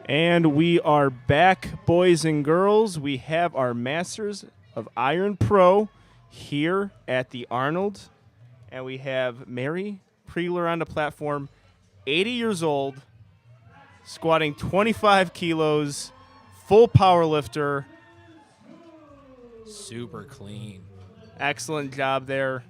And we are back, boys and girls. We have our Masters of Iron Pro here at the Arnold. And we have Mary Preegler on the platform, 80 years old, squatting 25 kilos, full power lifter. Super clean. Excellent job there.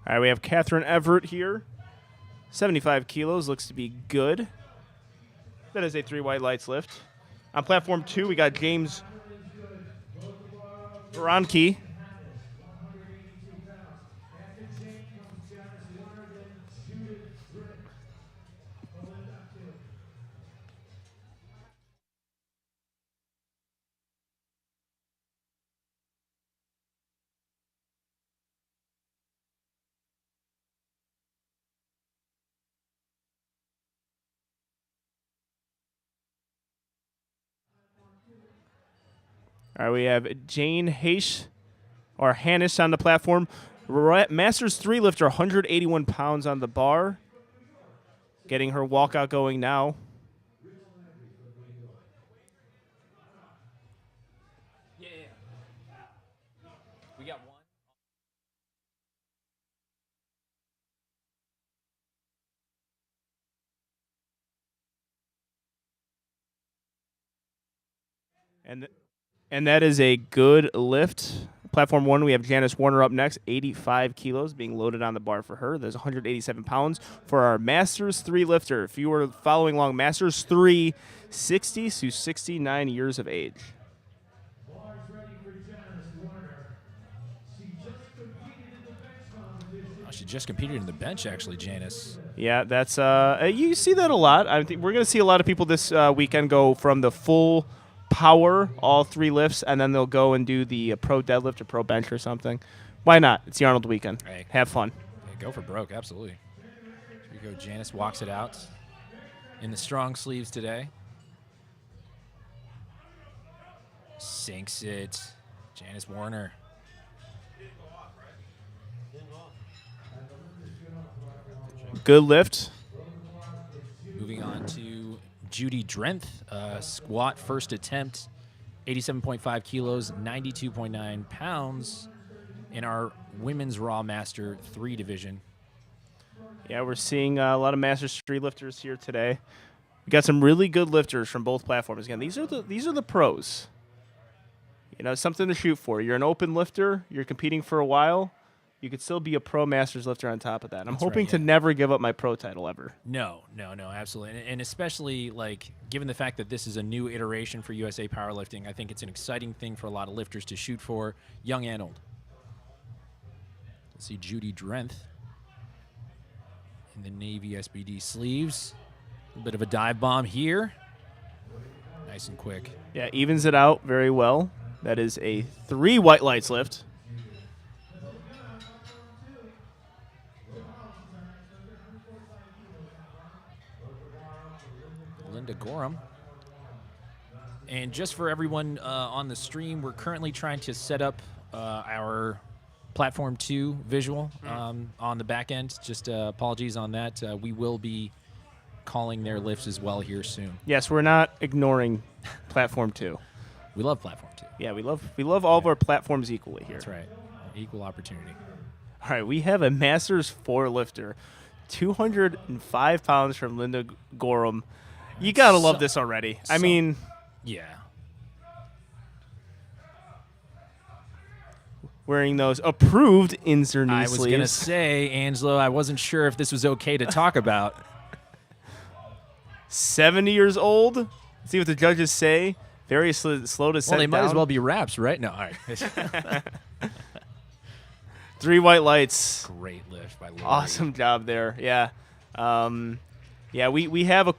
All right, we have Catherine Everett here. 75 kilos, looks to be good. That is a 3 white lights lift. On platform 2, we got James Baranki. All right, we have Jane Hannish on the platform. Masters 3 lifter, 181 pounds on the bar. Getting her walkout going now. Yeah. We got one. And that is a good lift. Platform 1, we have Janice Warner up next, 85 kilos being loaded on the bar for her. There's 187 pounds for our Masters 3 lifter. If you were following along, Masters 3, 60 to 69 years of age. She just competed in the bench, actually, Janice. Yeah, that's you see that a lot. I think we're going to see a lot of people this weekend go from the full power, all 3 lifts, and then they'll go and do the pro deadlift or pro bench or something. Why not? It's the Arnold weekend. Hey. Have fun. Hey, go for broke, absolutely. Here we go. Janice walks it out in the strong sleeves today. Sinks it. Janice Warner. Good lift. Moving on to Judy Drenth, squat first attempt, 87.5 kilos, 92.9 pounds in our women's Raw Master 3 division. Yeah, we're seeing a lot of Masters 3 lifters here today. We got some really good lifters from both platforms. Again, these are the pros. You know, something to shoot for. You're an open lifter. You're competing for a while. You could still be a pro Masters lifter on top of that. I'm hoping to never give up my pro title ever. No, absolutely. And especially, like, given the fact that this is a new iteration for USA Powerlifting, I think it's an exciting thing for a lot of lifters to shoot for, young and old. Let's see Judy Drenth in the Navy SBD sleeves. A bit of a dive bomb here. Nice and quick. Yeah, evens it out very well. That is a 3 white lights lift. Linda Gorham. And just for everyone on the stream, we're currently trying to set up our Platform 2 visual on the back end. Just apologies on that. We will be calling their lifts as well here soon. Yes, we're not ignoring Platform 2. We love Platform 2. Yeah, we love all of our platforms equally here. That's right. Equal opportunity. All right, we have a Masters 4 lifter, 205 pounds from Linda Gorham. You got to love this already. I mean, yeah. Wearing those approved insert knee I sleeves. was going to say, Angelo, I wasn't sure if this was okay to talk about. 70 years old. Let's see what the judges say. Very slow to set down. Well, they might as well be wraps, right? No, all right. 3 white lights. Great lift by Lori. Awesome job there. Yeah. Yeah, we have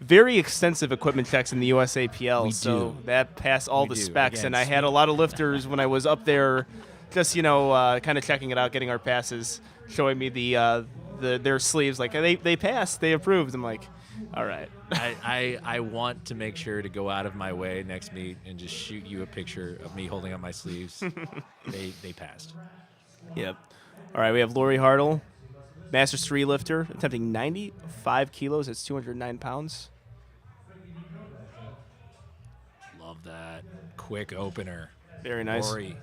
very extensive equipment checks in the USAPL, We so do. that passed all We the do. specs. Again, And I had a lot of lifters when I was up there, just kind of checking it out, getting our passes, showing me their sleeves. Like they passed, they approved. I'm like, all right. I want to make sure to go out of my way next meet and just shoot you a picture of me holding up my sleeves. They passed. Yep. All right, we have Lori Hartle, Masters 3 lifter, attempting 95 kilos. It's 209 pounds. Love that quick opener. Very nice. Lori.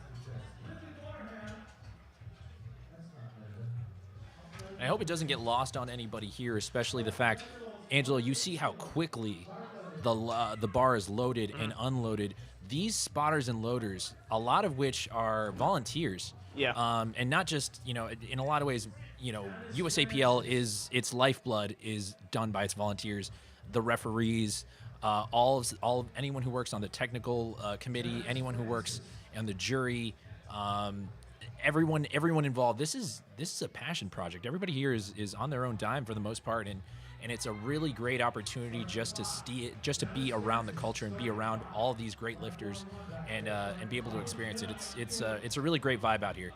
I hope it doesn't get lost on anybody here, especially the fact, Angelo, you see how quickly the bar is loaded and unloaded. These spotters and loaders, a lot of which are volunteers. Yeah. And not just, in a lot of ways, USAPL is its lifeblood is done by its volunteers, the referees, all of anyone who works on the technical committee, anyone who works on the jury, everyone involved. This is a passion project. Everybody here is on their own dime for the most part, and it's a really great opportunity just to be around the culture and be around all these great lifters and be able to experience it. It's a really great vibe out here.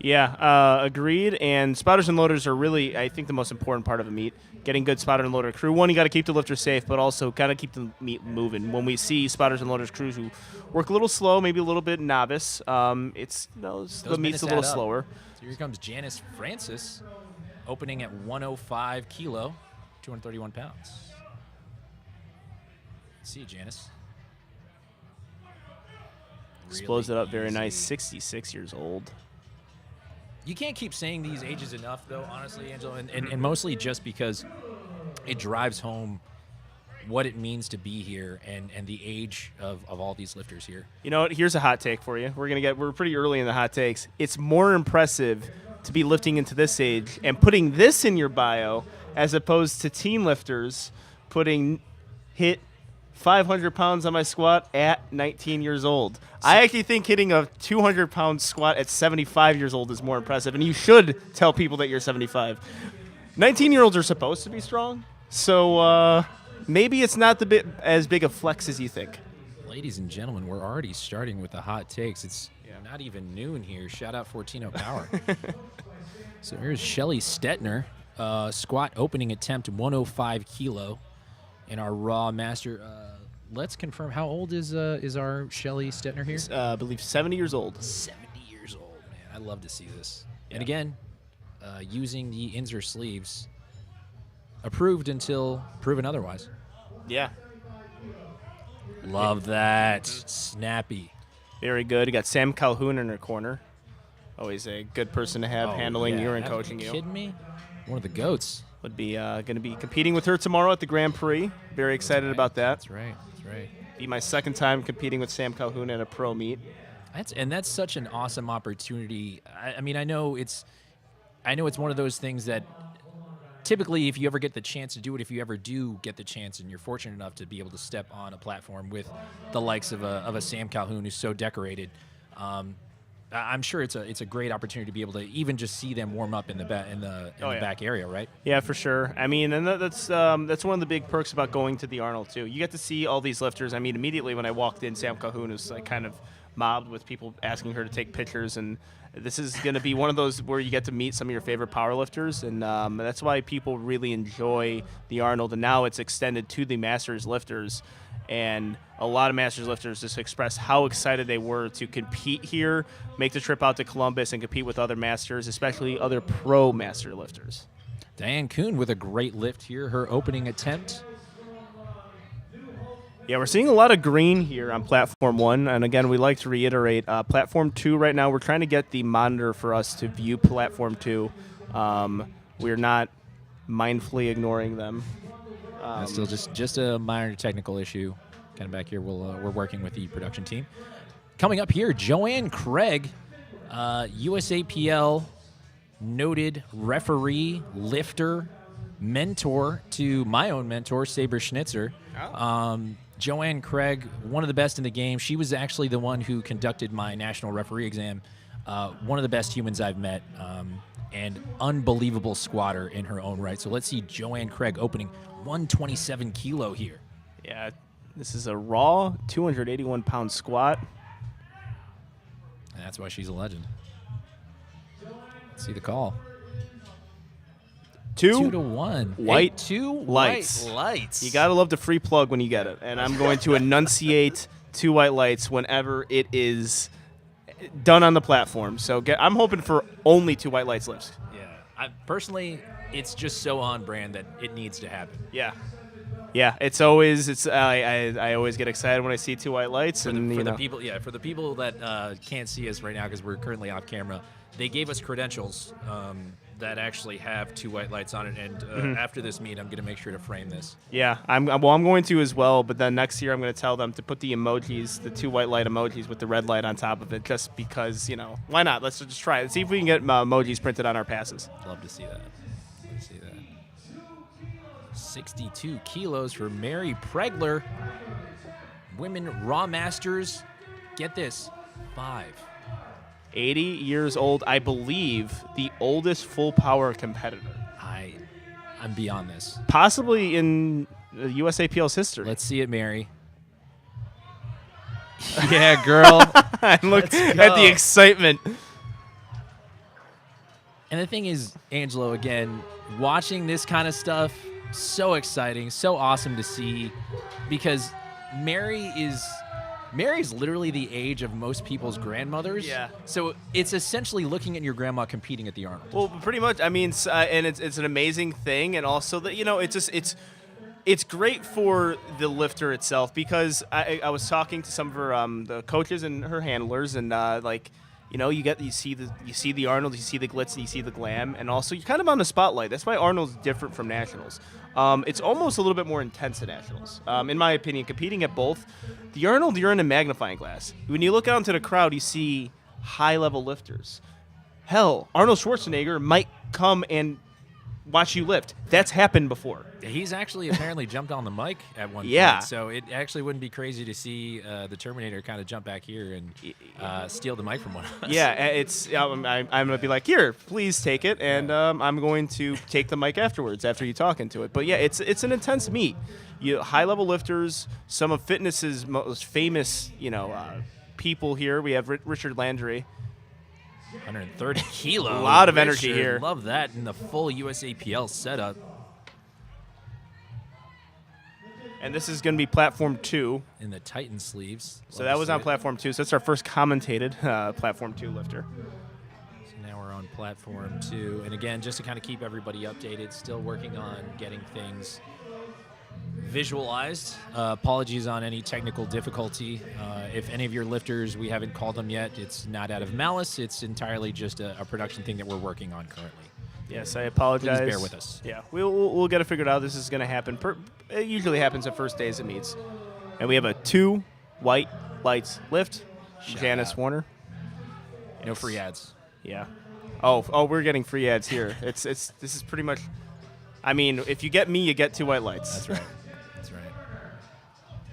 Yeah, agreed. And spotters and loaders are really, I think, the most important part of a meet. Getting good spotter and loader crew. One, you got to keep the lifter safe, but also got to keep the meet moving. When we see spotters and loaders crews who work a little slow, maybe a little bit novice, the meet's a little slower. So here comes Janice Francis, opening at 105 kilo, 231 pounds. See you, Janice. Explodes it up very easy. nice. 66 years old. You can't keep saying these ages enough, though, honestly, Angelo, and mostly just because it drives home what it means to be here and the age of all these lifters here. You know what? Here's a hot take for you. We're pretty early in the hot takes. It's more impressive to be lifting into this age and putting this in your bio as opposed to teen lifters hit 500 pounds on my squat at 19 years old. I actually think hitting a 200-pound squat at 75 years old is more impressive, and you should tell people that you're 75. 19-year-olds are supposed to be strong, so maybe it's not as big a flex as you think. Ladies and gentlemen, we're already starting with the hot takes. It's not even noon here. Shout out Fortino Power. So here's Shelly Stetner, squat opening attempt 105 kilo in our raw master. Let's confirm, how old is our Shelly Stetner here? I believe 70 years old. 70 years old, man. I love to see this. Yeah. And again, using the Inzer sleeves, approved until proven otherwise. Yeah. Love that. Snappy. Very good. You got Sam Calhoun in her corner. Always a good person to have handling you and coaching you. Are you kidding me? One of the GOATs. Would be going to be competing with her tomorrow at the Grand Prix. Very excited about that. That's right. Be my second time competing with Sam Calhoun at a pro meet. That's such an awesome opportunity. I mean, I know it's one of those things that typically, if you ever get the chance to do it, if you ever do get the chance and you're fortunate enough to be able to step on a platform with the likes of a Sam Calhoun who's so decorated, I'm sure it's a great opportunity to be able to even just see them warm up in the back area, right? Yeah, for sure. I mean, and that's one of the big perks about going to the Arnold too. You get to see all these lifters. I mean, immediately when I walked in, Sam Calhoun was like kind of mobbed with people asking her to take pictures, and this is going to be one of those where you get to meet some of your favorite powerlifters, and that's why people really enjoy the Arnold. And now it's extended to the Masters lifters. And a lot of Masters lifters just expressed how excited they were to compete here, make the trip out to Columbus, and compete with other Masters, especially other pro Master lifters. Diane Kuhn with a great lift here, her opening attempt. Yeah, we're seeing a lot of green here on Platform 1. And again, we like to reiterate, Platform 2 right now, we're trying to get the monitor for us to view Platform 2. We're not mindfully ignoring them. Still just a minor technical issue. Kind of back here, we're working with the production team. Coming up here, Joanne Craig, USAPL noted referee, lifter, mentor to my own mentor, Saber Schnitzer. Joanne Craig, one of the best in the game. She was actually the one who conducted my national referee exam. One of the best humans I've met. and unbelievable squatter in her own right. So let's see Joanne Craig opening 127 kilo here. Yeah, this is a raw 281-pound squat. And that's why she's a legend. Let's see the call. 2-1. White 2 lights. white lights. You gotta love the free plug when you get it, and I'm going to enunciate 2 white lights whenever it is done on the platform. So I'm hoping for only 2 white lights lifts. Yeah. Personally, it's just so on brand that it needs to happen. Yeah. Yeah, I always get excited when I see 2 white lights, For and the people that can't see us right now because we're currently off camera, they gave us credentials that actually have 2 white lights on it, and after this meet, I'm going to make sure to frame this. Yeah, I'm going to as well. But then next year, I'm going to tell them to put the emojis, the 2 white light emojis with the red light on top of it, just because why not? Let's just try it. See if we can get emojis printed on our passes. Love to see that. 62 kilos for Mary Pregler. Women Raw Masters, get this, 5. 80 years old, I believe, the oldest full power competitor. I'm beyond this. Possibly in USAPL's history. Let's see it, Mary. Yeah, girl. Look at the excitement. And the thing is, Angelo, again, watching this kind of stuff, so exciting, so awesome to see, because Mary's literally the age of most people's grandmothers. Yeah. So it's essentially looking at your grandma competing at the Arnold. Well, pretty much. I mean, and it's an amazing thing, and also that it's great for the lifter itself, because I was talking to some of her the coaches and her handlers, and you see the Arnold, you see the glitz, and you see the glam, and also you're kind of on the spotlight. That's why Arnold's different from Nationals. It's almost a little bit more intense than Nationals, in my opinion. Competing at both, the Arnold, you're in a magnifying glass. When you look out into the crowd, you see high-level lifters. Hell, Arnold Schwarzenegger might come and watch you lift. That's happened before. He's actually apparently jumped on the mic at one Yeah. point, so it actually wouldn't be crazy to see the Terminator kind of jump back here and steal the mic from one of us. Yeah, I'm going to be like, here, please take it, and I'm going to take the mic afterwards after you talk into it. But yeah, it's an intense meet. High-level lifters, some of fitness's most famous, people here. We have Richard Landry. 130 kilos. A lot of energy here. Love that in the full USAPL setup. And this is going to be Platform 2. In the Titan sleeves. So that was on Platform 2. So that's our first commentated Platform 2 lifter. So now we're on Platform 2. And again, just to kind of keep everybody updated, still working on getting things visualized. Apologies on any technical difficulty. If any of your lifters, we haven't called them yet, it's not out of malice. It's entirely just a production thing that we're working on currently. Yes, I apologize. Please bear with us. Yeah, we'll get it figured out. This is going to happen. It usually happens at first days of meets. And we have a 2 white lights lift. Shout Janice out. Warner. No free ads. Yeah. Oh, we're getting free ads here. This is pretty much. I mean, if you get me, you get 2 white lights. That's right. That's right.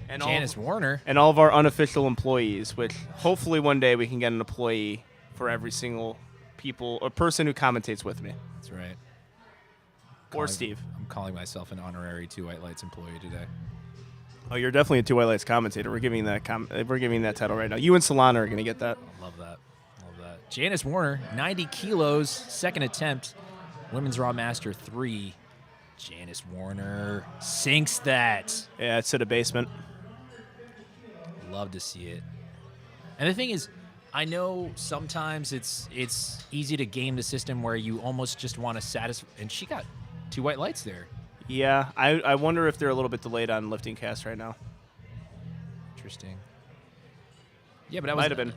And Janice Warner. And all of our unofficial employees, which hopefully one day we can get an employee for every single person who commentates with me. That's right. Or Steve. I'm calling myself an honorary 2 white lights employee today. Oh, you're definitely a 2 white lights commentator. We're giving that title right now. You and Solana are going to get that. Love that. Janice Warner, 90 kilos, second attempt. Women's Raw Master 3. Janice Warner sinks that. Yeah, it's to the basement. Love to see it. And the thing is, I know sometimes it's easy to game the system where you almost just want to satisfy. And she got 2 white lights there. Yeah, I wonder if they're a little bit delayed on lifting cast right now. Interesting. Yeah, but Might have been.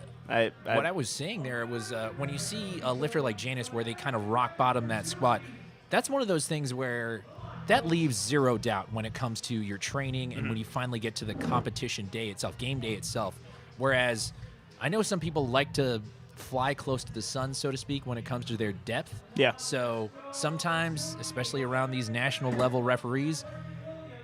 What I was saying there was when you see a lifter like Janice where they kind of rock bottom that squat, that's one of those things where that leaves zero doubt when it comes to your training and when you finally get to the competition day itself, game day itself. Whereas I know some people like to fly close to the sun, so to speak, when it comes to their depth. Yeah. So sometimes, especially around these national level referees,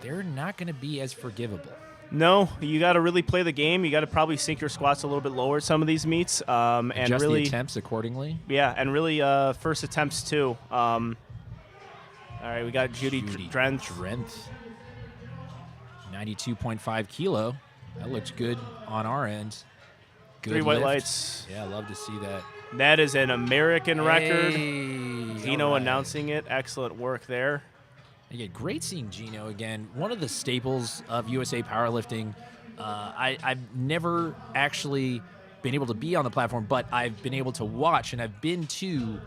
they're not going to be as forgivable. No, you got to really play the game. You got to probably sink your squats a little bit lower at some of these meets, and Adjust really the attempts accordingly. Yeah, and really first attempts too. All right, we got Judy Drenth. 92.5 kilo. That looks good on our end. Good 3 white lift. lights. Yeah, I love to see that. That is an American record. Gino all right. announcing it. Excellent work there. Again, great seeing Gino again. One of the staples of USA powerlifting. I've never actually been able to be on the platform, but I've been able to watch, and I've been to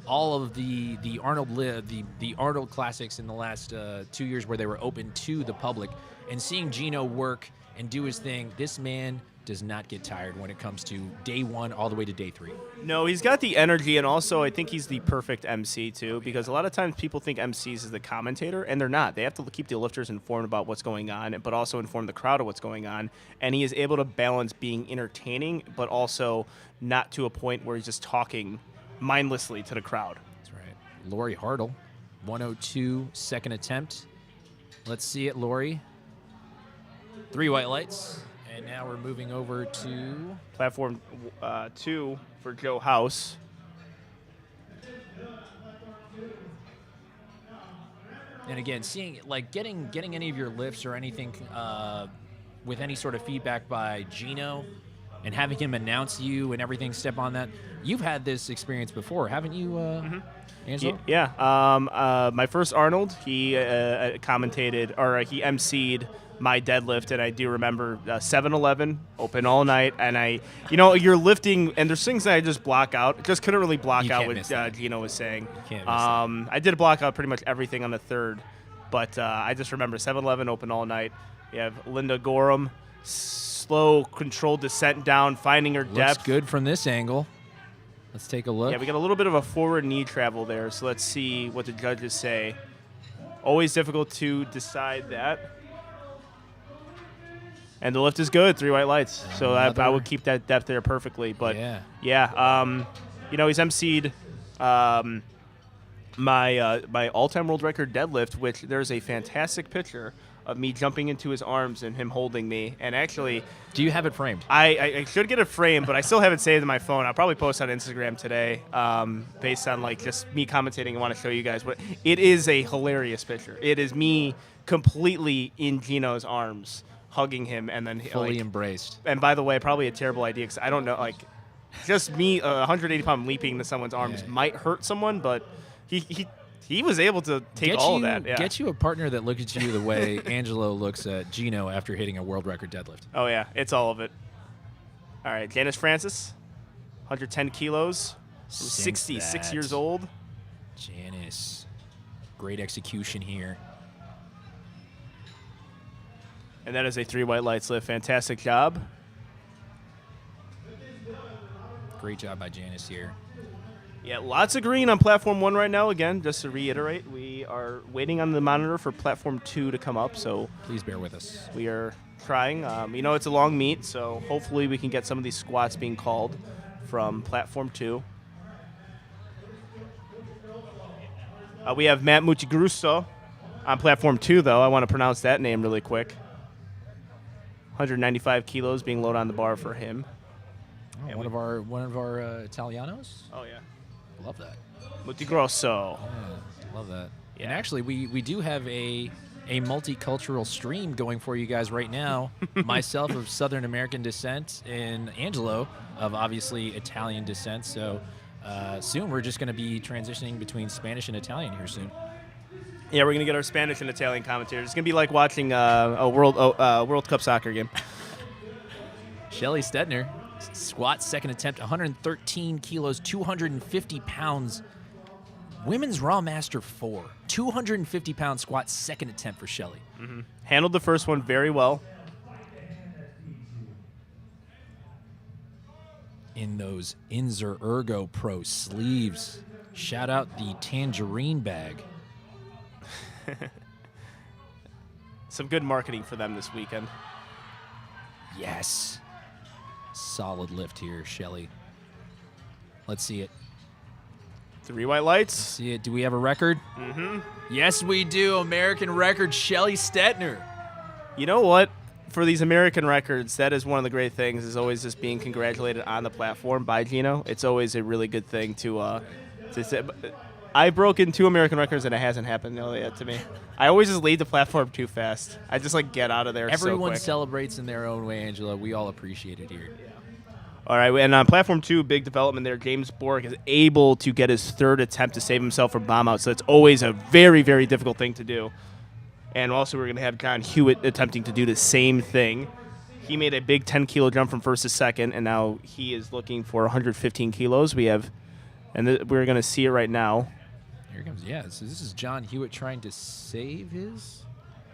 all of the Arnold Classics in the last 2 years where they were open to the public, and seeing Gino work and do his thing. This man does not get tired when it comes to day 1 all the way to day 3. No, he's got the energy, and also I think he's the perfect MC too, because a lot of times people think MCs is the commentator, and they're not. They have to keep the lifters informed about what's going on, but also inform the crowd of what's going on, and he is able to balance being entertaining, but also not to a point where he's just talking mindlessly to the crowd. That's right. Lori Hartle, 102, second attempt. Let's see it, Lori. 3 white lights. And now we're moving over to Platform 2 for Joe House. And again, seeing like getting any of your lifts or anything with any sort of feedback by Gino and having him announce you and everything, step on that. You've had this experience before, haven't you, Angelo? Yeah. My first Arnold, he commentated, or he emceed my deadlift, and I do remember 7-Eleven, open all night, and you're lifting, and there's things that I just block out. Just couldn't really block out what Gino was saying. I did block out pretty much everything on the third, but I just remember 7-Eleven, open all night. You have Linda Gorham, slow, controlled descent down, finding her depth. Looks good from this angle. Let's take a look. Yeah, we got a little bit of a forward knee travel there, so let's see what the judges say. Always difficult to decide that. And the lift is good, 3 white lights. So I would keep that depth there perfectly. But he's emceed my all-time world record deadlift, which there's a fantastic picture of me jumping into his arms and him holding me. And actually, do you have it framed? I should get it framed, but I still have it saved in my phone. I'll probably post on Instagram today, based on like just me commentating. I want to show you guys, but it is a hilarious picture. It is me completely in Gino's arms, hugging him, and then fully embraced. And by the way, probably a terrible idea because I don't know, like, just me, 180-pound leaping into someone's arms might hurt someone, but he was able to take all of that. Yeah. Get you a partner that looks at you the way Angelo looks at Gino after hitting a world record deadlift. Oh yeah, it's all of it. All right, Janice Francis, 110 kilos, 66 years old. Janice, great execution here. And that is a 3 white lights lift. Fantastic job. Great job by Janice here. Yeah, lots of green on Platform 1 right now. Again, just to reiterate, we are waiting on the monitor for Platform 2 to come up, so please bear with us. We are trying. It's a long meet, so hopefully we can get some of these squats being called from Platform 2. We have Matt Mucigrusso on Platform 2, though. I want to pronounce that name really quick. 195 kilos being loaded on the bar for him. Oh, one of our Italianos. Oh yeah, love that. Mucigrusso. Yeah, love that. Yeah. And actually, we do have a multicultural stream going for you guys right now. Myself of Southern American descent, and Angelo of obviously Italian descent. So soon we're just going to be transitioning between Spanish and Italian here soon. Yeah, we're going to get our Spanish and Italian commentators. It's going to be like watching a World Cup soccer game. Shelly Stettner, squat second attempt, 113 kilos, 250 pounds. Women's Raw Master 4, 250-pound squat second attempt for Shelly. Mm-hmm. Handled the first one very well. In those Inzer Ergo Pro sleeves. Shout out the tangerine bag. Some good marketing for them this weekend. Yes. Solid lift here, Shelly. Let's see it. 3 white lights. Let's see it. Do we have a record? Mm-hmm. Yes, we do. American record, Shelly Stettner. You know what? for these American records, that is one of the great things, is always just being congratulated on the platform by Gino. It's always a really good thing to say. I broke in 2 American records, and it hasn't happened yet to me. I always just leave the platform too fast. I just get out of there so Everyone quick. celebrates in their own way, Angela. We all appreciate it here. All right, and on platform 2, big development there. James Bork is able to get his 3rd attempt to save himself from bomb out, so it's always a very, very difficult thing to do. And also we're going to have John Hewitt attempting to do the same thing. He made a big 10-kilo jump from 1st to 2nd, and now he is looking for 115 kilos. We're going to see it right now. Here comes, so this is John Hewitt trying to save his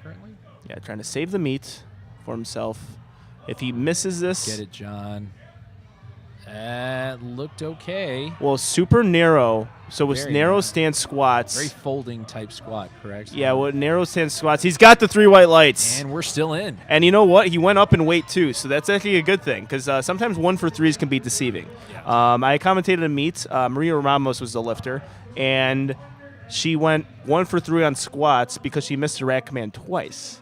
currently? Yeah, trying to save the meat for himself. If he misses this... Get it, John. That looked okay. Well, super narrow. So with Very narrow narrow. stance squats... Very folding type squat, correct? Yeah, with narrow stance squats, he's got the 3 white lights. And we're still in. And you know what? He went up in weight, too, so that's actually a good thing, because sometimes 1 for 3s can be deceiving. Yeah. I commentated a meet. Maria Ramos was the lifter, and she went 1 for 3 on squats because she missed a rack command twice.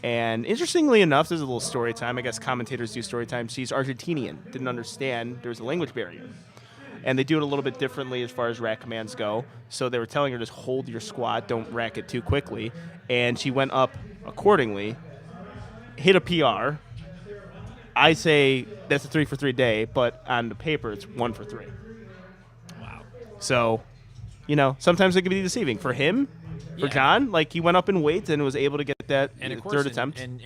And interestingly enough, there's a little story time. I guess commentators do story time. She's Argentinian. Didn't understand there was a language barrier. And they do it a little bit differently as far as rack commands go. So they were telling her just hold your squat, don't rack it too quickly. And she went up accordingly, hit a PR. I say that's a 3 for 3 day, but on the paper it's 1 for 3. Wow. So, sometimes it can be deceiving. For him, for John, he went up in weight and was able to get that And of course, 3rd attempt. And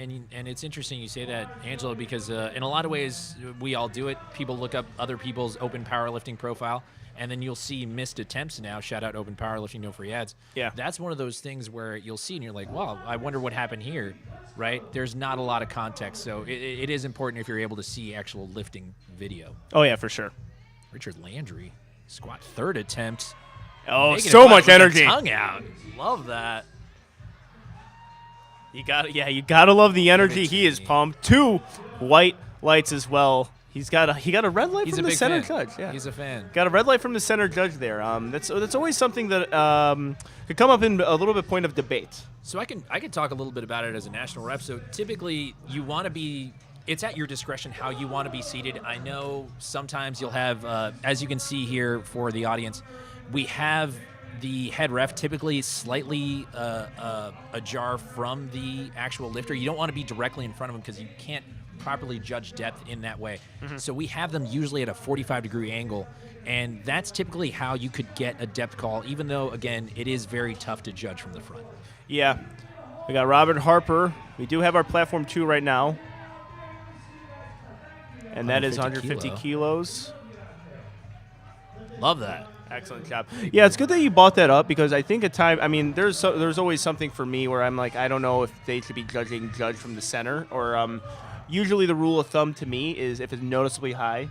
it's interesting you say that, Angela, because in a lot of ways we all do it. People look up other people's open powerlifting profile, and then you'll see missed attempts now. Shout out Open Powerlifting, no free ads. Yeah. That's one of those things where you'll see and you're like, wow, I wonder what happened here, right? There's not a lot of context, so it is important if you're able to see actual lifting video. Oh, yeah, for sure. Richard Landry, squat 3rd attempt. Oh, Making so it much with the energy. tongue out. Love that. You gotta love the energy. He is pumped. 2 white lights as well. He got a red light He's from a the big center fan. judge. Yeah, He's a fan. got a red light from the center judge there. That's always something that could come up in a little bit point of debate. So I can talk a little bit about it as a national rep. So typically you want to be, it's at your discretion how you want to be seated. I know sometimes you'll have, as you can see here for the audience, we have the head ref typically slightly ajar from the actual lifter. You don't want to be directly in front of him because you can't properly judge depth in that way. So we have them usually at a 45-degree angle, and that's typically how you could get a depth call, even though, again, it is very tough to judge from the front. Yeah, we got Robert Harper. We do have our platform 2 right now, and that is 150 kilos. Love that. Excellent job. Yeah, it's good that you brought that up because I think at time, there's always something for me where I'm like, I don't know if they should be judge from the center or usually the rule of thumb to me is if it's noticeably high,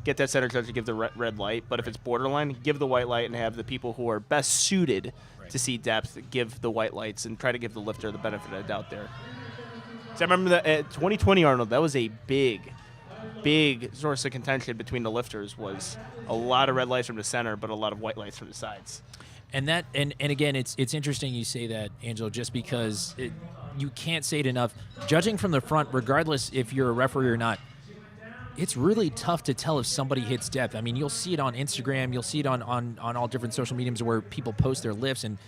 get that center judge to give the red light. But if it's borderline, give the white light and have the people who are best suited to see depth give the white lights and try to give the lifter the benefit of the doubt there. So I remember that at 2020 Arnold, that was a big source of contention between the lifters was a lot of red lights from the center, but a lot of white lights from the sides. And that, and again, it's interesting you say that, Angelo, just because you can't say it enough. Judging from the front, regardless if you're a referee or not, it's really tough to tell if somebody hits depth. I mean, you'll see it on Instagram, you'll see it on all different social mediums where people post their lifts, and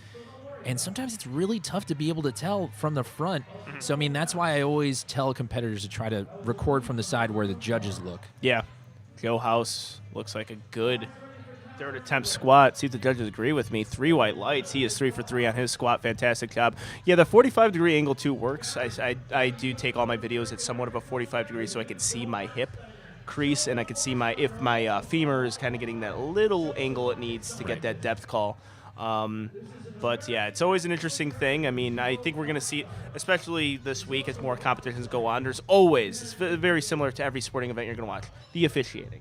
sometimes it's really tough to be able to tell from the front. So, I mean, that's why I always tell competitors to try to record from the side where the judges look. Yeah. Joe House looks like a good 3rd attempt squat. See if the judges agree with me. 3 white lights. He is 3 for 3 on his squat. Fantastic job. Yeah, the 45-degree angle, too, works. I do take all my videos at somewhat of a 45 degrees so I can see my hip crease and I can see if my femur is kind of getting that little angle it needs to get that depth call. But, yeah, it's always an interesting thing. I mean, I think we're going to see, especially this week as more competitions go on, there's always, it's very similar to every sporting event you're going to watch, the officiating.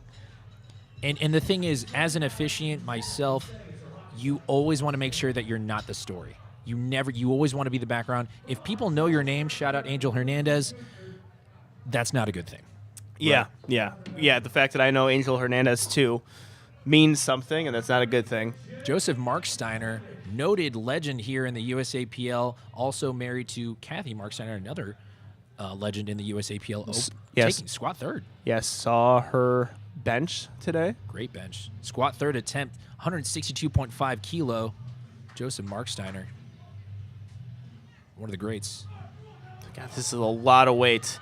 And the thing is, as an officiant myself, you always want to make sure that you're not the story. You always want to be the background. If people know your name, shout out Angel Hernandez, that's not a good thing. Yeah, Right? yeah. The fact that I know Angel Hernandez, too, means something, and that's not a good thing. Joseph Marksteiner, noted legend here in the USAPL, also married to Kathy Marksteiner, another legend in the USAPL. Yes. Taking squat third. Yes, saw her bench today. Great bench. Squat third attempt, 162.5 kilo. Joseph Marksteiner. One of the greats. God, this is a lot of weight.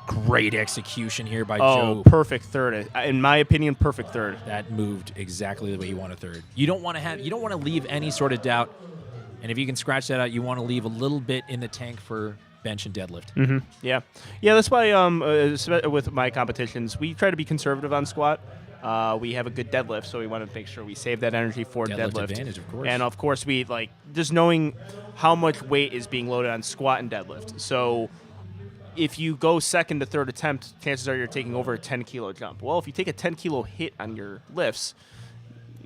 Great execution here by Oh, Joe. perfect third. In my opinion, perfect third. That moved exactly the way you want a third. You don't want to leave any sort of doubt. And if you can scratch that out, you want to leave a little bit in the tank for bench and deadlift. Mm-hmm. Yeah. That's why with my competitions, we try to be conservative on squat. We have a good deadlift, so we want to make sure we save that energy for deadlift. Advantage, of course. And of course, we like just knowing how much weight is being loaded on squat and deadlift. So if you go second to third attempt, chances are you're taking over a 10-kilo jump. Well, if you take a 10-kilo hit on your lifts,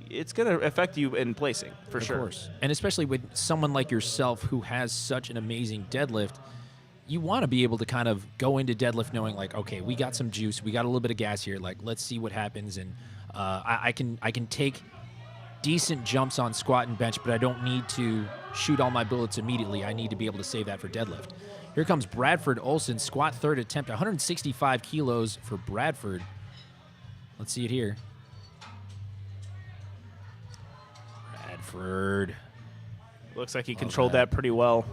it's going to affect you in placing, for sure. Of course. And especially with someone like yourself who has such an amazing deadlift, you want to be able to kind of go into deadlift knowing, like, okay, we got some juice, we got a little bit of gas here, like, let's see what happens. And I can take decent jumps on squat and bench, but I don't need to shoot all my bullets immediately. I need to be able to save that for deadlift. Here comes Bradford Olson, squat third attempt, 165 kilos for Bradford. Let's see it here. Bradford. Looks like he controlled that pretty well.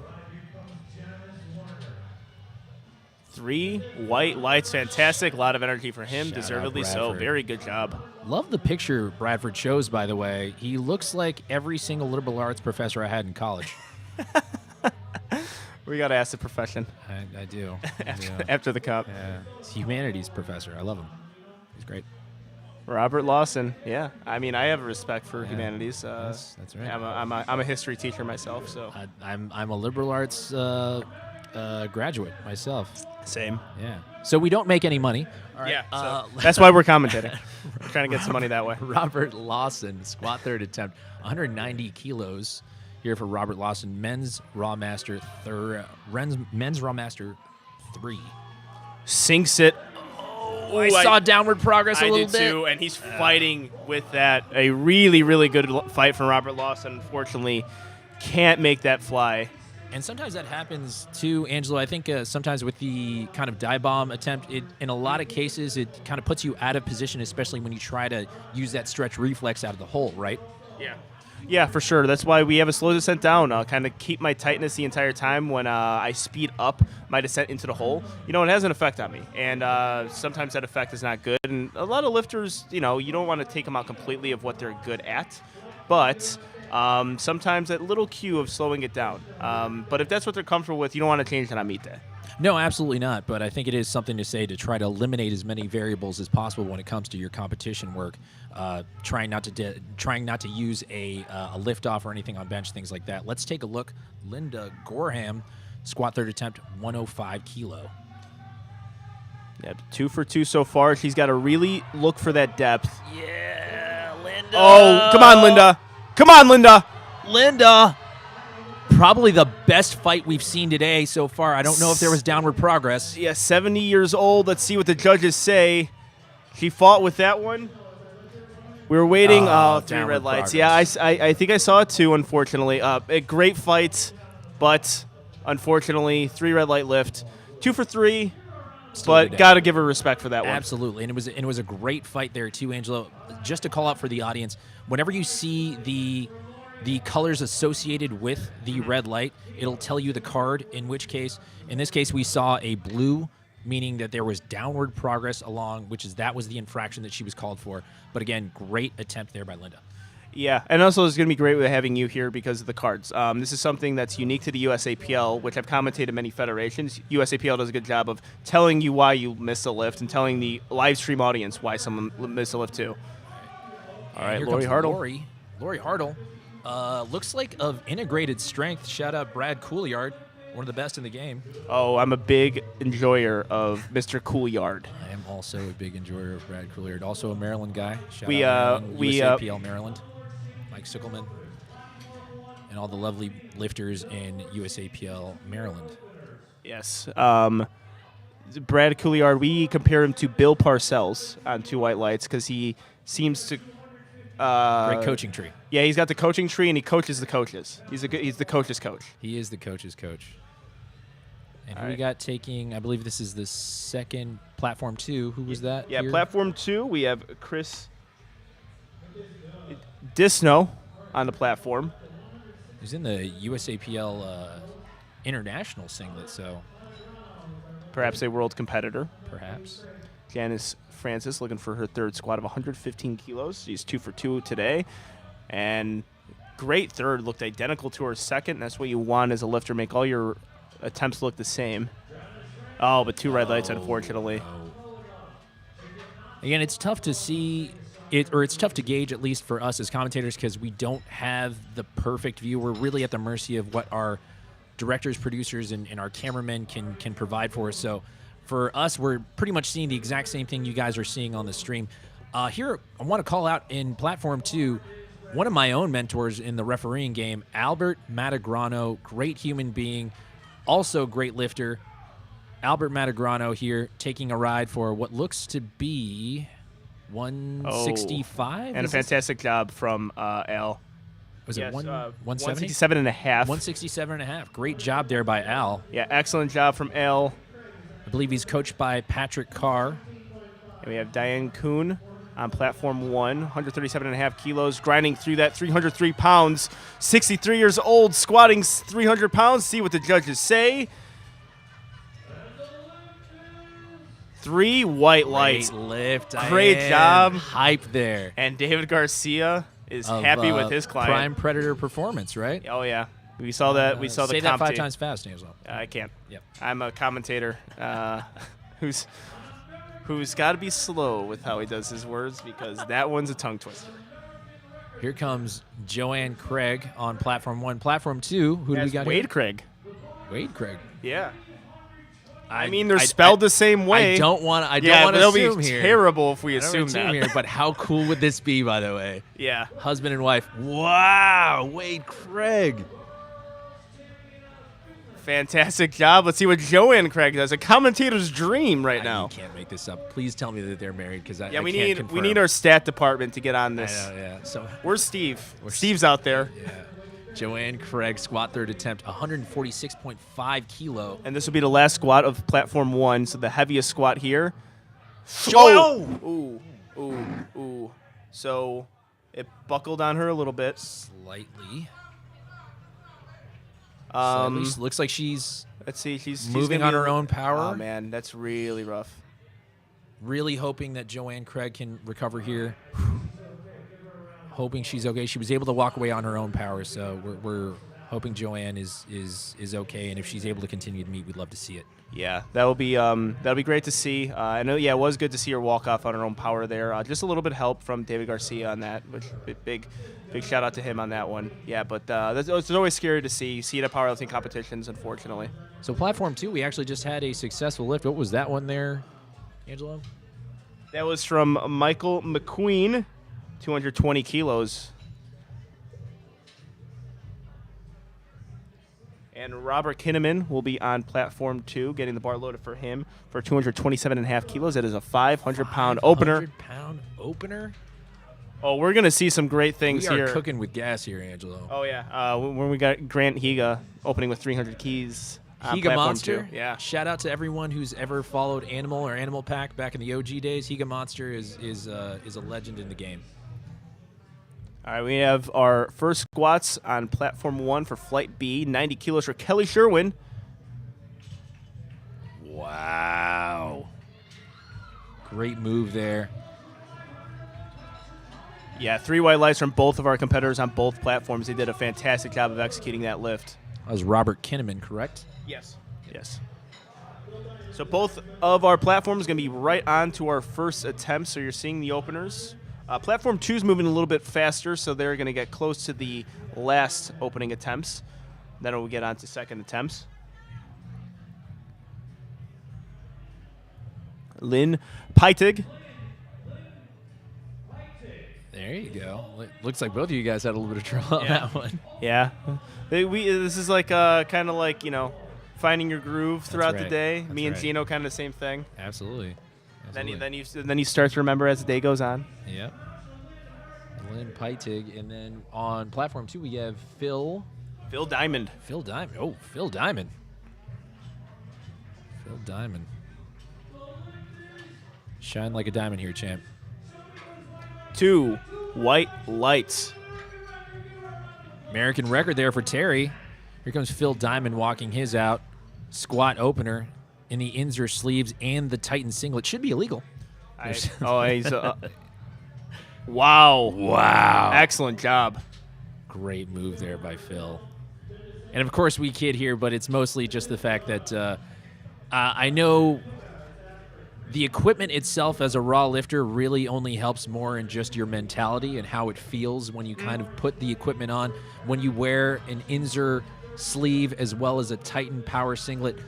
3 white lights, fantastic. A lot of energy for him, Shout out deservedly so. Bradford. Very good job. Love the picture Bradford shows, by the way. He looks like every single liberal arts professor I had in college. We got to ask the profession I do. after the cup. Yeah. He's a humanities professor. I love him. He's great. Robert Lawson. Yeah, I mean, I have a respect for humanities. That's right. I'm a history teacher myself, so I'm a liberal arts graduate myself. same. Yeah. So we don't make any money. All right. Yeah, so that's why we're commentating. We're trying to get some money that way. Robert Lawson, squat third attempt, 190 kilos here for Robert Lawson, men's Raw Master 3. Sinks it. I saw downward progress a I little did bit. too, and he's fighting with that. A really, really good fight from Robert Lawson. Unfortunately, can't make that fly. And sometimes that happens too, Angelo. I think sometimes with the kind of dive bomb attempt, in a lot of cases, it kind of puts you out of position, especially when you try to use that stretch reflex out of the hole, right? Yeah. Yeah, for sure. That's why we have a slow descent down. I'll kind of keep my tightness the entire time when I speed up my descent into the hole. It has an effect on me. And sometimes that effect is not good. And a lot of lifters, you don't want to take them out completely of what they're good at. But sometimes that little cue of slowing it down. But if that's what they're comfortable with, you don't want to change that on meet day. No, absolutely not. But I think it is something to say to try to eliminate as many variables as possible when it comes to your competition work. Trying not to use a lift off or anything on bench, things like that. Let's take a look. Linda Gorham, squat third attempt, 105 kilo. Yeah, 2 for 2 so far. She's got to really look for that depth. Yeah, Linda. Oh, come on, Linda. Come on, Linda. Linda. Probably the best fight we've seen today so far. I don't know if there was downward progress. Yeah, 70 years old. Let's see what the judges say. She fought with that one. We were waiting. 3 red lights. Progress. Yeah, I think I saw it too, unfortunately. A great fight, but unfortunately, 3 red light lift. 2 for 3, but got to give her respect for that one. Absolutely. And it was a great fight there too, Angelo. Just to call out for the audience, whenever you see the colors associated with the red light, it'll tell you the card, in this case, we saw a blue, meaning that there was downward progress along, that was the infraction that she was called for. But again, great attempt there by Linda. Yeah, and also it's going to be great with having you here because of the cards. This is something that's unique to the USAPL, which I've commentated in many federations. USAPL does a good job of telling you why you missed a lift and telling the live stream audience why someone missed a lift too. All right, Lori Hartle. Lori Hartle. Looks like of integrated strength. Shout out Brad Couliard, one of the best in the game. Oh, I'm a big enjoyer of Mr. Couliard. I am also a big enjoyer of Brad Couliard. Also a Maryland guy. Shout We, out Maryland, we, USAPL Maryland. Mike Sickelman. And all the lovely lifters in USAPL Maryland. Yes. Brad Couliard, we compare him to Bill Parcells on 2 white lights because he seems to... Great coaching tree. Yeah, he's got the coaching tree, and he coaches the coaches. He's the coach's coach. He is the coach's coach. And who we got taking, I believe this is the second Platform 2. Who was that? Yeah, here? Platform 2, we have Chris Disno on the platform. He's in the USAPL international singlet, so Perhaps a world competitor. perhaps. Janice Francis looking for her third squat of 115 kilos. She's 2 for 2 today. And great third. Looked identical to her second. That's what you want as a lifter. Make all your attempts look the same. Oh, but 2 red lights, unfortunately. Again, it's tough to see it, or it's tough to gauge, at least for us as commentators, because we don't have the perfect view. We're really at the mercy of what our directors, producers, and our cameramen can provide for us. So for us, we're pretty much seeing the exact same thing you guys are seeing on the stream. Here, I want to call out in Platform 2, one of my own mentors in the refereeing game, Albert Matagrano, great human being, also great lifter. Albert Matagrano here taking a ride for what looks to be 165. And a fantastic job from Al. Was it 170? 167 and a half. 167 and a half. Great job there by Al. Yeah, excellent job from Al. I believe he's coached by Patrick Carr. And we have Diane Kuhn on Platform 1, 137 and a half kilos, grinding through that 303 pounds. 63 years old, squatting 300 pounds. See what the judges say. 3 white lights. Great lift. Great job. Hype there. And David Garcia is happy with his client. Prime Predator performance, right? Oh, yeah. We saw that. We saw the Say that 5 commentator. times fast, Angelo. I can't. Yep. I'm a commentator who's got to be slow with how he does his words because that one's a tongue twister. Here comes Joanne Craig on Platform 1. Platform 2, who do we That's got Wade here? Craig. Wade Craig. Yeah. I mean, they're spelled the same way. I don't want to It'll assume be here. terrible if we I don't assume assume that. here, but how cool would this be, by the way? Yeah. Husband and wife. Wow, Wade Craig. Fantastic job. Let's see what Joanne Craig does. A commentator's dream right now. You can't make this up. Please tell me that they're married, because I We can't need confirm. our stat department to get on this. I know, yeah. So Where's Steve? Steve's out there. yeah. Joanne Craig, squat third attempt, 146.5 kilo. And this will be the last squat of Platform 1, so the heaviest squat here. Oh! Ooh. So it buckled on her a little bit. Slightly. Looks like she's Let's see. She's moving gonna on be her own power. Oh, man. That's really rough. Really hoping that Joanne Craig can recover here. Hoping she's okay. She was able to walk away on her own power, so we're hoping Joanne is okay, and if she's able to continue to meet, we'd love to see it. Yeah, that'll be great to see. I know. Yeah, it was good to see her walk off on her own power there. Just a little bit of help from David Garcia on that, which big shout out to him on that one. Yeah, but it's always scary to see it at powerlifting competitions, unfortunately. So Platform 2, we actually just had a successful lift. What was that one there, Angelo? That was from Michael McQueen, 220 kilos. And Robert Kinnaman will be on Platform 2, getting the bar loaded for him for 227.5 kilos. That is a 500-pound opener. 500-pound opener? Oh, we're going to see some great things We here. are cooking with gas here, Angelo. Oh, yeah. When we got Grant Higa opening with 300 keys on Higa Platform Monster. 2. Yeah. Shout out to everyone who's ever followed Animal or Animal Pack back in the OG days. Higa Monster is a legend in the game. All right, we have our first squats on Platform 1 for Flight B, 90 kilos for Kelly Sherwin. Wow. Great move there. Yeah, 3 white lights from both of our competitors on both platforms. They did a fantastic job of executing that lift. That was Robert Kinnaman, correct? Yes. So both of our platforms going to be right on to our first attempt, so you're seeing the openers. Platform 2 is moving a little bit faster, so they're going to get close to the last opening attempts. Then we'll get on to second attempts. Lynn Peitig. There you go. Looks like both of you guys had a little bit of trouble on that one. Yeah. This is like kind of like, finding your groove throughout the day. Me and Gino kind of the same thing. Absolutely. Then you start to remember as the day goes on. Yep. Lynn Peitig, and then on Platform 2 we have Phil Diamond. Phil Diamond. Oh, Phil Diamond. Diamond. Shine like a diamond here, champ. 2 white lights. American record there for Terry. Here comes Phil Diamond walking his out. Squat opener in the Inzer sleeves and the Titan singlet. Should be illegal. He's wow. Wow. Excellent job. Great move there by Phil. And, of course, we kid here, but it's mostly just the fact that I know the equipment itself as a raw lifter really only helps more in just your mentality and how it feels when you kind of put the equipment on. When you wear an Inzer sleeve as well as a Titan power singlet,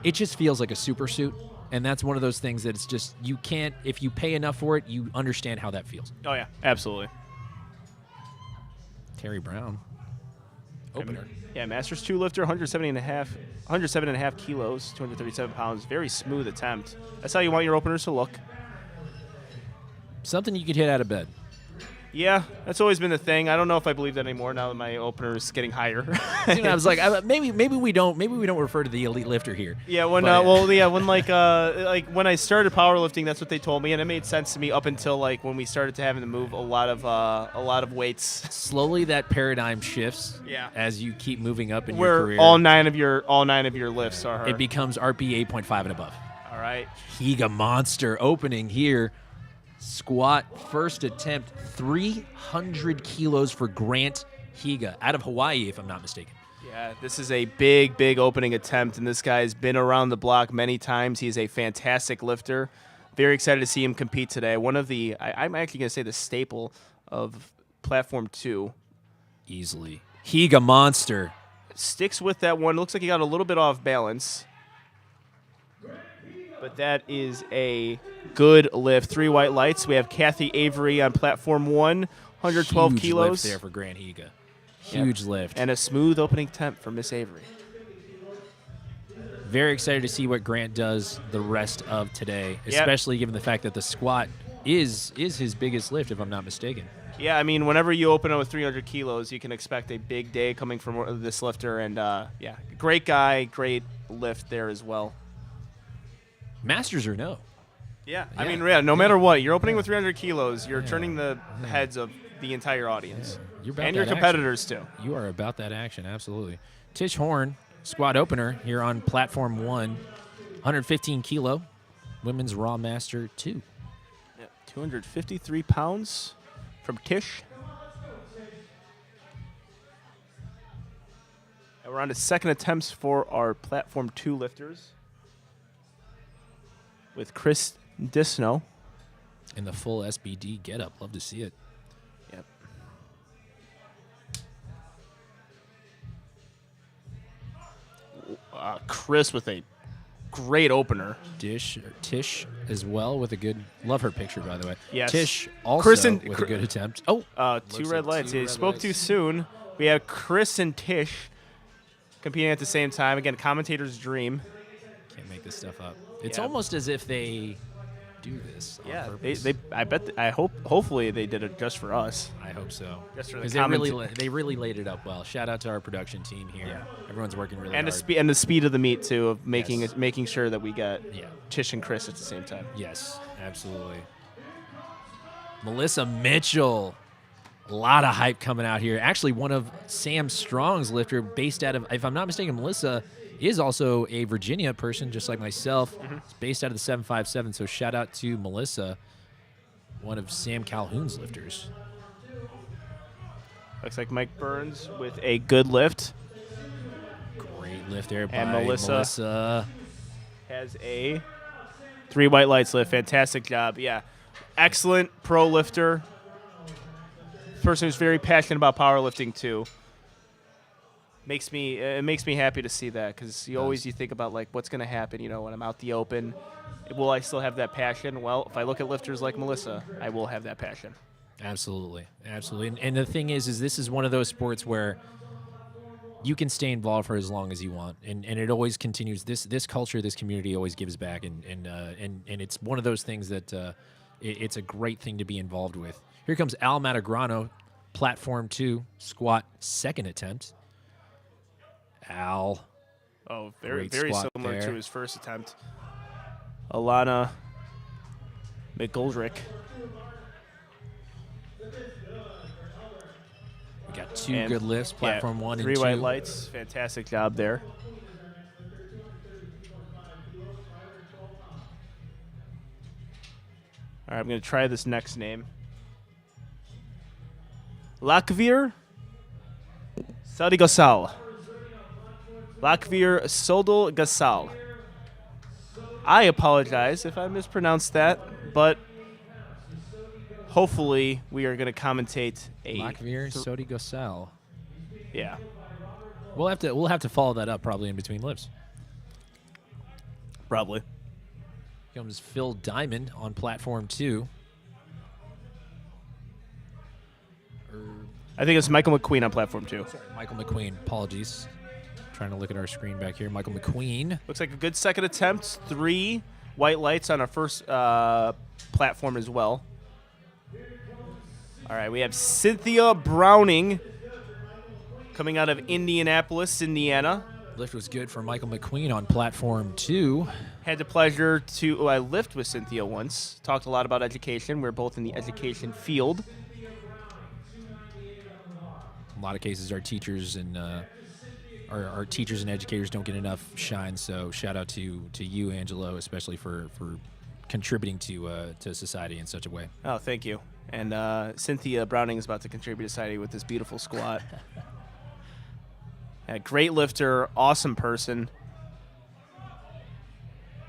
it just feels like a super suit. And that's one of those things that it's just, you can't, if you pay enough for it, you understand how that feels. Oh, yeah, absolutely. Terry Brown, opener. Yeah, Masters 2 lifter, 107.5 kilos, 237 pounds. Very smooth attempt. That's how you want your openers to look. Something you could hit out of bed. Yeah, that's always been the thing. I don't know if I believe that anymore now that my opener is getting higher. You know, I was like, maybe we don't refer to the elite lifter here. Yeah, when when like when I started powerlifting, that's what they told me, and it made sense to me up until like when we started to having to move a lot of weights. Slowly, that paradigm shifts. Yeah. As you keep moving up in Where your career, all nine of your lifts are her. it becomes RP 8.5 and above. All right. Higa monster opening here. Squat first attempt, 300 kilos for Grant Higa out of Hawaii, if I'm not mistaken. Yeah, this is a big opening attempt, and this guy's been around the block many times. He's a fantastic lifter. Very excited to see him compete today. One of the, I'm actually going to say the staple of Platform 2. Easily. Higa monster. Sticks with that one. Looks like he got a little bit off balance. But that is a good lift. 3 white lights. We have Kathy Avery on Platform 1, 112 Huge kilos. lift there for Grant Higa. Huge lift. And a smooth opening temp for Miss Avery. Very excited to see what Grant does the rest of today, especially given the fact that the squat is his biggest lift, if I'm not mistaken. Yeah, I mean, whenever you open up with 300 kilos, you can expect a big day coming from this lifter. And, yeah, great guy, great lift there as well. Masters or no? Yeah, I mean, no matter what, you're opening with 300 kilos, you're turning the heads of the entire audience. You're about and that your competitors, action. too. You are about that action, absolutely. Tish Horn, squat opener here on Platform 1, 115 kilo, Women's Raw Master 2. Yeah, 253 pounds from Tish. And we're on to second attempts for our Platform 2 lifters with Chris Disno. In the full SBD getup. Love to see it. Yep. Chris with a great opener. Tish as well with a good. Love her picture, by the way. Yes. Tish also Chris and- with a good attempt. Oh, Two looks red like lights. two He red spoke lights. too soon. We have Chris and Tish competing at the same time. Again, commentator's dream. Can't make this stuff up. It's Yeah. almost as if they do this on Yeah, purpose. hopefully they did it just for us. I hope so. Just for the Because they really laid it up well. Shout out to our production team here. Yeah. Everyone's working really And hard. the speed of the meet too, of making Yes. making sure that we got Yeah. Tish and Chris at the same time. Yes, absolutely. Melissa Mitchell. A lot of hype coming out here. Actually, one of Sam Strong's lifter based out of, if I'm not mistaken, Melissa is also a Virginia person, just like myself. It's based out of the 757, so shout out to Melissa, one of Sam Calhoun's lifters. Looks like Mike Burns with a good lift. Great lift there by And Melissa. Melissa. Has a 3 white lights lift. Fantastic job. Yeah. Excellent pro lifter. Person who's very passionate about powerlifting too. It makes me happy to see that, because you think about like what's going to happen, when I'm out the open. Will I still have that passion? Well, if I look at lifters like Melissa, I will have that passion. Absolutely. And the thing is this is one of those sports where you can stay involved for as long as you want, and it always continues. This culture, this community always gives back, and it's one of those things that it's a great thing to be involved with. Here comes Al Matagrano, Platform 2, squat second attempt. Al. Oh, very Great squat similar there. to his first attempt. Alana McGoldrick. We got 2 And, good lifts, platform 1 and 2. 3 white lights. Fantastic job there. All right, I'm going to try this next name. Lakvir Sodigasal. Lakvir Sodal Gasal. I apologize if I mispronounced that, but hopefully we are going to commentate a Lakvir Sodi Gosal. yeah. We'll have to follow that up probably in between lifts. Probably. Comes Phil Diamond on platform 2. I think it's Michael McQueen on platform 2. Michael McQueen. Apologies. Trying to look at our screen back here. Michael McQueen. Looks like a good second attempt. 3 white lights on our first platform as well. All right, we have Cynthia Browning coming out of Indianapolis, Indiana. Lift was good for Michael McQueen on platform 2. Had the pleasure to I lift with Cynthia once. Talked a lot about education. We're both in the education field. A lot of cases, our teachers and our teachers and educators don't get enough shine. So shout out to you, Angelo, especially for contributing to society in such a way. Oh, thank you. And Cynthia Browning is about to contribute to society with this beautiful squat. A great lifter, awesome person.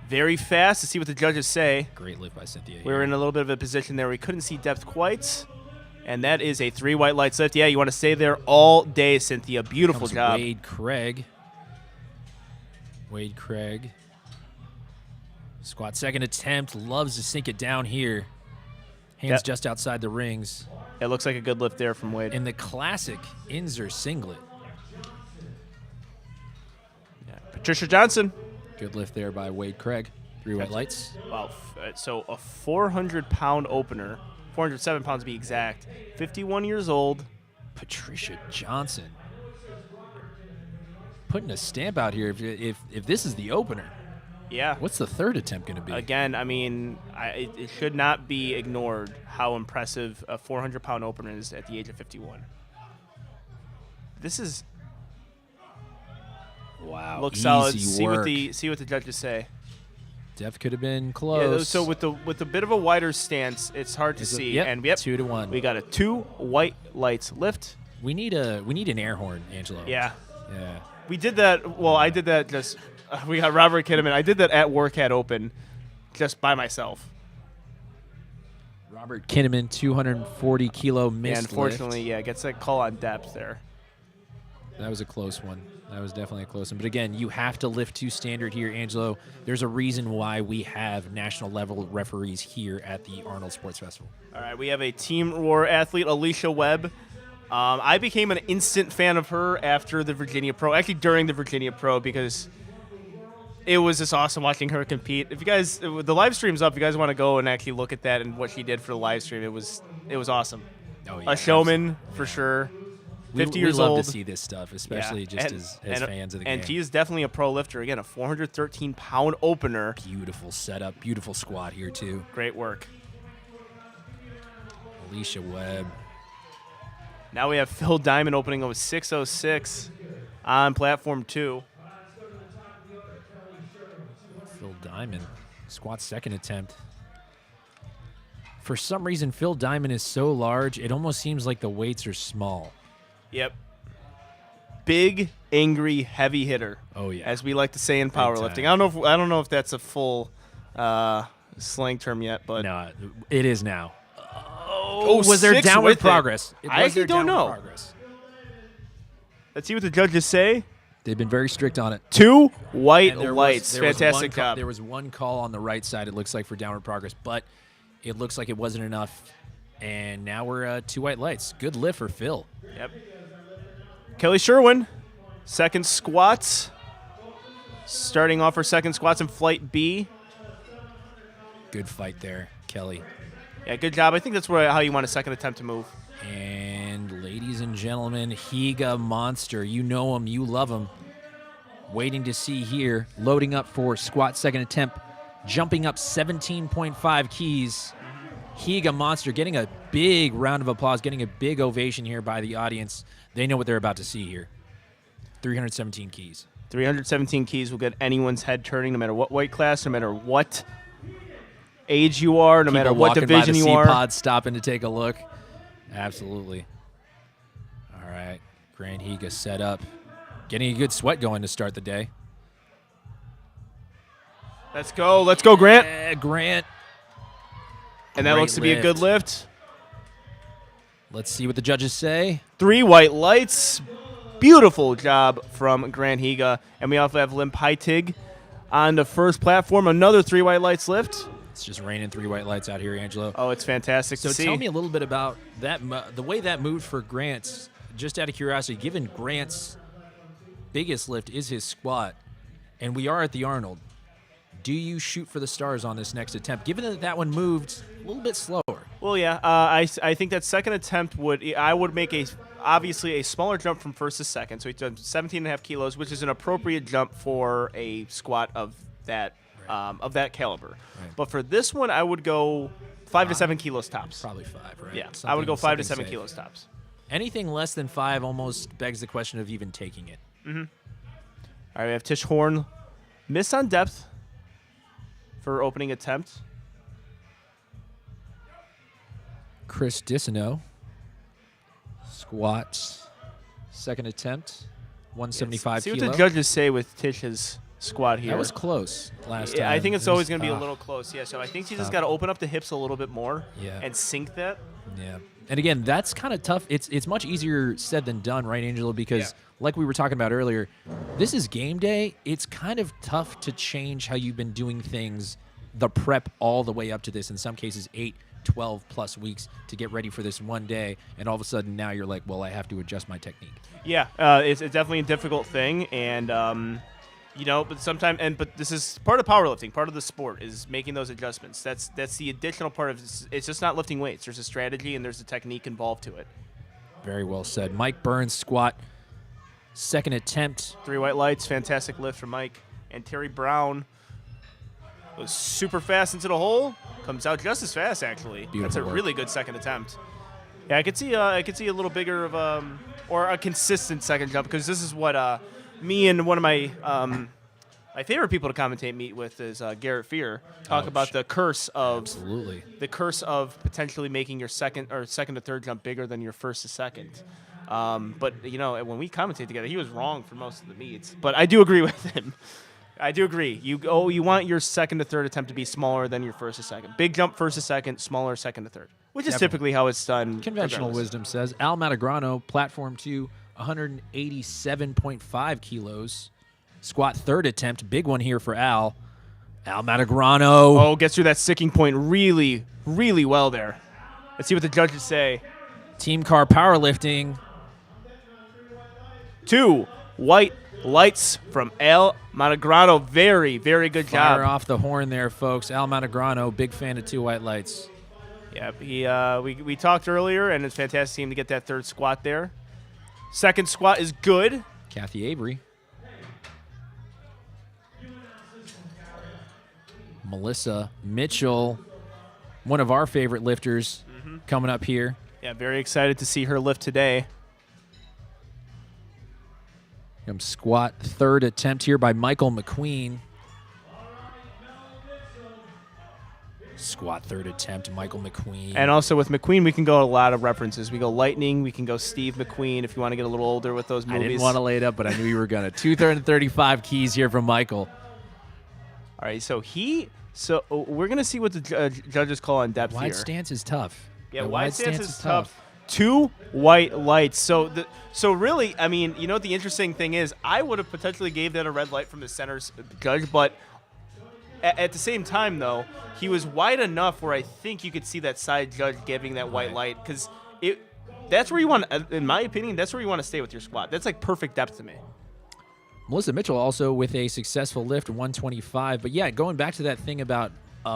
Very fast. To see what the judges say. Great lift by Cynthia. We were in a little bit of a position there. We couldn't see depth quite. And that is a 3 white lights lift. Yeah, you want to stay there all day, Cynthia. Beautiful job. Wade Craig. Wade Craig. Squat second attempt. Loves to sink it down here. Hands just outside the rings. It looks like a good lift there from Wade. In the classic Inzer singlet. Yeah. Patricia Johnson. Good lift there by Wade Craig. 3 white lights. Wow. So a 400-pound opener. 407 pounds to be exact. 51 years old. Patricia Johnson. Putting a stamp out here. If this is the opener. Yeah. What's the third attempt going to be? Again, I mean, it should not be ignored how impressive a 400-pound opener is at the age of 51. This is wow. looks easy solid. Work. See what the judges say. Def could have been close. Yeah, so with a bit of a wider stance, it's hard to see. Yep, And 2-1. We got a 2 white lights lift. We need an air horn, Angelo. Yeah. Yeah. We did that. Well, I did that just. We got Robert Kinnaman. I did that at Workat Open, just by myself. Robert Kinnaman, 240 kilo missed. And unfortunately, gets that call on depth there. That was a close one. That was definitely a close one. But again, you have to lift to standard here, Angelo. There's a reason why we have national level referees here at the Arnold Sports Festival. All right, we have a Team Roar athlete, Alicia Webb. I became an instant fan of her after the Virginia Pro, actually during the Virginia Pro, because it was just awesome watching her compete. If you guys, the live stream's up. If you guys want to go and actually look at that and what she did for the live stream, it was awesome. Oh, yeah, a showman for sure. 50 years we love old. to see this stuff, especially as fans of the game. And she is definitely a pro lifter. Again, a 413-pound opener. Beautiful setup, beautiful squat here too. Great work. Alicia Webb. Now we have Phil Diamond opening with 606 on platform 2. Phil Diamond, squat second attempt. For some reason, Phil Diamond is so large, it almost seems like the weights are small. Yep. Big, angry, heavy hitter. Oh yeah, as we like to say in powerlifting. I don't know if that's a full slang term yet, but no, it is now. Oh, was there downward progress? I actually don't know. Progress. Let's see what the judges say. They've been very strict on it. 2 white lights. Fantastic job. There was one call on the right side, it looks like, for downward progress, but it looks like it wasn't enough. And now we're 2 white lights. Good lift for Phil. Yep. Kelly Sherwin, second squats. Starting off her second squats in flight B. Good fight there, Kelly. Yeah, good job. I think that's how you want a second attempt to move. And ladies and gentlemen, Higa Monster. You know him, you love him. Waiting to see here. Loading up for squat second attempt. Jumping up 17.5 keys. Higa Monster getting a big round of applause, getting a big ovation here by the audience. They know what they're about to see here. 317 keys. 317 keys will get anyone's head turning, no matter what weight class, no matter what age you are, no matter what division you are. Pod stopping to take a look. Absolutely. All right. Grant Higa set up. Getting a good sweat going to start the day. Let's go. Let's go, Grant. Yeah, Grant. And that Great looks to be a good lift. Let's see what the judges say. 3 white lights. Beautiful job from Grant Higa. And we also have Limp Heitig on the first platform. Another 3 white lights lift. It's just raining 3 white lights out here, Angelo. Oh, it's fantastic So to see. tell me a little bit about that, the way that moved for Grant's, just out of curiosity, given Grant's biggest lift is his squat, and we are at the Arnold, do you shoot for the stars on this next attempt, given that that one moved a little bit slower? Well, yeah, I think that second attempt I would make obviously a smaller jump from first to second. So he done 17.5 kilos, which is an appropriate jump for a squat of that caliber. Right. But for this one, I would go 5 to 7 kilos tops. Probably 5, right? Yeah, I would go 5 to 7 safe. kilos tops. Anything less than 5 almost begs the question of even taking it. All right, we have Tish Horn miss on depth for opening attempt. Chris Dissino, squats, second attempt, 175 See kilo. what the judges say with Tish's squat here. That was close last time. Yeah, I think it's It always was going to be a tough. little close. Yeah, so I think you just got to open up the hips a little bit more Yeah. and sink that. Yeah. And again, that's kind of tough. It's much easier said than done, right, Angelo? Because like we were talking about earlier, this is game day. It's kind of tough to change how you've been doing things, the prep all the way up to this, in some cases 8, 12 plus weeks to get ready for this one day. And all of a sudden now you're like, well, I have to adjust my technique. Yeah, it's definitely a difficult thing. And, but sometimes, but this is part of powerlifting, part of the sport is making those adjustments. That's the additional part of this. It's just not lifting weights. There's a strategy and there's a technique involved to it. Very well said. Mike Burns, squat, second attempt. 3 white lights, fantastic lift from Mike. And Terry Brown goes super fast into the hole, comes out just as fast, actually. Beautiful That's a work. really good second attempt. Yeah, I could see a little bigger of or a consistent second jump, because this is what me and one of my my favorite people to commentate meet with is Garrett Fear. Talk about the curse of Absolutely. the curse of potentially making your second to third jump bigger than your first to second. But when we commentate together, he was wrong for most of the meets. But I do agree with him. I do agree. You want your second to third attempt to be smaller than your first to second. Big jump first to second, smaller second to third, which is typically how it's done. Conventional regardless. wisdom says Al Matagrano, platform 2, 187.5 kilos. Squat third attempt, big one here for Al. Al Matagrano. Oh, gets through that sticking point really, really well there. Let's see what the judges say. Team car powerlifting. 2 white lights from Al Matagrano. Very, very good Fire job. off the horn there, folks. Al Matagrano, big fan of 2 white lights. Yeah, we talked earlier, and it's fantastic team to get that third squat there. Second squat is good. Kathy Avery. Melissa Mitchell, one of our favorite lifters, coming up here. Yeah, very excited to see her lift today. Squat third attempt here by Michael McQueen. Squat third attempt, Michael McQueen. And also with McQueen, we can go a lot of references. We go Lightning. We can go Steve McQueen if you want to get a little older with those I movies. didn't want to lay it up, but I knew you were going to. 235 keys here from Michael. All right, so we're going to see what the judges call on depth Wide here. stance is tough. Yeah, The wide stance is tough. 2 white lights. So really, I mean, what the interesting thing is? I would have potentially gave that a red light from the center's judge, but at the same time, though, he was wide enough where I think you could see that side judge giving that white light, because that's where you want, in my opinion, that's where you want to stay with your squat. That's like perfect depth to me. Melissa Mitchell also with a successful lift, 125. But yeah, going back to that thing about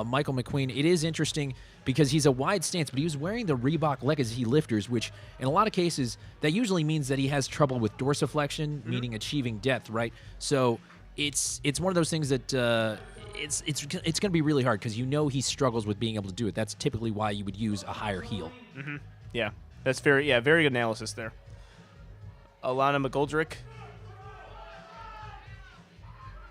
Michael McQueen. It is interesting because he's a wide stance, but he was wearing the Reebok Legacy lifters, which in a lot of cases, that usually means that he has trouble with dorsiflexion, meaning achieving depth, right? So it's one of those things that it's going to be really hard because he struggles with being able to do it. That's typically why you would use a higher heel. Yeah, that's very good analysis there. Alana McGoldrick.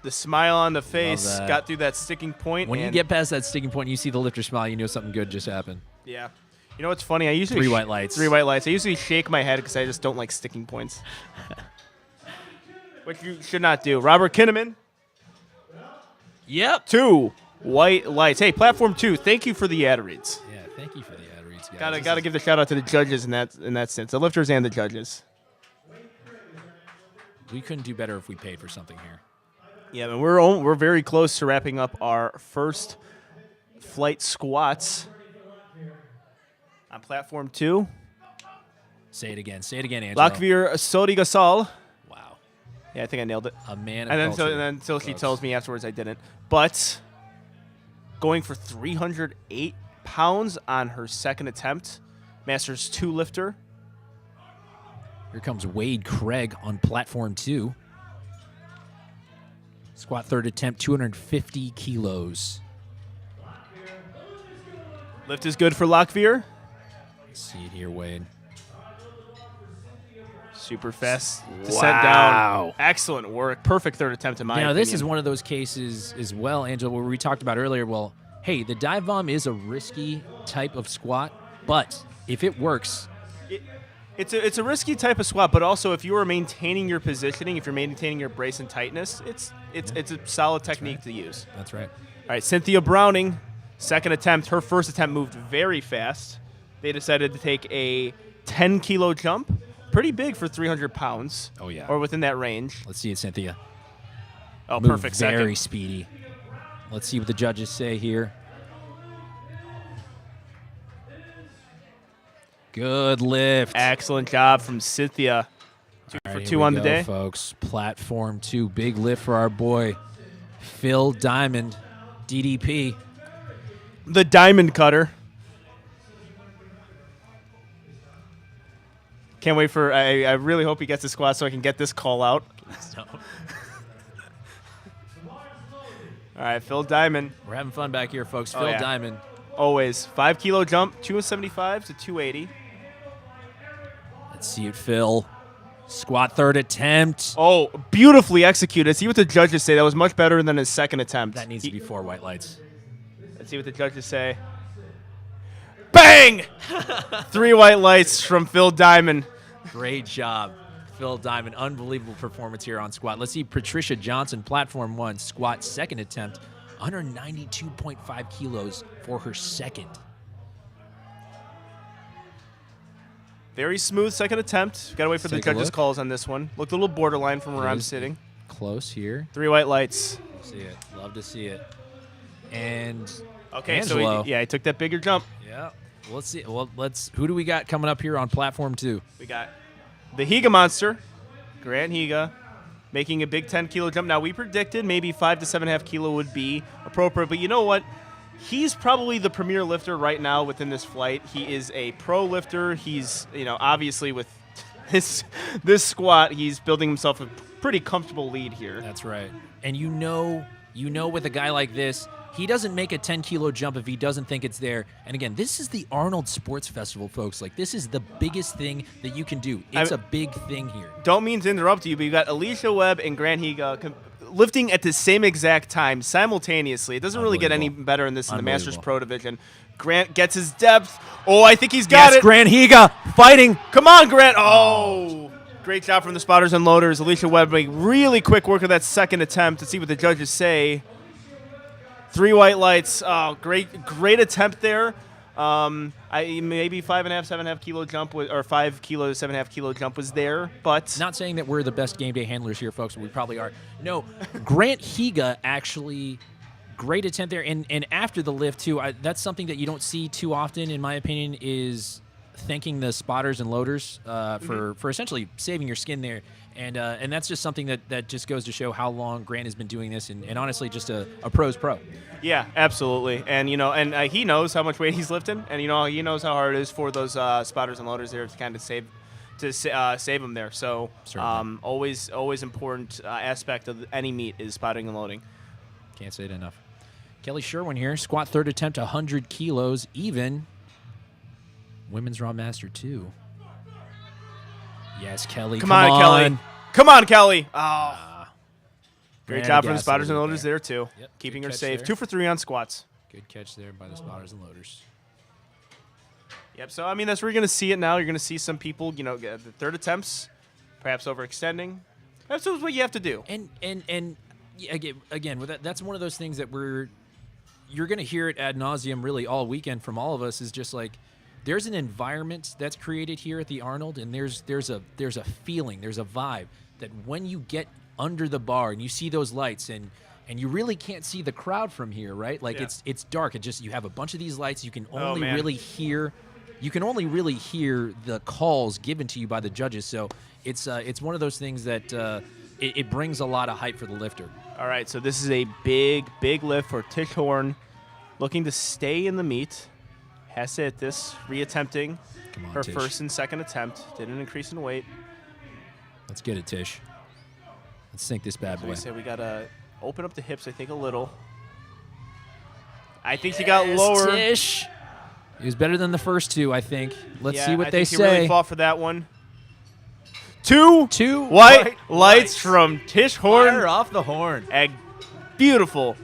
The smile on the face got through that sticking point. When you get past that sticking point and you see the lifter smile, you know something good just happened. Yeah. You know what's funny? I usually 3 white lights. 3 white lights. I usually shake my head because I just don't like sticking points. Which you should not do. Robert Kinnaman. Yep. 2 white lights. Hey, platform 2. Thank you for the ad reads. Yeah, thank you for the ad reads, guys. Gotta give the shout out to the judges in that sense, the lifters and the judges. We couldn't do better if we paid for something here. Yeah, and we're very close to wrapping up our first flight squats on platform 2. Say it again, Angelo. Lakvir Sodigasal. Wow. Yeah, I think I nailed it. A man of And then culture. until she tells me afterwards I didn't. But going for 308 pounds on her second attempt, Masters 2 lifter. Here comes Wade Craig on platform 2. Squat third attempt, 250 kilos. Lift is good for Lakvir. Let's see it here, Wade. Super fast descent down. Excellent work. Perfect third attempt in my opinion. Now, this is one of those cases as well, Angela, where we talked about earlier, well, hey, the dive bomb is a risky type of squat, but if it works... It's a risky type of squat, but also if you are maintaining your positioning, if you're maintaining your brace and tightness, it's a solid technique to use. That's right. All right, Cynthia Browning, second attempt. Her first attempt moved very fast. They decided to take a 10-kilo jump, pretty big for 300 pounds. Oh, yeah. Or within that range. Let's see it, Cynthia. Oh, Move perfect very second. speedy. Let's see what the judges say here. Good lift. Excellent job from Cynthia. 2 All for right, 2 here on we the go, day. Folks. Platform 2. Big lift for our boy, Phil Diamond, DDP. The diamond cutter. Can't wait for. I really hope he gets the squat so I can get this call out. All right, Phil Diamond. We're having fun back here, folks. Oh, Phil yeah. Diamond. Always 5-kilo jump, 275 to 280. Let's see it, Phil. Squat third attempt. Oh, beautifully executed. See what the judges say. That was much better than his second attempt. That needs to be 4 white lights. Let's see what the judges say. Bang! 3 white lights from Phil Diamond. Great job, Phil Diamond. Unbelievable performance here on squat. Let's see Patricia Johnson, platform 1, squat second attempt, 192.5 kilos for her second. Very smooth second attempt. Got to wait for the Take a judges' look. calls on this one. Looked a little borderline from where It I'm is sitting. Close here. 3 white lights. See it. Love to see it. And Okay, Angelo. so he took that bigger jump. Yeah. Let's see. Well, who do we got coming up here on platform 2? We got the Higa monster, Grant Higa, making a big 10-kilo jump. Now, we predicted maybe 5 to 7.5 kilo would be appropriate, but you know what? He's probably the premier lifter right now within this flight. He is a pro lifter. He's, obviously with this squat, he's building himself a pretty comfortable lead here. That's right. And you know with a guy like this, he doesn't make a 10-kilo jump if he doesn't think it's there. And again, this is the Arnold Sports Festival, folks. Like, this is the biggest thing that you can do. It's a big thing here. Don't mean to interrupt you, but you got Alicia Webb and Grant Higa lifting at the same exact time simultaneously. It doesn't really get any better than this in the Masters Pro division. Grant gets his depth. Oh, I think he's got it. Grant Higa fighting. Come on, Grant. Oh, great job from the spotters and loaders. Alicia Webb making really quick work of that second attempt. Let's see what the judges say. 3 white lights. Oh, great attempt there. Maybe 5.5, 7.5 kilo jump or 5 kilo, 7.5 kilo jump was there, but Not saying that we're the best game day handlers here, folks, but we probably are. No, Grant Higa actually, great attempt there, and after the lift too. That's something that you don't see too often, in my opinion, is thanking the spotters and loaders for essentially saving your skin there. And that's just something that just goes to show how long Grant has been doing this, and honestly, just a pro's pro. Yeah, absolutely. And, he knows how much weight he's lifting, and, he knows how hard it is for those spotters and loaders there to kind of save them there. So always important aspect of any meet is spotting and loading. Can't say it enough. Kelly Sherwin here, squat third attempt, 100 kilos, even. Women's Raw Master 2. Yes, Kelly. Come on, Kelly. Come on, Kelly. Oh. Great job from the spotters and loaders there, too. Yep, keeping her safe. 2 for 3 on squats. Good catch there by the spotters and loaders. Yep, so, that's where you're going to see it now. You're going to see some people, get the third attempts, perhaps overextending. That's what you have to do. And again, that's one of those things that you're going to hear it ad nauseum really all weekend from all of us, is just like, there's an environment that's created here at the Arnold, and there's a feeling, there's a vibe that when you get under the bar and you see those lights, and you really can't see the crowd from here, right? Like it's dark. It just, you have a bunch of these lights. You can only really hear the calls given to you by the judges. So it's one of those things that it brings a lot of hype for the lifter. All right, so this is a big lift for Tish Horn, looking to stay in the meet. Has to hit this, reattempting her Tish. First and second attempt. Didn't increase in weight. Let's get it, Tish. Let's sink this bad boy. We got to open up the hips, I think, a little. I think she got lower. Tish. He was better than the first two, I think. Let's see what I they think say. He really fought for that one. Two white lights from Tish Horn. Fire off the horn. A beautiful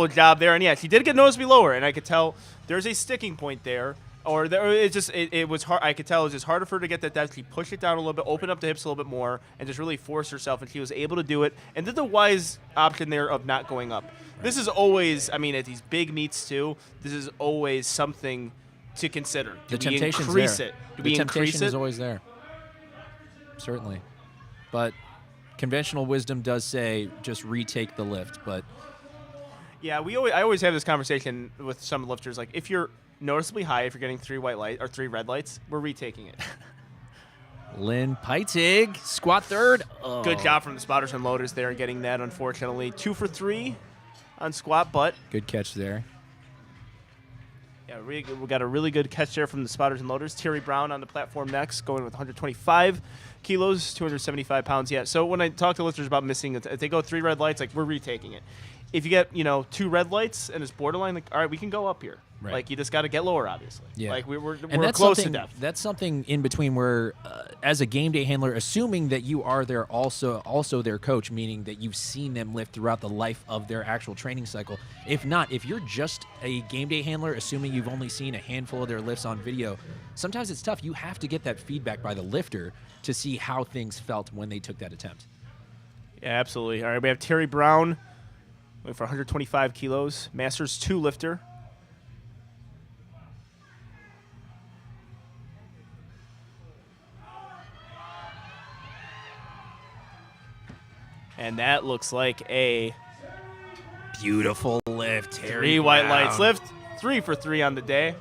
job there. And, she did get noticeably lower, and I could tell there's a sticking point there. Or it was hard. I could tell it was just harder for her to get that depth. She pushed it down a little bit, opened up the hips a little bit more, and just really forced herself, and she was able to do it. And did the wise option there of not going up. Right. This is always, at these big meets too, this is always something to consider. The temptation's there. The temptation is always there. Certainly. But conventional wisdom does say just retake the lift. But yeah, I always have this conversation with some lifters, like, if you're noticeably high, if you're getting 3 white light or 3 red lights, we're retaking it. Lynn Peitig, squat third. Oh. Good job from the spotters and loaders there, getting that, unfortunately. 2 for 3 on squat, but good catch there. Yeah, we got a really good catch there from the spotters and loaders. Terry Brown on the platform next, going with 125 kilos, 275 pounds. Yeah, so when I talk to lifters about missing, if they go 3 red lights, like, we're retaking it. If you get, 2 red lights and it's borderline, like, all right, we can go up here. Right. Like, you just got to get lower, obviously. Yeah. Like, we're that's close to depth. That's something in between where, as a game day handler, assuming that you are their also their coach, meaning that you've seen them lift throughout the life of their actual training cycle. If not, if you're just a game day handler, assuming you've only seen a handful of their lifts on video, sometimes it's tough. You have to get that feedback by the lifter to see how things felt when they took that attempt. Yeah, absolutely. All right, we have Terry Brown going for 125 kilos, Masters 2 lifter. And that looks like a beautiful lift. Terry 3 white lights lift. 3 for 3 on the day.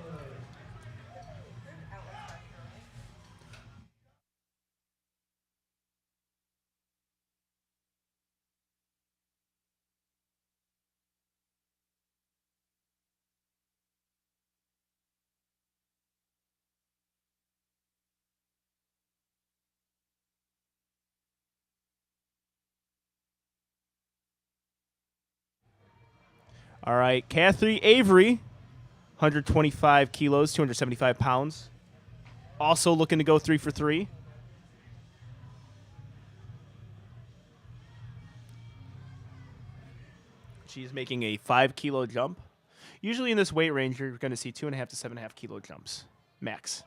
All right, Kathy Avery, 125 kilos, 275 pounds. Also looking to go 3 for 3. She's making a 5-kilo jump. Usually in this weight range, you're going to see 2.5 to 7.5 kilo jumps, max.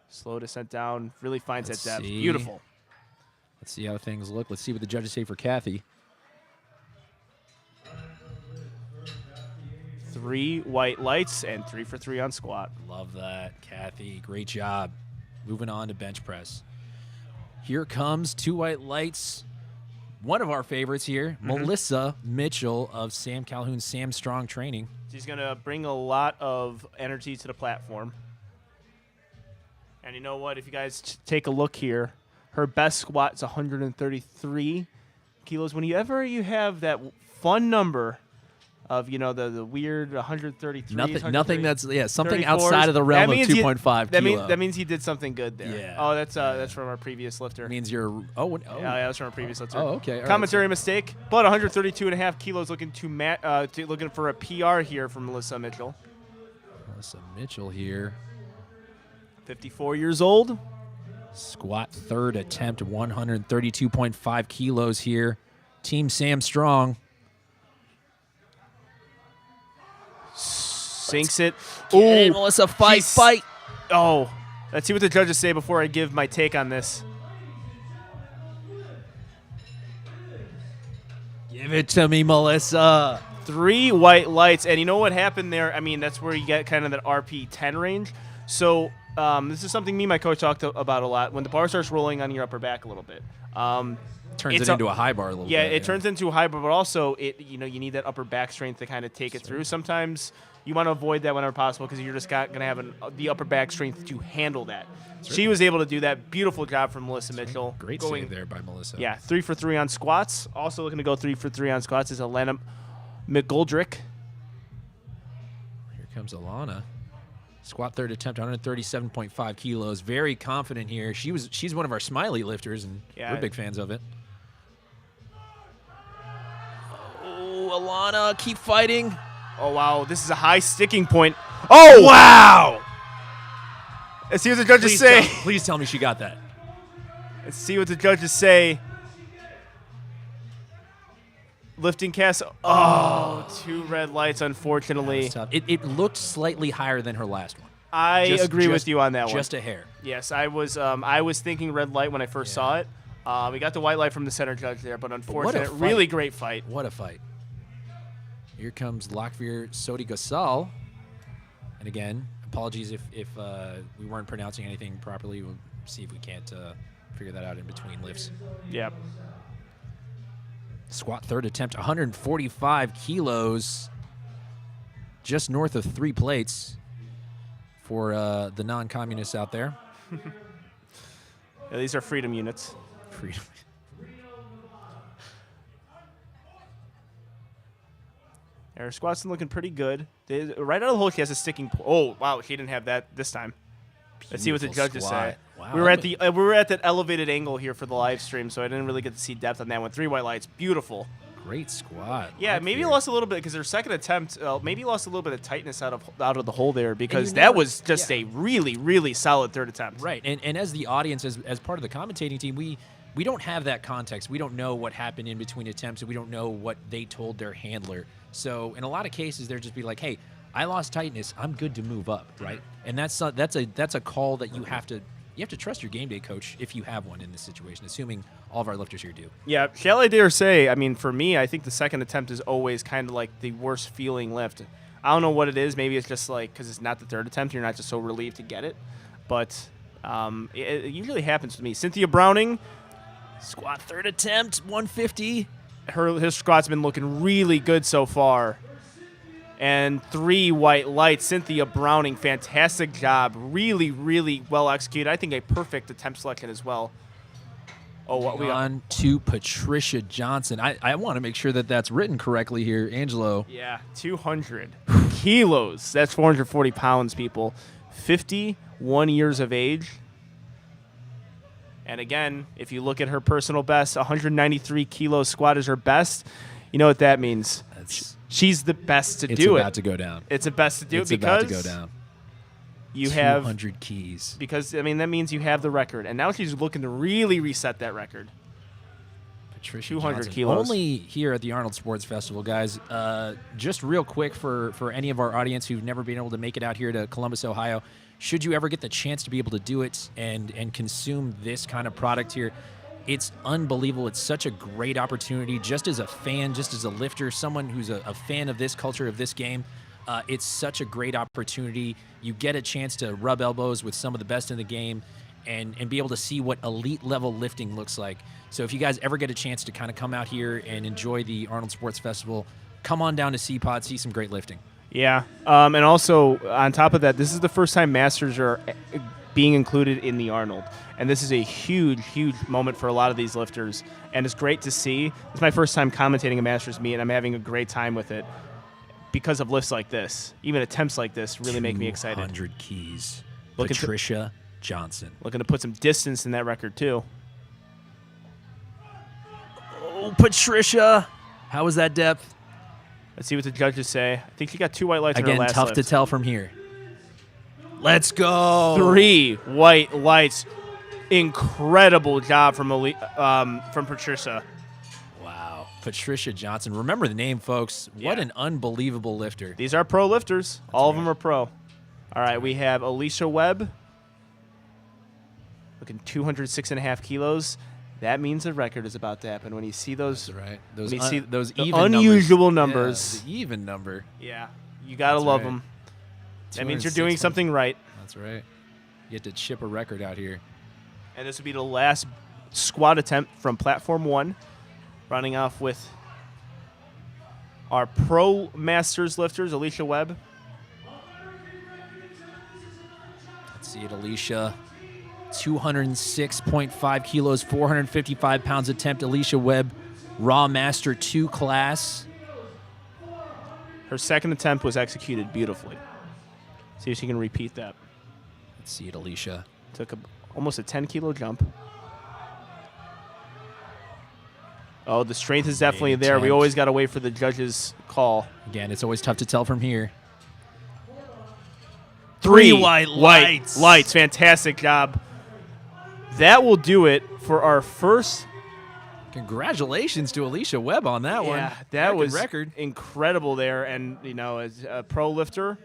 Slow descent down, really finds that depth. Beautiful. Let's see how things look. Let's see what the judges say for Kathy. 3 white lights and 3 for 3 on squat. Love that, Kathy. Great job. Moving on to bench press. Here comes 2 white lights. one of our favorites here, Melissa Mitchell of Sam Calhoun's Sam Strong Training. She's going to bring a lot of energy to the platform. And you know what? If you guys take a look here, her best squat is 133 kilos. Whenever you have that fun number of, the weird 133. Nothing that's something 34s, outside of the realm of 2.5 kilo. That means he did something good there. Yeah. Oh, that's from our previous lifter. It means you're Yeah, that's from our previous lifter. Oh, okay. All Commentary mistake, but 132.5 kilos looking looking for a PR here from Melissa Mitchell. Melissa Mitchell here. 54 years old. Squat third attempt, 132.5 kilos here. Team Sam Strong. Sinks it. Get in, Melissa, fight. Oh, let's see what the judges say before I give my take on this. Give it to me, Melissa. 3 white lights, and you know what happened there? I mean, that's where you get kind of that RP 10 range. So this is something me and my coach talked about a lot. When the bar starts rolling on your upper back a little bit, turns it into a high bar a little bit. Yeah, it turns into a high bar, but also you need that upper back strength to kind of take it through. Sometimes you want to avoid that whenever possible because you're just not going to have the upper back strength to handle that. She was able to do that. Beautiful job from Melissa Mitchell. Great save there by Melissa. Yeah, 3 for 3 on squats. Also looking to go 3 for 3 on squats is Alana McGoldrick. Here comes Alana. Squat third attempt, 137.5 kilos. Very confident here. She's one of our Smiley lifters, and we're big fans of it. Oh, Alana, keep fighting. Oh, wow. This is a high sticking point. Oh, wow. Let's see what the judges say. Please tell me she got that. Let's see what the judges say. Lifting cast. Oh, 2 red lights, unfortunately. It looked slightly higher than her last one. I agree with you on that one. Just a hair. Yes, I was thinking red light when I first saw it. We got the white light from the center judge there, but unfortunately, really great fight. What a fight. Here comes Lakvir Sodi Gosal. And again, apologies if we weren't pronouncing anything properly. We'll see if we can't figure that out in between lifts. Yep. Squat third attempt, 145 kilos. Just north of 3 plates for the non-communists out there. Yeah, these are freedom units. Freedom. Her squat's looking pretty good. Right out of the hole, she has a sticking. Oh, wow, she didn't have that this time. Let's see what the judges say. Wow. We were at that elevated angle here for the live stream, so I didn't really get to see depth on that one. 3 white lights, beautiful. Great squat. Yeah, maybe lost a little bit because their second attempt. Maybe lost a little bit of tightness out of the hole there because that was just a really, really solid third attempt. Right, and as the audience, as part of the commentating team, we don't have that context. We don't know what happened in between attempts, and we don't know what they told their handler. So in a lot of cases, they're just be like, "Hey, I lost tightness. I'm good to move up." Right, and that's a call that you have to trust your game day coach if you have one in this situation, assuming all of our lifters here do. Yeah, shall I dare say, I mean, for me, I think the second attempt is always kind of like the worst feeling lift. I don't know what it is. Maybe it's just like because it's not the third attempt, you're not just so relieved to get it. But it usually happens to me. Cynthia Browning, squat third attempt, 150. His squat's been looking really good so far. And 3 white lights. Cynthia Browning, fantastic job. Really, really well executed. I think a perfect attempt selection as well. Oh, what we on to Patricia Johnson. I want to make sure that that's written correctly here, Angelo. Yeah, 200 kilos. That's 440 pounds, people. 51 years of age. And again, if you look at her personal best, 193 kilo squat is her best. You know what that means? She's the best to do it. It's about to go down. It's the best to do it because it's about to go down. You have 200 keys. Because, I mean, that means you have the record. And now she's looking to really reset that record. Patricia 200 Johnson. kilos. Only here at the Arnold Sports Festival, guys. Just real quick for any of our audience who've never been able to make it out here to Columbus, Ohio, should you ever get the chance to be able to do it and consume this kind of product here, it's unbelievable. It's such a great opportunity just as a fan, just as a lifter, someone who's a fan of this culture, of this game. It's such a great opportunity. You get a chance to rub elbows with some of the best in the game, and be able to see what elite level lifting looks like. So if you guys ever get a chance to kind of come out here and enjoy the Arnold Sports Festival, come on down to CPOD, see some great lifting. Yeah, and also on top of that, this is the first time Masters are being included in the Arnold, and this is a huge, huge moment for a lot of these lifters, and it's great to see. It's my first time commentating a Masters meet, and I'm having a great time with it because of lifts like this. Even attempts like this really make me excited. 200 keys. Looking Patricia Johnson. Looking to put some distance in that record, too. Oh, Patricia. How was that depth? Let's see what the judges say. I think she got 2 white lights in her Again, last tough lift. to tell from here. Let's go. 3 white lights. Incredible job from Patricia. Wow. Patricia Johnson. Remember the name, folks. What Yeah. an unbelievable lifter. These are pro lifters. All of right. them are pro. All right, we have Alicia Webb. Looking 206.5 kilos. That means the record is about to happen. When you see those, That's right. when Those, you see those the even unusual numbers. numbers. Yeah, the even number. Yeah, you gotta That's love right. them. That means you're doing 206. something right. That's right. You get to chip a record out here. And this would be the last squat attempt from Platform 1, running off with our Pro Masters lifters, Alicia Webb. Let's see it, Alicia. 206.5 kilos, 455 pounds attempt. Alicia Webb, Raw Master 2 class. Her second attempt was executed beautifully. See if she can repeat that. Let's see it, Alicia. Took almost a 10-kilo jump. Oh, the strength is definitely there. We attempt. always got to wait for the judge's call. Again, it's always tough to tell from here. 3 white lights. lights. Fantastic job. That will do it for our first. Congratulations to Alicia Webb on that one. Yeah, that was record. incredible there. And, you know, as a pro lifter,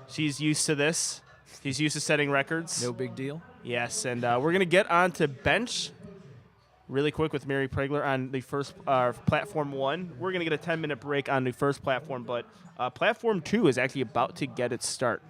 she's used to this. She's used to setting records. No big deal. Yes, and we're going to get on to bench really quick with Mary Pregler on the first Platform 1. We're going to get a 10-minute break on the first platform, but Platform 2 is actually about to get its start.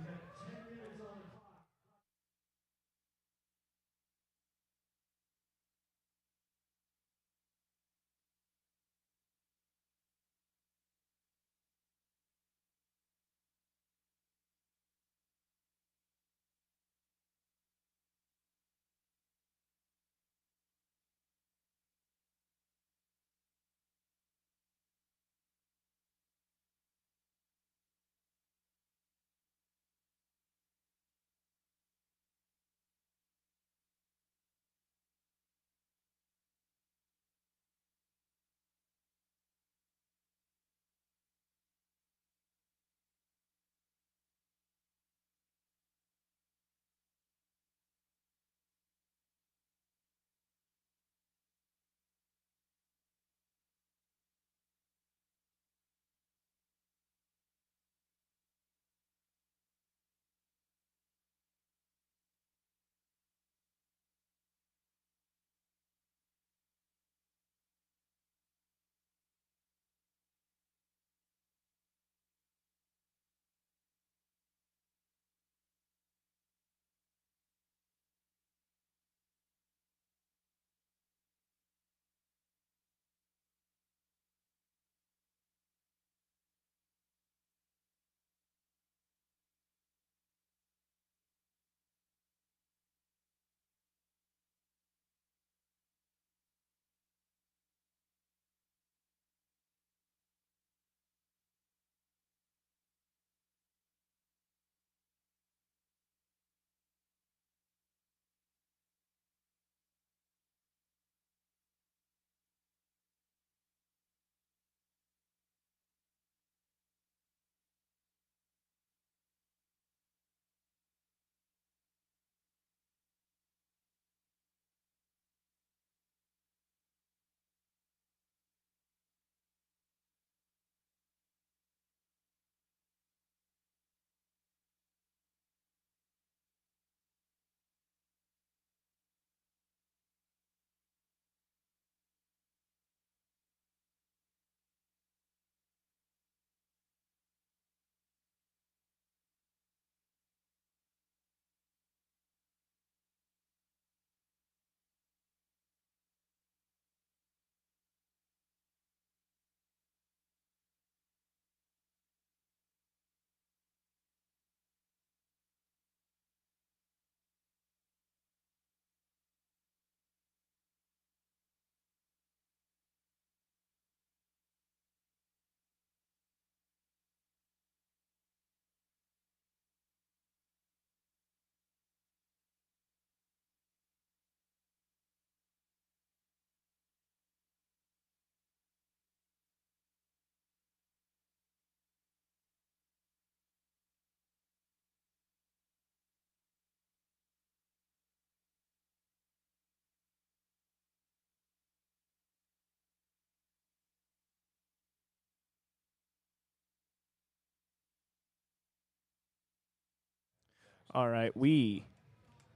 All right, we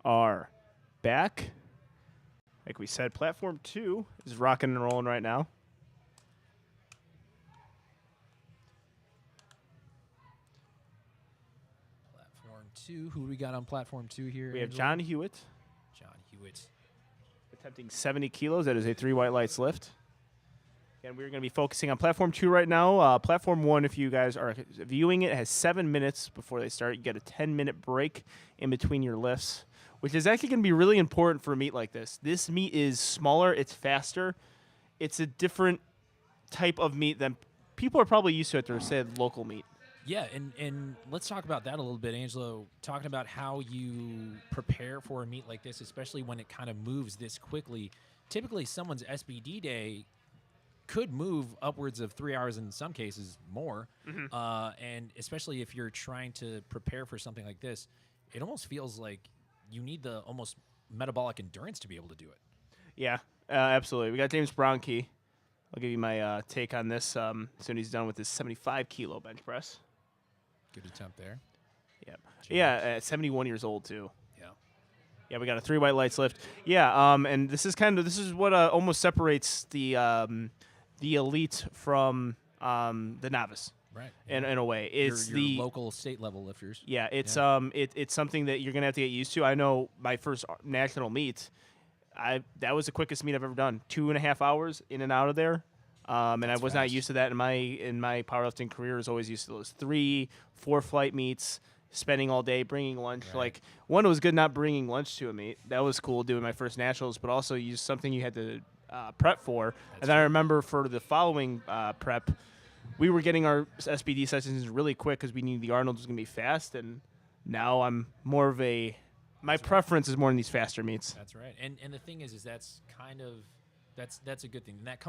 are back. Like we said, Platform 2 is rocking and rolling right now. Platform 2. Who do we got on Platform 2 here? We have Angelo? John Hewitt John Hewitt. attempting 70 kilos. That is a 3 white lights lift. And we're going to be focusing on Platform 2 right now. Platform 1, if you guys are viewing it, has 7 minutes before they start. You get a 10-minute break in between your lifts, which is actually going to be really important for a meet like this. This meet is smaller. It's faster. It's a different type of meet than people are probably used to at their, say, local meet. Yeah, and let's talk about that a little bit, Angelo. Talking about how you prepare for a meet like this, especially when it kind of moves this quickly. Typically, someone's SBD day could move upwards of 3 hours, in some cases more. And especially if you're trying to prepare for something like this, it almost feels like you need the almost metabolic endurance to be able to do it. Yeah, absolutely. We got James Bronke. I'll give you my take on this as soon as he's done with his 75-kilo bench press. Good attempt there. Yep. Yeah, at 71 years old, too. Yeah. Yeah, we got a 3 white lights lift. Yeah, and this is what almost separates the elite from the novice. Right. In a way, it's your the local state level lifters. Yeah, it's it's something that you're gonna have to get used to. I know my first national meet, that was the quickest meet I've ever done. 2.5 hours in and out of there. And I was not used to that in my powerlifting career. I was always used to those 3-4 flight meets, spending all day, bringing lunch. Right. Like, one, it was good not bringing lunch to a meet. That was cool doing my first nationals, but also use something you had to prep for. And then I remember for the following prep, we were getting our SBD sessions really quick because we knew the Arnold was going to be fast. And now I'm more of my preference is more in these faster meets. That's right. And the thing is that's kind of that's a good thing. And that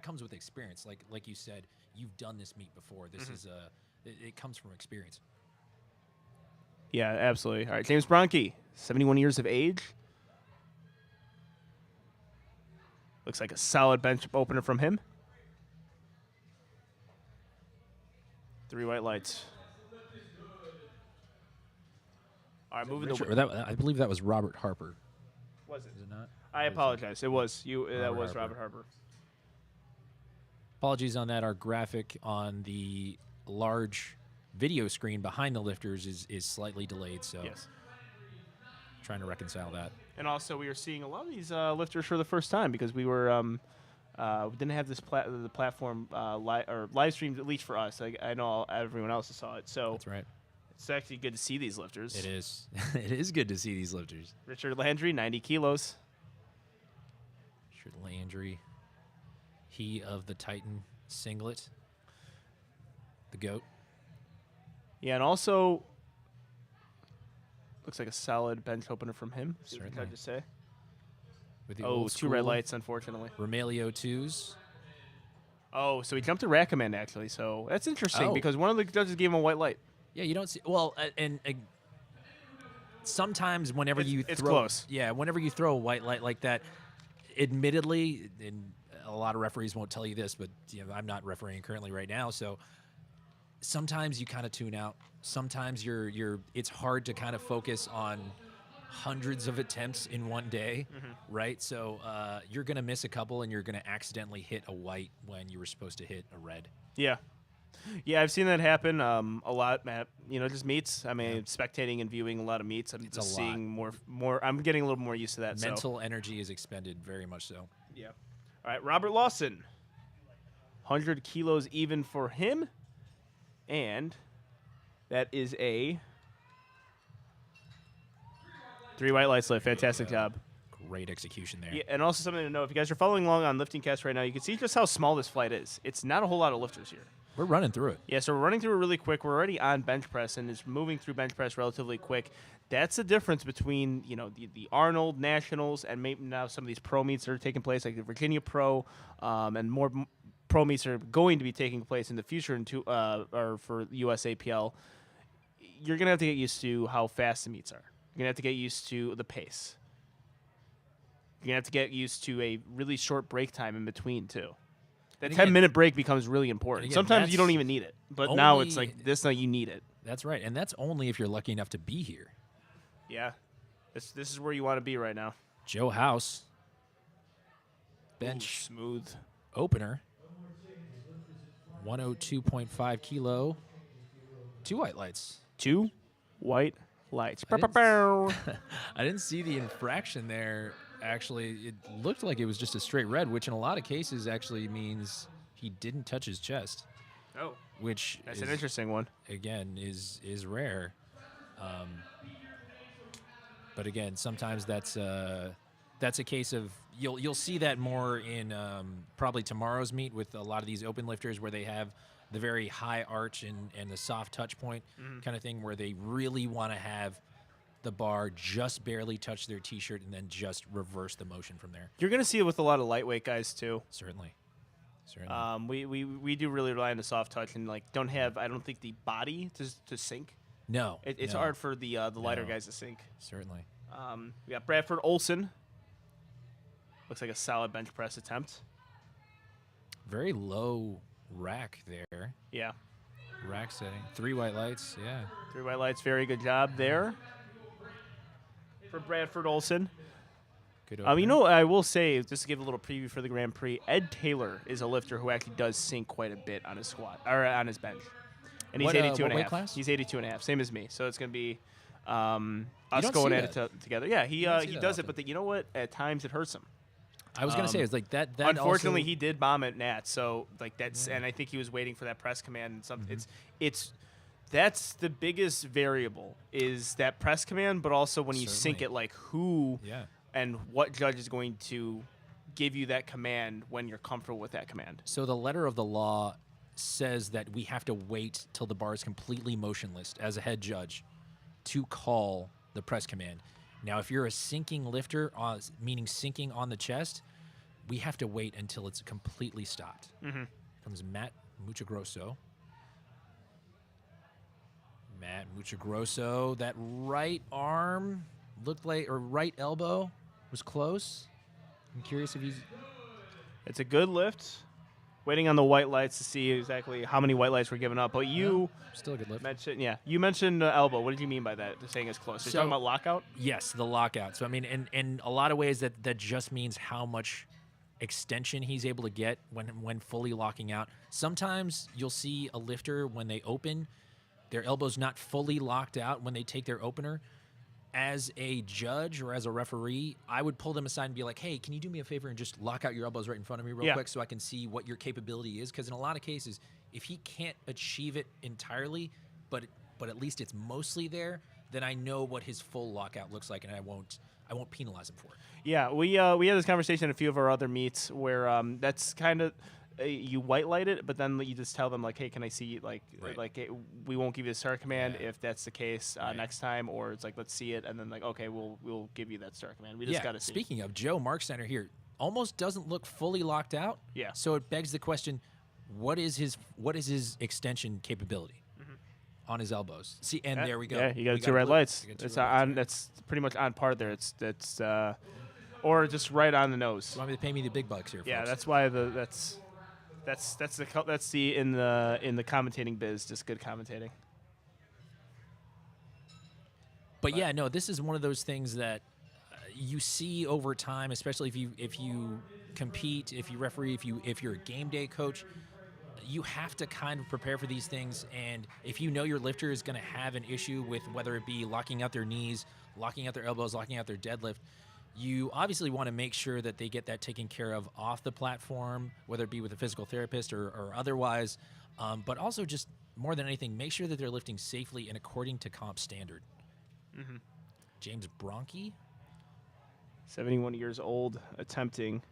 comes with experience. Like you said, you've done this meet before. This is it comes from experience. Yeah, absolutely. All right, James Bronke, 71 years of age. Looks like a solid bench opener from him. 3 white lights. All right, moving the. I believe that was Robert Harper. Was it? Is it not? I apologize. It was you. That was Robert Harper. Apologies on that. Our graphic on the large video screen behind the lifters is slightly delayed, so Yes. trying to reconcile that. And also, we are seeing a lot of these lifters for the first time because we were we didn't have this the platform live streamed, at least for us. I know everyone else saw it, so That's right. it's actually good to see these lifters. It is. It is good to see these lifters. Richard Landry, 90 kilos. Richard Landry, he of the Titan singlet, the GOAT. Yeah, and also looks like a solid bench opener from him. See what Certainly. I just say. With the Oh, old 2 red school lights, unfortunately. Romelio 2s. Oh, so he jumped to rack command, actually. So that's interesting Oh. because one of the judges gave him a white light. Yeah, you don't see. Well, and sometimes whenever It's throw, close. Yeah, whenever you throw a white light like that, admittedly, and a lot of referees won't tell you this, but I'm not refereeing currently right now, so sometimes you kind of tune out. Sometimes it's hard to kind of focus on hundreds of attempts in one day, right? So you're going to miss a couple and you're going to accidentally hit a white when you were supposed to hit a red. Yeah. Yeah, I've seen that happen a lot, Matt. Just meets. I mean, spectating and viewing a lot of meets. I'm It's just a seeing more. I'm getting a little more used to that. Mental energy is expended, very much so. Yeah. All right, Robert Lawson. 100 kilos even for him. And that is a 3 white lights lift. Fantastic job. Great execution there. Yeah, and also something to know, if you guys are following along on Lifting Cast right now, you can see just how small this flight is. It's not a whole lot of lifters here. We're running through it. Yeah, so we're running through it really quick. We're already on bench press, and it's moving through bench press relatively quick. That's the difference between the Arnold Nationals and maybe now some of these pro meets that are taking place, like the Virginia Pro, and more pro meets are going to be taking place in the future or for USAPL. You're gonna have to get used to how fast the meets are. You're gonna have to get used to the pace. You're gonna have to get used to a really short break time in between too. That 10-minute break becomes really important. again, Sometimes you that's don't even need it, but now it's only- like this. Now you need it. That's right, and that's only if you're lucky enough to be here. Yeah. This is where you want to be right now. Joe House. Ooh, Bench smooth. opener. 102.5 kilo. 2 white lights. 2 white lights. I didn't, Bow. I didn't see the infraction there. Actually, it looked like it was just a straight red, which in a lot of cases actually means he didn't touch his chest, Oh, which that's is, an interesting one. again, is rare. But again, sometimes that's a case of you'll see that more in probably tomorrow's meet with a lot of these open lifters where they have the very high arch and the soft touch point kind of thing, where they really want to have the bar just barely touch their t-shirt and then just reverse the motion from there. You're going to see it with a lot of lightweight guys, too. Certainly. We do really rely on the soft touch and, like, don't have, I don't think, the body to sink. No. It's no, hard for the lighter No. guys to sink. Certainly. We got Bradford Olson. Looks like a solid bench press attempt. Very low rack there. Yeah. Rack setting. 3 white lights. Yeah. 3 white lights. Very good job there for Bradford Olson. Good You opener. know, I will say, just to give a little preview for the Grand Prix, Ed Taylor is a lifter who actually does sink quite a bit on his squat or on his bench. And he's What, 82 and a what weight half. class? He's 82 and a half, same as me. So it's going to be us don't going see at it together. Yeah, he don't see he that does often. it, but you know what? At times it hurts him. I was going to say, it's like that Unfortunately, also, he did bomb at Nat, so like that's, and I think he was waiting for that press command. And something. That's the biggest variable is that press command, but also when you sink Certainly. it, like who Yeah. and what judge is going to give you that command when you're comfortable with that command. So the letter of the law says that we have to wait till the bar is completely motionless as a head judge to call the press command. Now, if you're a sinking lifter, meaning sinking on the chest, we have to wait until it's completely stopped. Comes Matt Muchagrosso. Matt Muchagrosso, that right arm looked like, or right elbow was close. I'm curious if he's... It's a good lift. Waiting on the white lights to see exactly how many white lights were given up. But you Still a good lift. mentioned elbow. What did you mean by that? Saying it's close. You're So- talking about lockout? Yes, the lockout. So, I mean, in a lot of ways, that just means how much extension he's able to get when fully locking out. Sometimes you'll see a lifter, when they open, their elbow's not fully locked out when they take their opener. As a judge or as a referee, I would pull them aside and be like, hey, can you do me a favor and just lock out your elbows right in front of me real quick so I can see what your capability is? Because in a lot of cases, if he can't achieve it entirely, but at least it's mostly there, then I know what his full lockout looks like, and I won't penalize him for it. Yeah, we had this conversation in a few of our other meets where that's kind of you white light it, but then you just tell them like, hey, can I see Right. we won't give you the start command Yeah. if that's the case Right. next time, or it's like let's see it, and then like okay, we'll give you that start command. We just got to see. Speaking of, Joe Marksteiner here almost doesn't look fully locked out. Yeah. So it begs the question, what is his extension capability on his elbows? See, and there we go. Yeah, you got We 2 a red blue. lights. We got 2 It's red lights on. there. That's pretty much on par there. It's or just right on the nose. You want me to pay me the big bucks here, Yeah, folks? that's why that's the in the commentating biz, just good commentating. But yeah, no, this is one of those things that you see over time, especially if you compete, if you referee, if you're a game day coach, you have to kind of prepare for these things. And if you know your lifter is going to have an issue with whether it be locking out their knees, locking out their elbows, locking out their deadlift, you obviously want to make sure that they get that taken care of off the platform, whether it be with a physical therapist or otherwise. But also, just more than anything, make sure that they're lifting safely and according to comp standard. James Bronke. 71 years old, attempting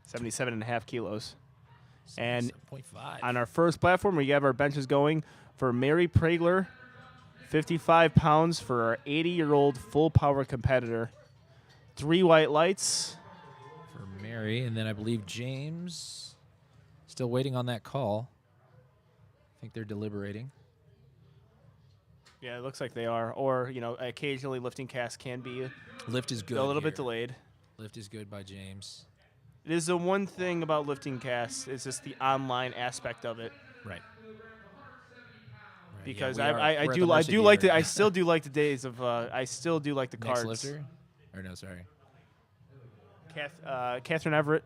77.5 kilos. And 7.5. on our first platform, we have our benches going for Mary Pragler, 55 pounds for our 80-year-old full power competitor. 3 white lights. For Mary, and then I believe James still waiting on that call. I think they're deliberating. Yeah, it looks like they are. Or, occasionally lifting cast can be Lift is good. a little bit here. delayed. Lift is good by James. It is the one thing about lifting casts is just the online aspect of it. Right. because Yeah, I we're at do the I mercy do of like the the air. I still do like the days of I still do like the Next cards. lifter? Or no, sorry. Catherine Everett,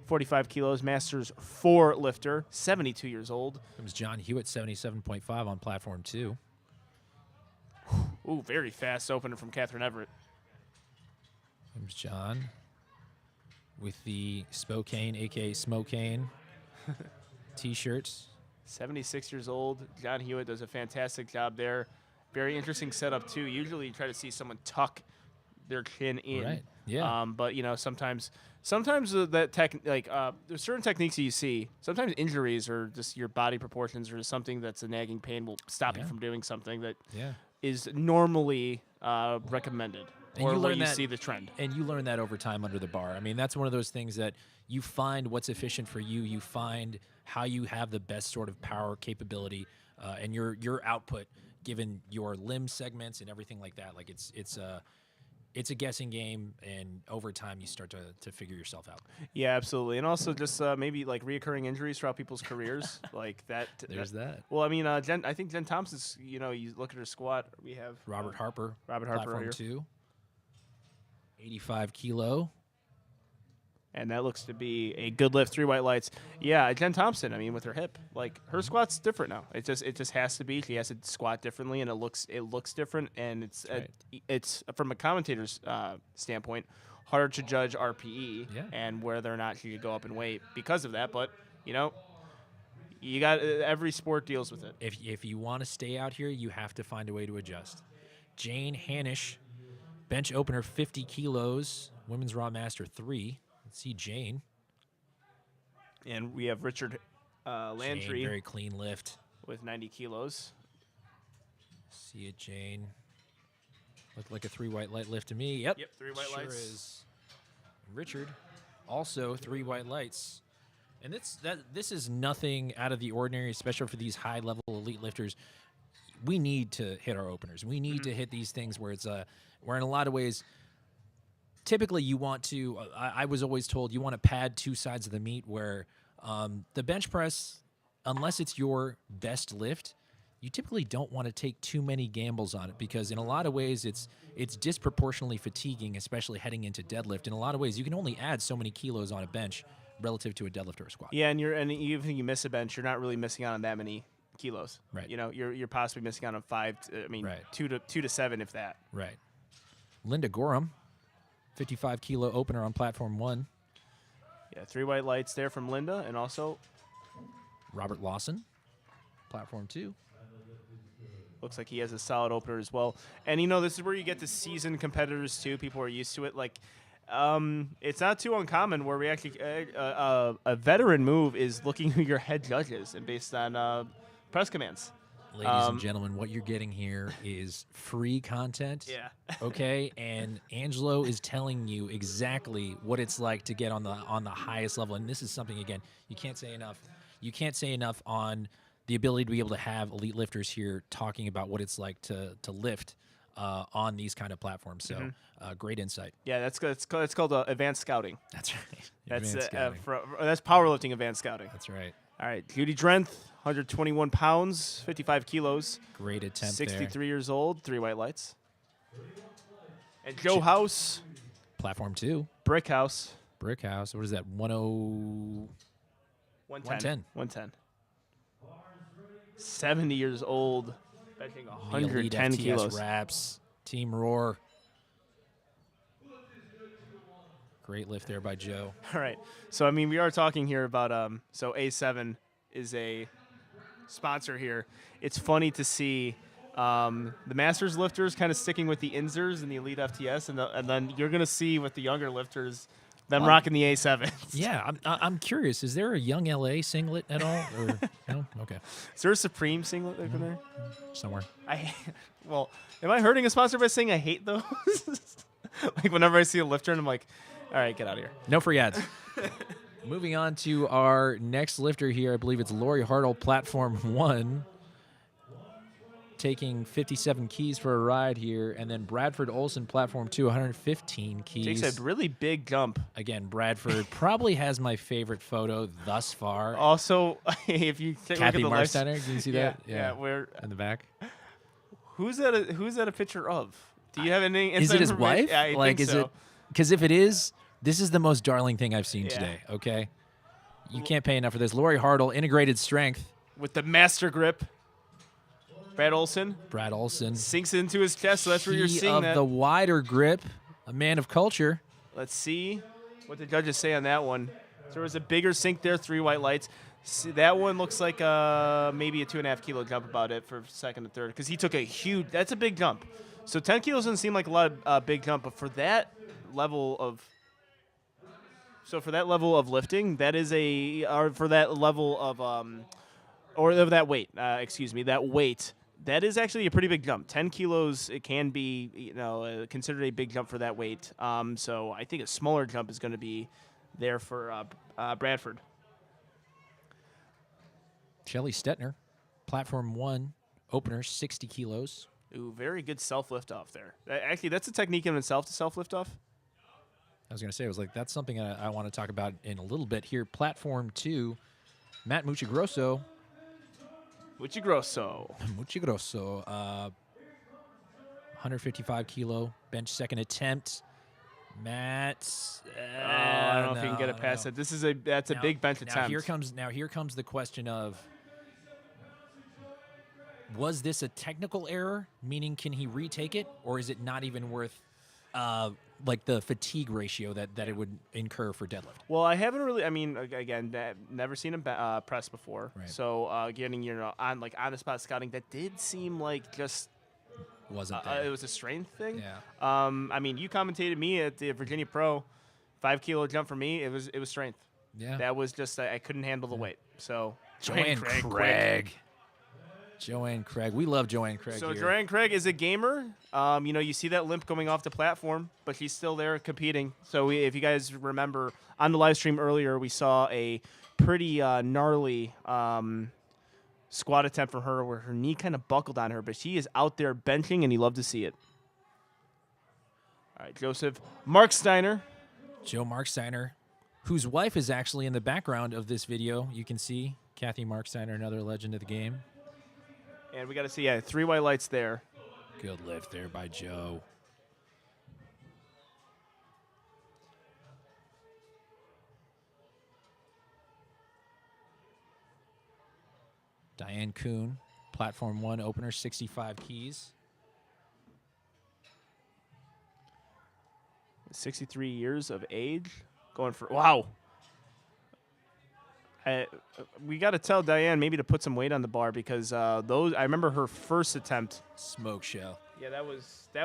45 kilos, Masters 4 lifter, 72 years old. Comes John Hewitt, 77.5 on platform 2. Ooh, very fast opener from Catherine Everett. Comes John with the Spokane, a.k.a. Smokane, T-shirts. 76 years old. John Hewitt does a fantastic job there. Very interesting setup, too. Usually you try to see someone tuck their chin in. Right, yeah. But, sometimes that there's certain techniques that you see. Sometimes injuries or just your body proportions or something that's a nagging pain will stop you Yeah. from doing something that Yeah. is normally recommended. And or you where learn you that, see the trend. And you learn that over time under the bar. I mean, that's one of those things that you find what's efficient for you. You find how you have the best sort of power capability and your output given your limb segments and everything like that. Like it's a guessing game, and over time you start to figure yourself out. Yeah, absolutely. And also just maybe like reoccurring injuries throughout people's careers. Like that. There's that. Well, I mean, I think Jen Thompson's, you look at her squat. We have Robert Harper. Robert Harper Platform here. 2. 85 kilo. And that looks to be a good lift. 3 white lights. Yeah, Jen Thompson. I mean, with her hip, like her squat's different now. It just has to be. She has to squat differently, and it looks different. And it's from a commentator's standpoint harder to judge RPE and whether or not she could go up in weight because of that. But you got every sport deals with it. If you want to stay out here, you have to find a way to adjust. Jane Hanisch, bench opener 50 kilos, women's raw master 3. Let's see Jane. And we have Richard Landry. Jane, very clean lift. With 90 kilos. See it, Jane. Looked like a 3 white light lift to me. Yep. 3 white lights. Is. Richard, also 3 white lights. And this is nothing out of the ordinary, especially for these high-level elite lifters. We need to hit our openers. We need to hit these things where it's where in a lot of ways, typically you want to, I was always told you want to pad 2 sides of the meet where the bench press, unless it's your best lift, you typically don't want to take too many gambles on it because in a lot of ways it's disproportionately fatiguing, especially heading into deadlift. In a lot of ways, you can only add so many kilos on a bench relative to a deadlift or a squat. Yeah, and even if you miss a bench, you're not really missing out on that many kilos. Right. You're possibly missing out on 5. Right. 2 to 7 if that. Right. Linda Gorham, 55 kilo opener on platform 1. Yeah, 3 white lights there from Linda, and also Robert Lawson, platform 2. looks like he has a solid opener as well. And this is where you get the seasoned competitors too. People are used to it. Like, it's not too uncommon where we actually a veteran move is looking who your head judge is and based on press commands. Ladies and gentlemen, what you're getting here is free content. Yeah. Okay, and Angelo is telling you exactly what it's like to get on the highest level, and this is something again you can't say enough. You can't say enough on the ability to be able to have elite lifters here talking about what it's like to lift on these kind of platforms. So great insight. Yeah, that's called advanced scouting. That's right. That's Advanced scouting. That's powerlifting advanced scouting. That's right. All right, Judy Drenth, 121 pounds, 55 kilos. Great attempt 63 years old, 3 white lights. And Joe House. Platform 2. Brick House. Brick House. What is that? 110. 110. 70 years old, benching The elite 110 FTS kilos. Wraps. Team Roar. Great lift there by Joe. All right. So, we are talking here about, so A7 is a sponsor here. It's funny to see the Masters lifters kind of sticking with the Inzers and the Elite FTS, and then you're going to see with the younger lifters them rocking the A7. Yeah, I'm curious. Is there a Young LA singlet at all? Or no? Okay, Is there a Supreme singlet over there? somewhere. Well, am I hurting a sponsor by saying I hate those? Like whenever I see a lifter and I'm like, all right, get out of here. No free ads. Moving on to our next lifter here. I believe it's Lori Hartle, platform 1. taking 57 keys for a ride here, and then Bradford Olson, platform 2, 115 keys. Takes a really big jump. Again, Bradford probably has my favorite photo thus far. Also, if you take a look at Kathy the Marsteiner, can you see that? Yeah, where in the back. who's that a picture of? Do you have any? Is it his information? wife? Yeah, I like, think is so. it? Because if it is, this is the most darling thing I've seen Yeah. today. Okay, you can't pay enough for this. Lori Hartle, integrated strength. With the master grip, Brad Olson Brad Olson sinks into his chest, so that's where you're He seeing of that. the wider grip, a man of culture. Let's see what the judges say on that one. So there was a bigger sink there, 3 white lights. See, that one looks like maybe a 2.5 kilo jump about it for second and third, because he took a huge. That's a big jump. So 10 kilos doesn't seem like a lot of big jump, but for that level of. So for that level of lifting, that is for that level of or of that weight, that weight, that is actually a pretty big jump. 10 kilos, it can be, considered a big jump for that weight. So I think a smaller jump is going to be there for Bradford. Shelly Stetner, platform 1, opener, 60 kilos. Ooh, very good self lift off there. Actually, that's a technique in itself to self lift off. I was going to say, that's something I want to talk about in a little bit here. Platform 2, Matt Muchigrosso. Muchigrosso, 155 kilo, bench second attempt. Matt, I don't know if you can get it past it. That's a big bench attempt. Here comes the question of, was this a technical error? Meaning, can he retake it, or is it not even worth like the fatigue ratio that it would incur for deadlift? Well, I haven't really. I mean, again, never seen him press before. Right. So getting on the spot scouting, that did seem like just Wasn't there? it was a strength thing. Yeah. I mean, you commentated me at the Virginia Pro, 5 kilo jump for me. It was strength. Yeah. That was just I couldn't handle the weight. So Joanne Craig. Joanne Craig. We love Joanne Craig. So here. Joanne Craig is a gamer. You see that limp coming off the platform, but she's still there competing. So if you guys remember on the live stream earlier, we saw a pretty gnarly squat attempt from her where her knee kind of buckled on her, but she is out there benching, and you love to see it. All right, Joseph Marksteiner. Joe Marksteiner, whose wife is actually in the background of this video. You can see Kathy Marksteiner, another legend of the game. And we got to see, 3 white lights there. Good lift there by Joe. Diane Kuhn, platform 1, opener, 65 keys. 63 years of age, going for wow. We got to tell Diane maybe to put some weight on the bar, because those I remember her first attempt. Smoke show. Yeah, that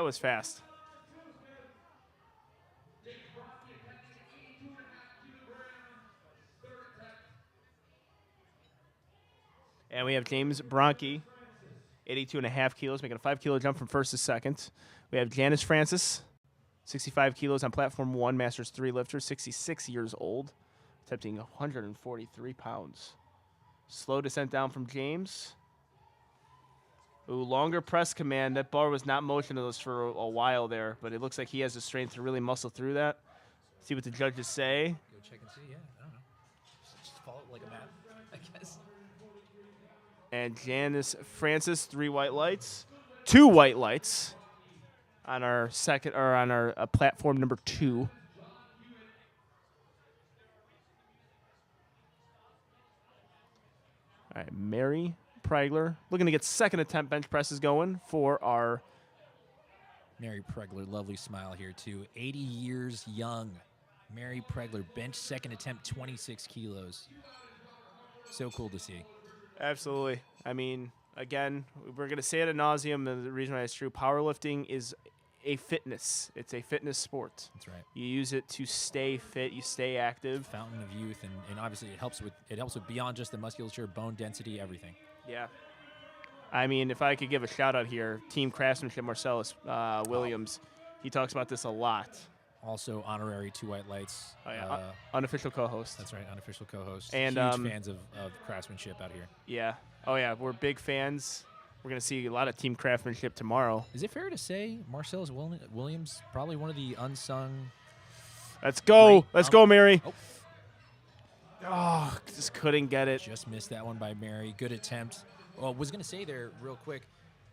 was fast. And we have James Bronke, 82.5 kilos, making a 5 kilo jump from first to second. We have Janice Francis, 65 kilos on platform 1, Masters 3 lifter, 66 years old, attempting 143 pounds. Slow descent down from James. Ooh, longer press command. That bar was not motionless for a while there, but it looks like he has the strength to really muscle through that. See what the judges say. Go check and see. Yeah, I don't know. Just follow it like a map, I guess. And Janice Francis, 3 white lights, 2 white lights on our platform number 2. All right, Mary Pregler looking to get second attempt bench presses going for our Mary Pregler, lovely smile here too. 80 years young. Mary Pregler, bench second attempt, 26 kilos. So cool to see. Absolutely. I mean, again, we're going to say it ad nauseum, and the reason why it's true, powerlifting is a fitness. It's a fitness sport. That's right. You use it to stay fit, you stay active. Fountain of youth, and obviously it helps with beyond just the musculature, bone density, everything. Yeah. I mean, if I could give a shout out here, Team Craftsmanship Marcellus Williams, he talks about this a lot. Also honorary 2 white lights. Oh, yeah. Unofficial co-host. That's right, unofficial co-host. And huge fans of craftsmanship out here. Yeah. Oh, yeah. We're big fans. we're going to see a lot of team craftsmanship tomorrow. Is it fair to say Marcellus Williams probably one of the unsung? Let's go. Great. Let's go, Mary. Oh. Oh, just couldn't get it. Just missed that one by Mary. Good attempt. Well, was going to say there real quick,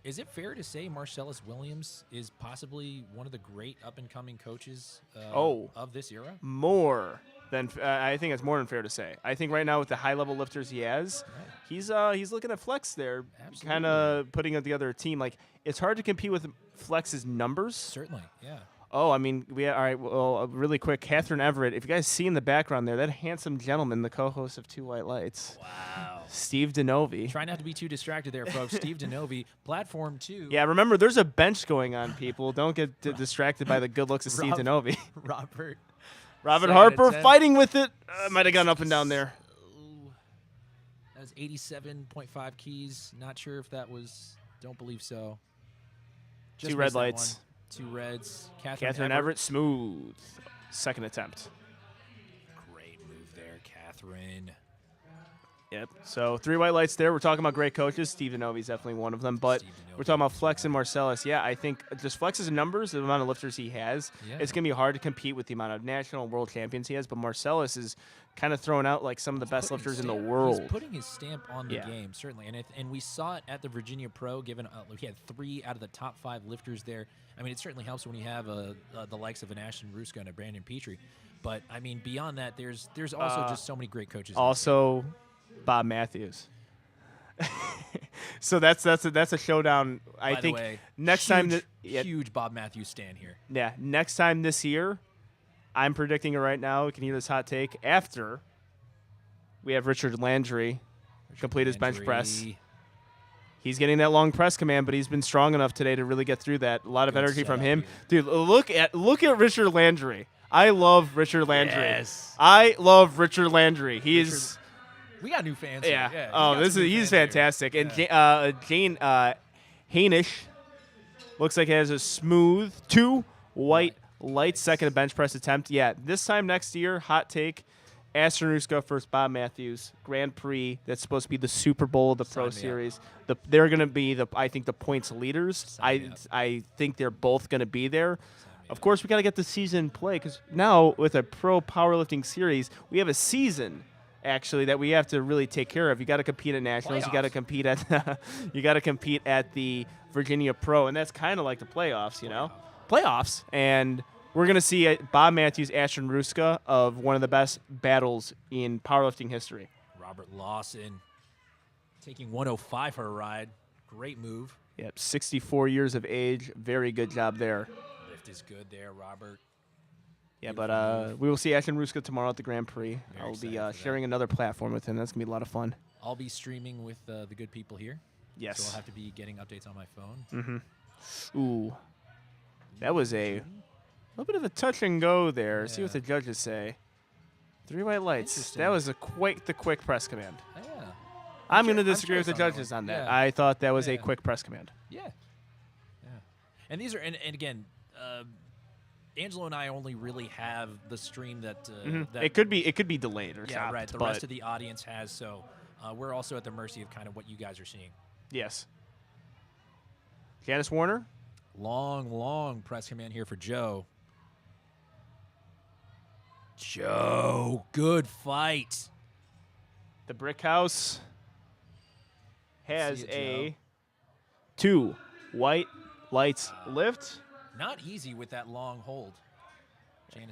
is it fair to say Marcellus Williams is possibly one of the great up-and-coming coaches of this era? More than I think it's more than fair to say. I think right now with the high-level lifters he has, he's looking at Flex there, kind of putting together a team. Like, it's hard to compete with Flex's numbers. Certainly, yeah. Oh, I mean, all right. Well, really quick, Catherine Everett. If you guys see in the background there, that handsome gentleman, the co-host of Two White Lights. Wow. Steve DeNovi. Try not to be too distracted there, folks. Steve DeNovi, Platform 2. Yeah, remember, there's a bench going on, people. Don't get distracted by the good looks of Steve DeNovi. Robert Harper attempt. fighting with it. Might have gone up and down there. That was 87.5 keys. Not sure if that was. Don't believe so. Just Two red missed that lights. one. Two reds. Catherine Everett, smooth. Second attempt. Great move there, Catherine. Yep. So 3 white lights there. We're talking about great coaches. Steve DeNovi's definitely one of them. But we're talking about Flex and Marcellus. Yeah, I think just Flex's numbers, the amount of lifters he has, it's going to be hard to compete with the amount of national and world champions he has. But Marcellus is kind of throwing out like some of the best lifters in the world. He's putting his stamp on the game, certainly. And we saw it at the Virginia Pro, given he had 3 out of the top 5 lifters there. I mean, it certainly helps when you have the likes of an Ashton Ruska and a Brandon Petrie. But, I mean, beyond that, there's also just so many great coaches. Also, Bob Matthews. So that's a showdown. I think next time huge Bob Matthews stand here. Yeah, next time this year, I'm predicting it right now. We can hear this hot take after we have Richard Landry complete his bench press. He's getting that long press command, but he's been strong enough today to really get through that. A lot of energy from him. Dude, look at Richard Landry. I love Richard Landry. Yes. I love Richard Landry. He's we got new fans. Yeah. Here. Oh, he's fantastic. Here. And Jane Hainish looks like he has a smooth 2 white light second bench press attempt. Yeah, this time next year, hot take, Ashton Ruska versus Bob Matthews, Grand Prix. That's supposed to be the Super Bowl of the Pro Series. They're going to be I think the points leaders. I think they're both going to be there. Of course, we got to get the season play because now with a pro powerlifting series, we have a season actually that we have to really take care of. You got to compete at nationals. Playoffs. You got to compete at the Virginia Pro, and that's kind of like the playoffs, you know, playoffs. And we're gonna see Bob Matthews, Ashton Ruska of one of the best battles in powerlifting history. Robert Lawson taking 105 for a ride. Great move. Yep, 64 years of age. Very good job there. Lift is good there, Robert. Yeah, but we will see Ashton Ruska tomorrow at the Grand Prix. I'll be sharing another platform with him. That's going to be a lot of fun. I'll be streaming with the good people here. Yes. So I'll have to be getting updates on my phone. Mm-hmm. Ooh. That was a little bit of a touch and go there. Yeah. See what the judges say. 3 white lights. That was the quick press command. Yeah. I'm going to disagree with the judges on that. Yeah. I thought that was a quick press command. Yeah. Yeah. And these are, and again, Angelo and I only really have the stream that it could be delayed or yeah, stopped, right. The rest of the audience has, so we're also at the mercy of kind of what you guys are seeing. Yes. Janice Warner. Long press command here for Joe. Joe, good fight. The Brick House has 2 white lights lift. Not easy with that long hold.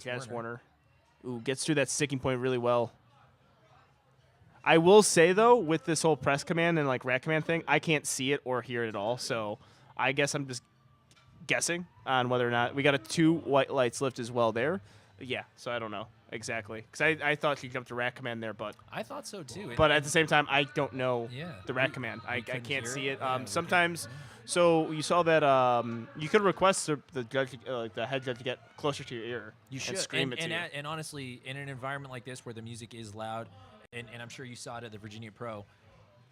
Janice Warner. Ooh, gets through that sticking point really well. I will say, though, with this whole press command and like rack command thing, I can't see it or hear it at all. So I guess I'm just guessing on whether or not we got a 2 white lights lift as well there. Yeah, so I don't know exactly. Because I thought she jumped to rack command there, but I thought so too. But at the same time, I don't know the rack command. I can't see it. Sometimes. So you saw that you could request the judge, the head judge, to get closer to your ear. You should and scream it to you. And honestly, in an environment like this where the music is loud, and I'm sure you saw it at the Virginia Pro,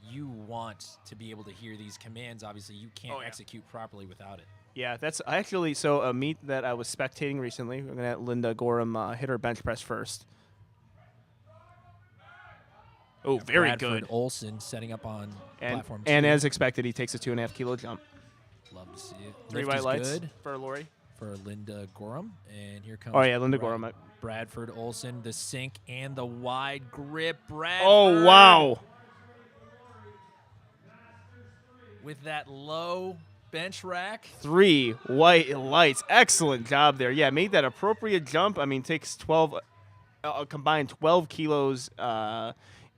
you want to be able to hear these commands. Obviously, you can't execute properly without it. Yeah, that's actually so a meet that I was spectating recently. We're gonna have Linda Gorham hit her bench press first. Oh, very Bradford good. Olson setting up on platform 2. And as expected, he takes a 2.5 kilo jump. Love to see it. 3 Lift white is lights good for Lori. for Linda Gorham. And here comes Oh, yeah, Linda Gorham. Bradford Olson, the sink and the wide grip. Bradford. Oh, wow. With that low bench rack. 3 white lights. Excellent job there. Yeah, made that appropriate jump. I mean, takes 12, combined 12 kilos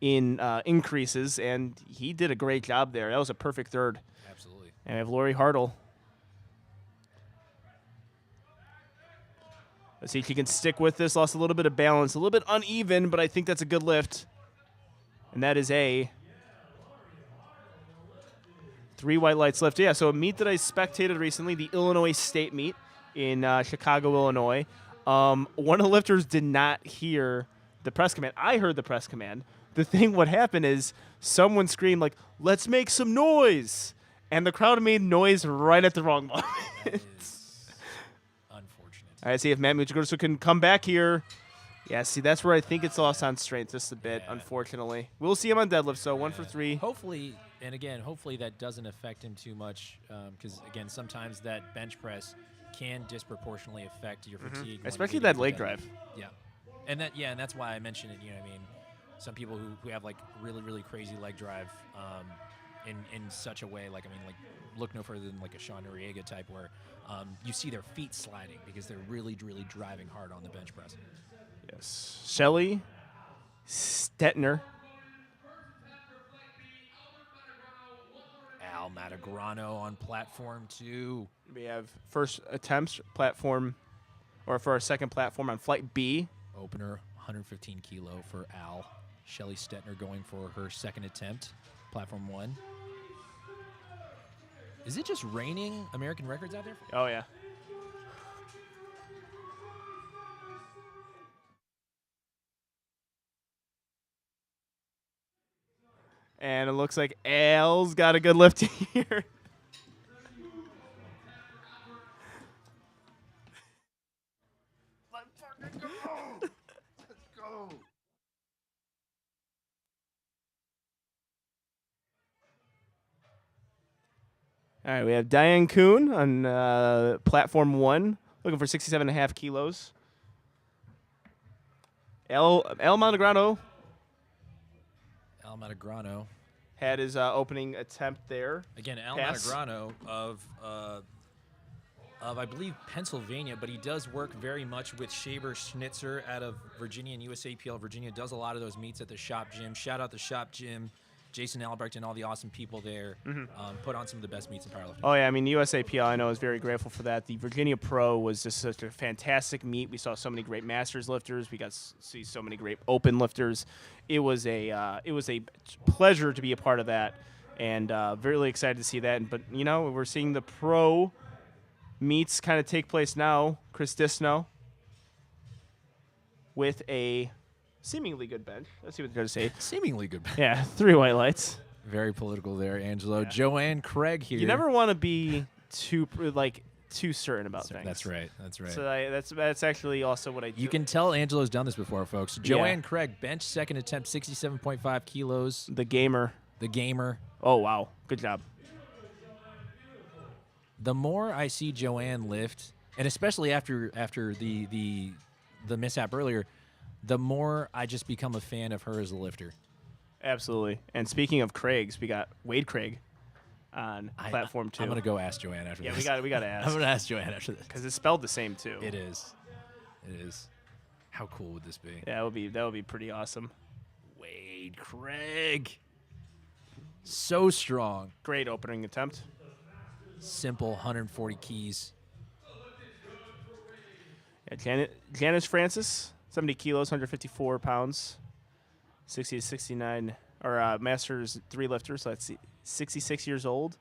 in increases, and he did a great job there. That was a perfect third. Absolutely. And we have Lori Hartle. Let's see if she can stick with this. Lost a little bit of balance. A little bit uneven, but I think that's a good lift. And that is a 3 white lights lift. Yeah, so a meet that I spectated recently, the Illinois State meet in Chicago, Illinois. One of the lifters did not hear the press command. I heard the press command. The thing, what happened is someone screamed, like, let's make some noise. And the crowd made noise right at the wrong moment. That is unfortunate. All right, see if Matt Muchagroso can come back here. Yeah, see, that's where I think it's lost on strength just a bit, Yeah. unfortunately. We'll see him on deadlift, so 1 for 3. Hopefully, and again, hopefully that doesn't affect him too much because, again, sometimes that bench press can disproportionately affect your fatigue. when Especially leading that to leg deadlift. drive. Yeah. And that's why I mentioned it, you know what I mean? Some people who have, like, really, really crazy leg drive in such a way, like, I mean, like, look no further than, like, a Sean Noriega type where you see their feet sliding because they're really, really driving hard on the bench press. Yes. Shelly Stetner. Al Matagrano on platform 2. We have first attempts platform, or for our second platform on flight B. Opener, 115 kilo for Al. Shelly Stetner going for her second attempt, platform 1. Is it just raining American records out there? Oh, yeah. And it looks like Al's got a good lift here. Let's go. Let's go. All right, we have Diane Kuhn on platform 1, looking for 67.5 kilos. El Montegrano Al Matagrano. had his opening attempt there. Again, Al Pass. Matagrano of I believe Pennsylvania, but he does work very much with Shaber Schnitzer out of Virginia and USAPL Virginia. Does a lot of those meets at the Shop Gym. Shout out the Shop Gym, Jason Albrecht and all the awesome people there. Put on some of the best meets in powerlifting. Oh, yeah, I mean, USAPL, I know, is very grateful for that. The Virginia Pro was just such a fantastic meet. We saw so many great Masters lifters. We got to see so many great Open lifters. It was a pleasure to be a part of that, and really excited to see that. But, you know, we're seeing the Pro meets kind of take place now. Chris Disno with a seemingly good bench. Let's see what they're going to say. Seemingly good. Yeah, 3 white lights. Very political there, Angelo. Joanne Craig here. You never want to be too certain about things. That's right. That's right. So that's actually also what I do. You can tell Angelo's done this before, folks. Joanne Craig, bench second attempt, 67.5 kilos. The gamer. The gamer. Oh, wow. Good job. The more I see Joanne lift, and especially after the mishap earlier, the more I just become a fan of her as a lifter. Absolutely. And speaking of Craigs, we got Wade Craig on platform 2. I'm gonna go ask Joanne after Yeah, this. we got to ask. I'm gonna ask Joanne after this because it's spelled the same too. It is. It is. How cool would this be? Yeah, that would be pretty awesome. Wade Craig. So strong. Great opening attempt. Simple 140 keys. Yeah, Janice Francis, 70 kilos, 154 pounds, 60 to 69, or Masters 3 lifter, so let's see, 66 years old.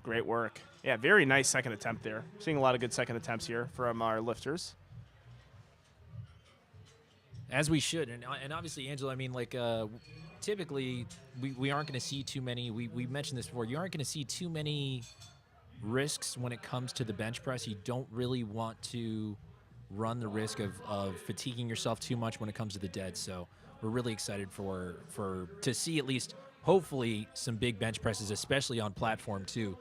Great work. Yeah, very nice second attempt there. Seeing a lot of good second attempts here from our lifters. As we should, and obviously, Angela, I mean, like, typically, we aren't going to see too many, we mentioned this before, you aren't going to see too many risks when it comes to the bench press. You don't really want to run the risk of fatiguing yourself too much when it comes to the dead. So we're really excited to see at least hopefully some big bench presses, especially on platform 2,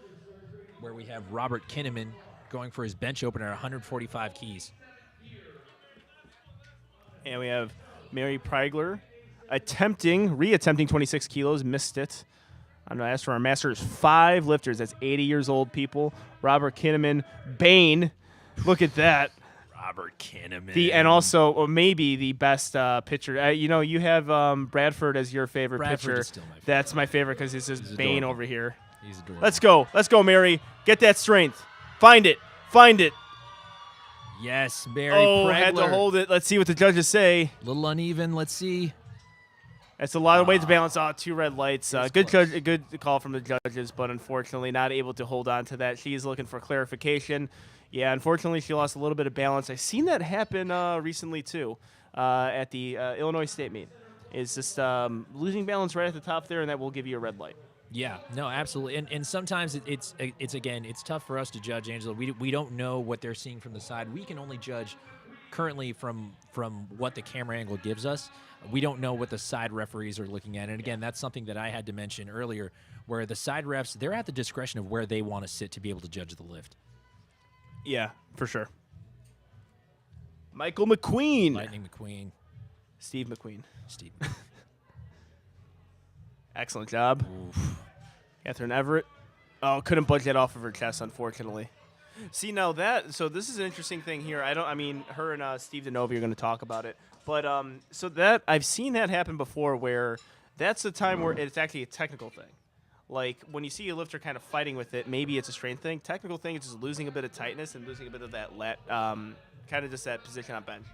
where we have Robert Kinnaman going for his bench opener at 145 keys. And we have Mary Prigler reattempting 26 kilos, missed it. I'm going to ask for our Masters 5 lifters. That's 80 years old, people. Robert Kinnaman, Bane. Look at that. Robert Kinnaman. And also maybe the best pitcher. You have Bradford as your favorite Bradford pitcher. is still my favorite. That's my favorite because it's just Bane adorable. over here. He's adorable. Let's go, Mary. Get that strength. Find it. Yes, Mary Oh, Pregler. had to hold it. Let's see what the judges say. A little uneven. Let's see. That's a lot of weight to balance out. 2 red lights. Good close. good call from the judges, but unfortunately not able to hold on to that. She's looking for clarification. Yeah, unfortunately she lost a little bit of balance. I've seen that happen recently too at the Illinois State meet. It's just losing balance right at the top there, and that will give you a red light. Yeah, no, absolutely. And sometimes it's tough for us to judge, Angela. We don't know what they're seeing from the side. We can only judge currently from what the camera angle gives us. We don't know what the side referees are looking at. And again, that's something that I had to mention earlier, where the side refs, they're at the discretion of where they want to sit to be able to judge the lift. Yeah, for sure. Michael McQueen. Lightning McQueen. Steve McQueen. Steve. Excellent job. Oof. Catherine Everett. Oh, couldn't budge that off of her chest, unfortunately. See, now so this is an interesting thing here. Her and Steve DeNovi are going to talk about it. But so that I've seen that happen before, where that's the time where it's actually a technical thing. Like when you see a lifter kind of fighting with it, maybe it's a strength thing. Technical thing is just losing a bit of tightness and losing a bit of that kind of just that position on bench.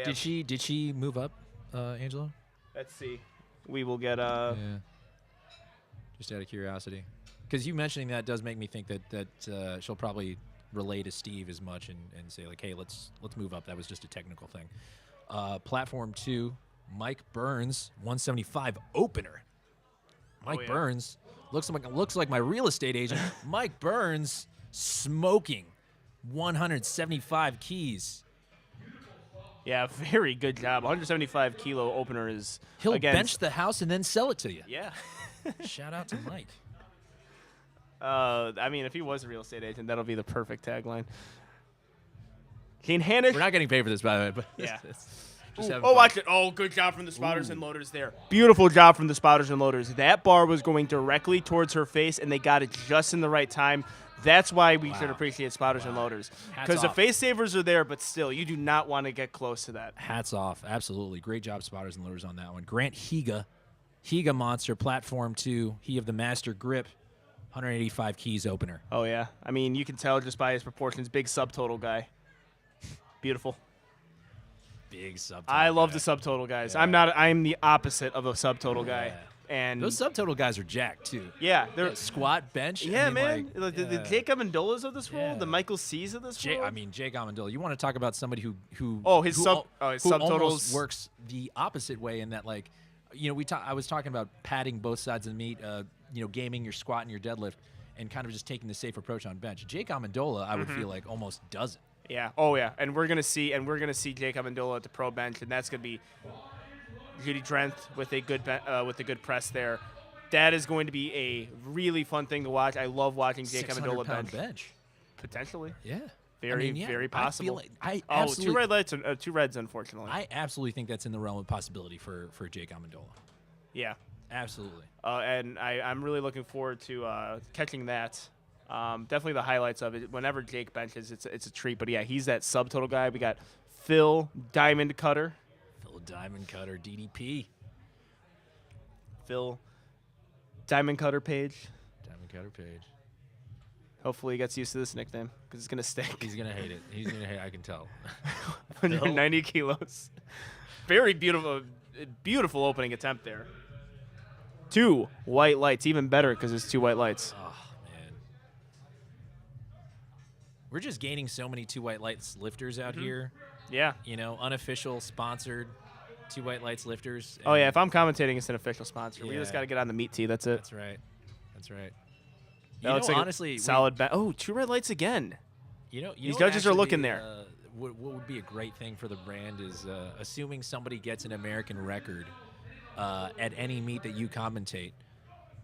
Did she move up, Angela? Let's see. We will get Yeah. Just out of curiosity, because you mentioning that does make me think that she'll probably relay to Steve as much and say like, hey, let's move up. That was just a technical thing. Platform 2, Mike Burns, 175 opener. Mike Burns looks like my real estate agent. Mike Burns smoking 175 keys. Yeah, very good job. 175 kilo opener is He'll again, bench the house and then sell it to you. Yeah. Shout out to Mike. If he was a real estate agent, that'll be the perfect tagline. Kane Hanish. We're not getting paid for this, by the way, but Yeah. just having Oh, fun. watch it. Oh, good job from the spotters and loaders there. Beautiful job from the spotters and loaders. That bar was going directly towards her face, and they got it just in the right time. That's why we should appreciate spotters and loaders. Hats Because the off. face savers are there, but still, you do not want to get close to that. Hats off. Absolutely. Great job, spotters and loaders on that one. Grant Higa Monster, Platform 2. He of the Master Grip, 185 keys opener. Oh, yeah. You can tell just by his proportions. Big subtotal guy. Beautiful. Big subtotal. I love guy. the subtotal guys. Yeah. I'm the opposite of a subtotal guy. Yeah. And Those subtotal guys are jacked, too. yeah, they're Yeah, squat, bench. yeah, I mean, man. like, The Jake Amendolas of this world, Yeah. the Michael C's of this world. Jake Amendola. You want to talk about somebody who his who subtotals almost works the opposite way in that, like, I was talking about padding both sides of the meet, gaming your squat and your deadlift, and kind of just taking the safe approach on bench. Jake Amendola, I would feel like almost does it. Yeah. Oh yeah. And we're gonna see Jake Amendola at the pro bench, and that's gonna be Judy Drenth with a good press there. That is going to be a really fun thing to watch. I love watching Jake Amendola 600-pound bench. Potentially. Yeah. Very, yeah, very I possible. feel like I Oh, absolutely, two red lights, two reds, unfortunately. I absolutely think that's in the realm of possibility for Jake Amendola. Yeah. Absolutely. And I'm really looking forward to catching that. Definitely the highlights of it. Whenever Jake benches, it's a treat. But yeah, he's that subtotal guy. We got Phil Diamond Cutter. Phil Diamond Cutter, DDP. Phil Diamond Cutter Page. Diamond Cutter Page. Hopefully he gets used to this nickname because it's gonna stick. He's gonna hate it. He's gonna hate. I can tell. 190 kilos. Very beautiful opening attempt there. 2 white lights, even better because it's 2 white lights. Oh man, we're just gaining so many 2 white lights lifters out here. Yeah. Unofficial, sponsored 2 white lights lifters. Oh yeah, and if I'm commentating, it's an official sponsor. We just Yeah. got to get on the meat tee. That's it. That's right. That's right. That looks like a honestly, solid. 2 red lights again. You know, These what judges are actually, looking there. what would be a great thing for the brand is assuming somebody gets an American record at any meet that you commentate,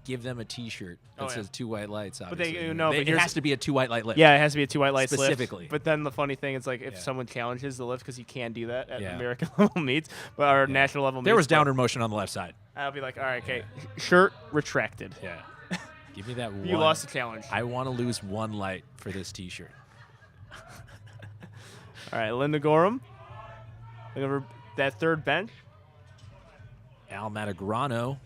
give them a T-shirt that says 2 white lights. Obviously, but it has to be a 2 white light lift. Yeah, it has to be a 2 white lights specifically. lift. But then the funny thing is, like, if someone challenges the lift, because you can do that at Yeah. American level meets, but our national level meets. There was downward motion on the left side. I'll be like, all right, okay, shirt retracted. Yeah. Give me that one. You lost the challenge. I want to lose 1 light for this T-shirt. All right, Linda Gorham. Look over that third bench. Al Matagrano,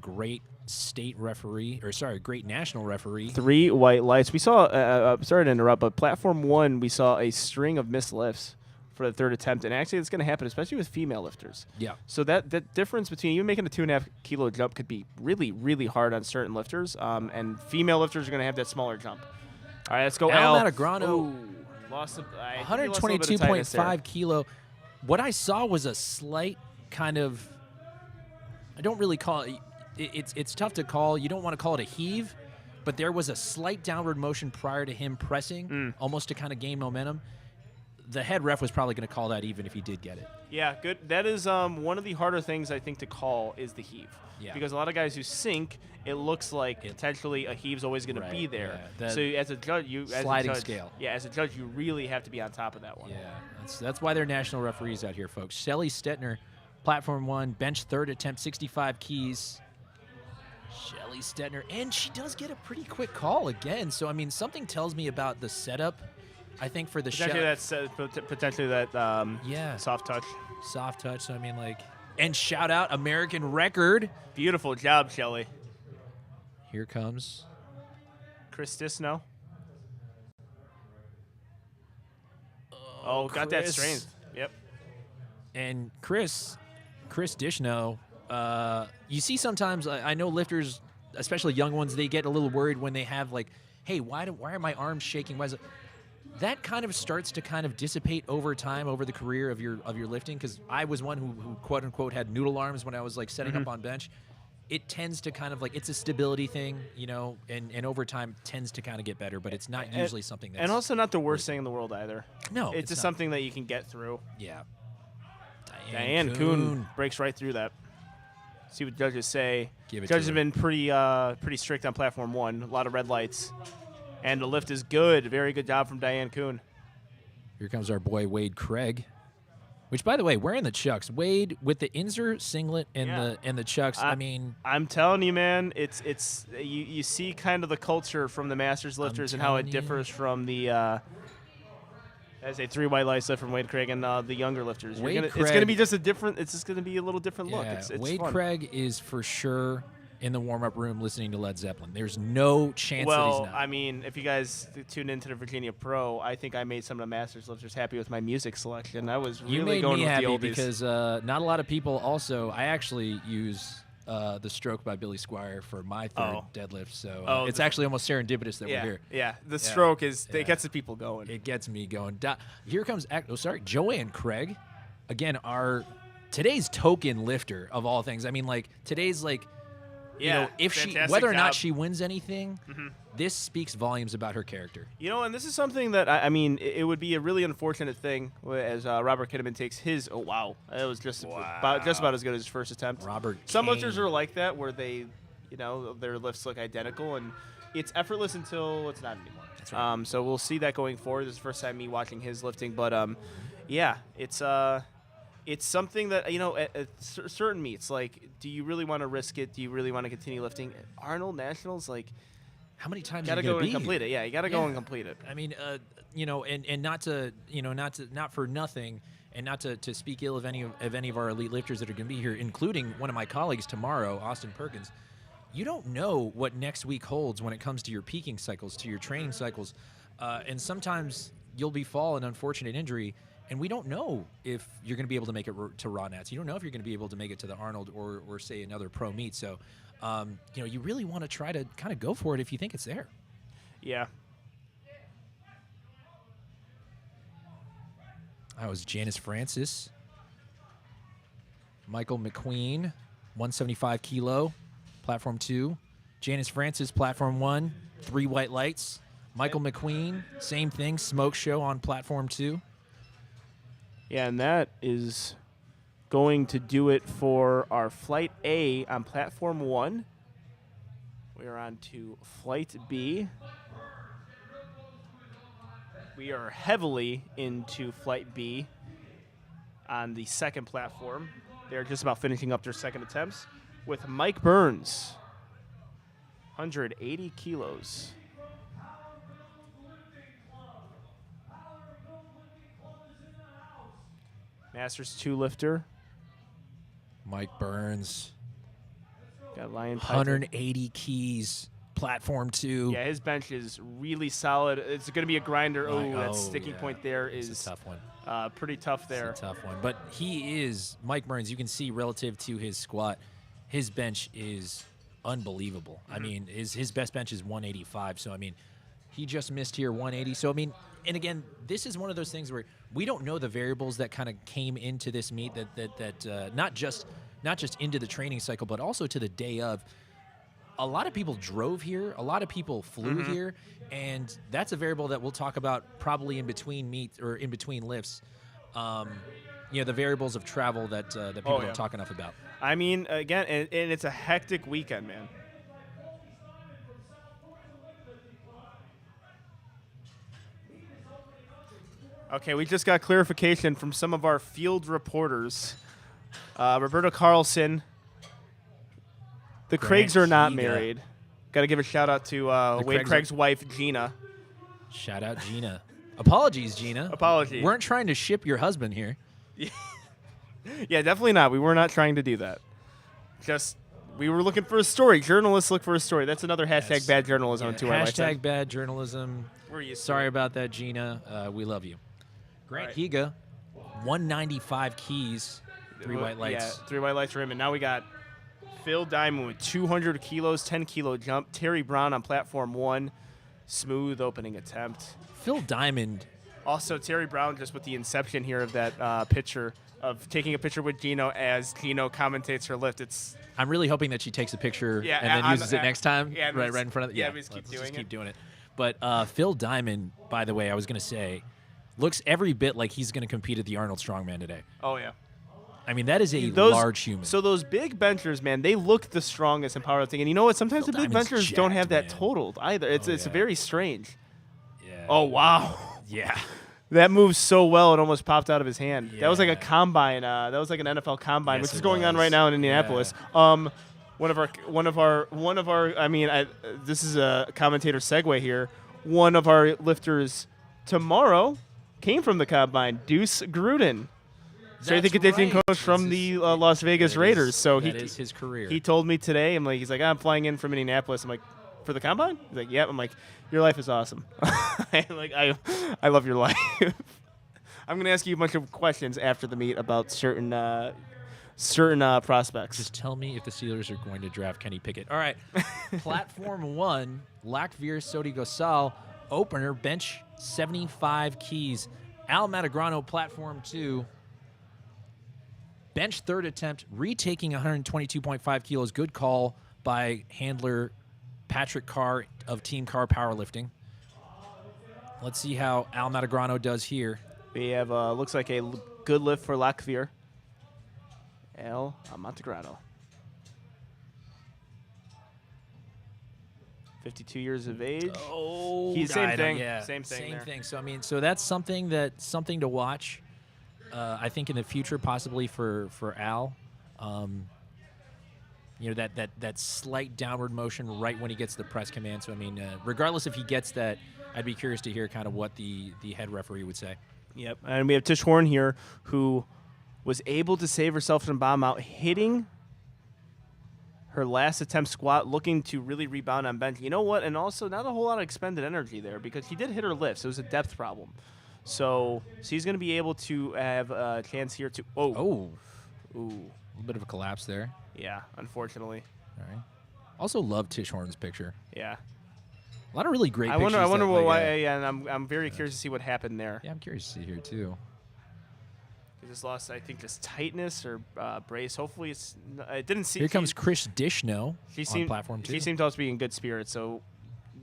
great state referee, great national referee. 3 white lights. We saw, sorry to interrupt, but platform 1, we saw a string of missed lifts for the third attempt. And actually, it's going to happen, especially with female lifters. Yeah. So that difference between you making a 2.5 kilo jump could be really, really hard on certain lifters. And female lifters are going to have that smaller jump. All right, let's go, Al Al. Matagrano, Ooh, lost I think he lost a little bit of tightness there. 122.5 kilo. What I saw was a slight kind of, I don't really call it, it's tough to call. You don't want to call it a heave, but there was a slight downward motion prior to him pressing, almost to kind of gain momentum. The head ref was probably going to call that even if he did get it. Yeah, good. That is one of the harder things, I think, to call is the heave. Yeah. Because a lot of guys who sink, it looks like potentially a heave's always going to be there. Yeah. So as a judge, sliding scale. Yeah, as a judge, you really have to be on top of that one. Yeah, that's why they're national referees out here, folks. Shelly Stetner, platform 1, bench third attempt, 65 keys. Shelly Stetner, and she does get a pretty quick call again. So I mean, something tells me about the setup. I think for the Potentially that soft touch. soft touch. So I mean, like, and shout out American record. Beautiful job, Shelly. Here comes Chris Disno. Oh, got that Chris. strength. Yep. And Chris Dishno. You see sometimes, I know lifters, especially young ones, they get a little worried when they have like, hey, why are my arms shaking? Why is it? That kind of starts to kind of dissipate over time, over the career of your lifting. Because I was one who quote unquote had noodle arms when I was like setting up on bench. It tends to kind of like, it's a stability thing, you know, and over time tends to kind of get better, but it's not usually something that's... And also not the worst thing in the world either. No, it's just not. something that you can get through. Yeah. Diane Kuhn breaks right through that. See what judges say. Judges have been pretty strict on platform 1. A lot of red lights. And the lift is good. Very good job from Diane Kuhn. Here comes our boy Wade Craig. Which, by the way, wearing the Chucks. Wade with the Inzer singlet and the Chucks. I mean, I'm telling you, man, it's you see kind of the culture from the Masters lifters and how it differs from the as a 3 white lights lift from Wade Craig and the younger lifters. It's going to be just a different. It's just going to be a little different look. It's Wade fun. Craig is for sure in the warm-up room listening to Led Zeppelin. There's no chance that he's not. Well, I mean, if you guys tune into the Virginia Pro, I think I made some of the Masters lifters happy with my music selection. I was really you made going me with happy the oldies. because not a lot of people also. I actually use the Stroke by Billy Squier for my third deadlift, so it's actually almost serendipitous that we're here. Yeah, the Stroke it gets the people going. It gets me going. Here comes Joanne Craig, again today's token lifter of all things. I mean, like today's like. You know, if whether or not she wins anything, this speaks volumes about her character. You know, and this is something that I mean, it would be a really unfortunate thing as Robert Kinnaman takes his. Oh wow, it was just about as good as his first attempt. Some lifters are like that, where they, you know, their lifts look identical, and it's effortless until it's not anymore. That's right. So we'll see that going forward. This is the first time me watching his lifting, but yeah, it's something that, you know, at certain meets, like, do you really want to risk it? Do you really want to continue lifting? Arnold Nationals, like, how many times you got to go and complete it? Yeah, you got to go and complete it. I mean, you know, and not to, you know, not for nothing, and not to speak ill of any of our elite lifters that are going to be here, including one of my colleagues tomorrow, Austin Perkins. You don't know what next week holds when it comes to your peaking cycles, to your training cycles, and sometimes you'll befall an unfortunate injury. And we don't know if you're going to be able to make it to Raw Nats. You don't know if you're going to be able to make it to the Arnold or say another pro meet. So, you know, you really want to try to kind of go for it if you think it's there. Yeah. That was Janice Francis. Michael McQueen, 175 kilo, platform 2. Janice Francis, platform 1, 3 white lights. Michael McQueen, same thing, smoke show on platform 2. Yeah, and that is going to do it for our Flight A on Platform 1. We are on to Flight B. We are heavily into Flight B on the second platform. They're just about finishing up their second attempts with Mike Burns, 180 kilos. Masters 2 lifter. Mike Burns, Got Lion Pie. 180 keys, platform 2. Yeah, his bench is really solid. It's going to be a grinder. Like, Oh, that sticking yeah. point there It's is a tough one. pretty tough there. It's a tough one. But he is, Mike Burns, you can see relative to his squat, his bench is unbelievable. I mean, his best bench is 185. So, I mean, he just missed here 180. So, I mean, and again, this is one of those things where we don't know the variables that kind of came into this meet that not just into the training cycle, but also to the day of. A lot of people drove here. A lot of people flew here, and that's a variable that we'll talk about probably in between meets or in between lifts. The variables of travel that people don't talk enough about. I mean, again, and it's a hectic weekend, man. Okay, we just got clarification from some of our field reporters. Roberto Carlson. The Craigs are not married. Got to give a shout out to Wade Craig's wife, Gina. Shout out, Gina. Apologies, Gina. Apologies. Weren't trying to ship your husband here. Yeah, definitely not. We were not trying to do that. Just, we were looking for a story. Journalists look for a story. That's another hashtag Yes. bad journalism Yeah, too. I like that. hashtag bad journalism. We're used to Sorry it. about that, Gina. We love you. Grant Right. Higa, 195 keys, 3 white lights. Yeah, 3 white lights for him. And now we got Phil Diamond with 200 kilos, 10-kilo jump. Terry Brown on platform 1. Smooth opening attempt. Phil Diamond. Also, Terry Brown just with the inception here of that picture of taking a picture with Gino as Gino commentates her lift. It's I'm really hoping that she takes a picture Yeah, and then on- uses it next time, yeah, right just- in front of. yeah, Yeah, we just keep let's doing just it. keep doing it. But Phil Diamond, by the way, I was gonna say, looks every bit like he's gonna compete at the Arnold Strongman today. oh yeah. I mean, that is a large human. So those big benchers, man, they look the strongest in powerlifting. And you know what? Sometimes Phil the big Diamond's benchers don't have that jacked, man. totaled either. It's yeah. very strange. yeah. Oh wow. yeah. That moves so well, it almost popped out of his hand. That was like a Yeah. combine. That was like an NFL combine, Yes, which is it going on was. right now in Indianapolis. One of our. I mean, this is a commentator segue here. One of our lifters tomorrow came from the combine, Deuce Gruden, strength and conditioning right. coach from This the is- Las Vegas that Raiders. is- So that is his career. He told me today. He's like, I'm flying in from Indianapolis. I'm like, for the combine? He's like, yep. I'm like, your life is awesome. I love your life. I'm gonna ask you a bunch of questions after the meet about certain prospects. Just tell me if the Steelers are going to draft Kenny Pickett. All right. Platform 1, Lakvir Sodi Gosal, opener, bench 75 keys. Al Matagrano, platform 2, bench third attempt, retaking 122.5 kilos. Good call by handler Patrick Carr of Team Carr Powerlifting. Let's see how Al Matagrano does here. We have looks like a good lift for Lakvir. El Montegrano. 52 years of age. Oh, Same thing. Yeah, Same thing there. thing. So I mean, so that's something to watch. I think in the future, possibly for Al. That slight downward motion right when he gets the press command. So I mean, regardless if he gets that, I'd be curious to hear kind of what the head referee would say. Yep. And we have Tish Horn here, who was able to save herself from bomb out, hitting her last attempt squat, looking to really rebound on bench. You know what? And also not a whole lot of expended energy there because she did hit her lifts. It was a depth problem. So she's going to be able to have a chance here to. Oh, Ooh. a little bit of a collapse there. Yeah, unfortunately. All right. Also love Tish Horn's picture. Yeah. A lot of really great I pictures. wonder that, why. Yeah, and I'm very curious to see what happened there. Yeah, I'm curious to see here too. He just lost, I think, this tightness or brace. Hopefully, it didn't see. Here comes Chris Dishno She on seemed platform 2. She seemed to also be in good spirits. So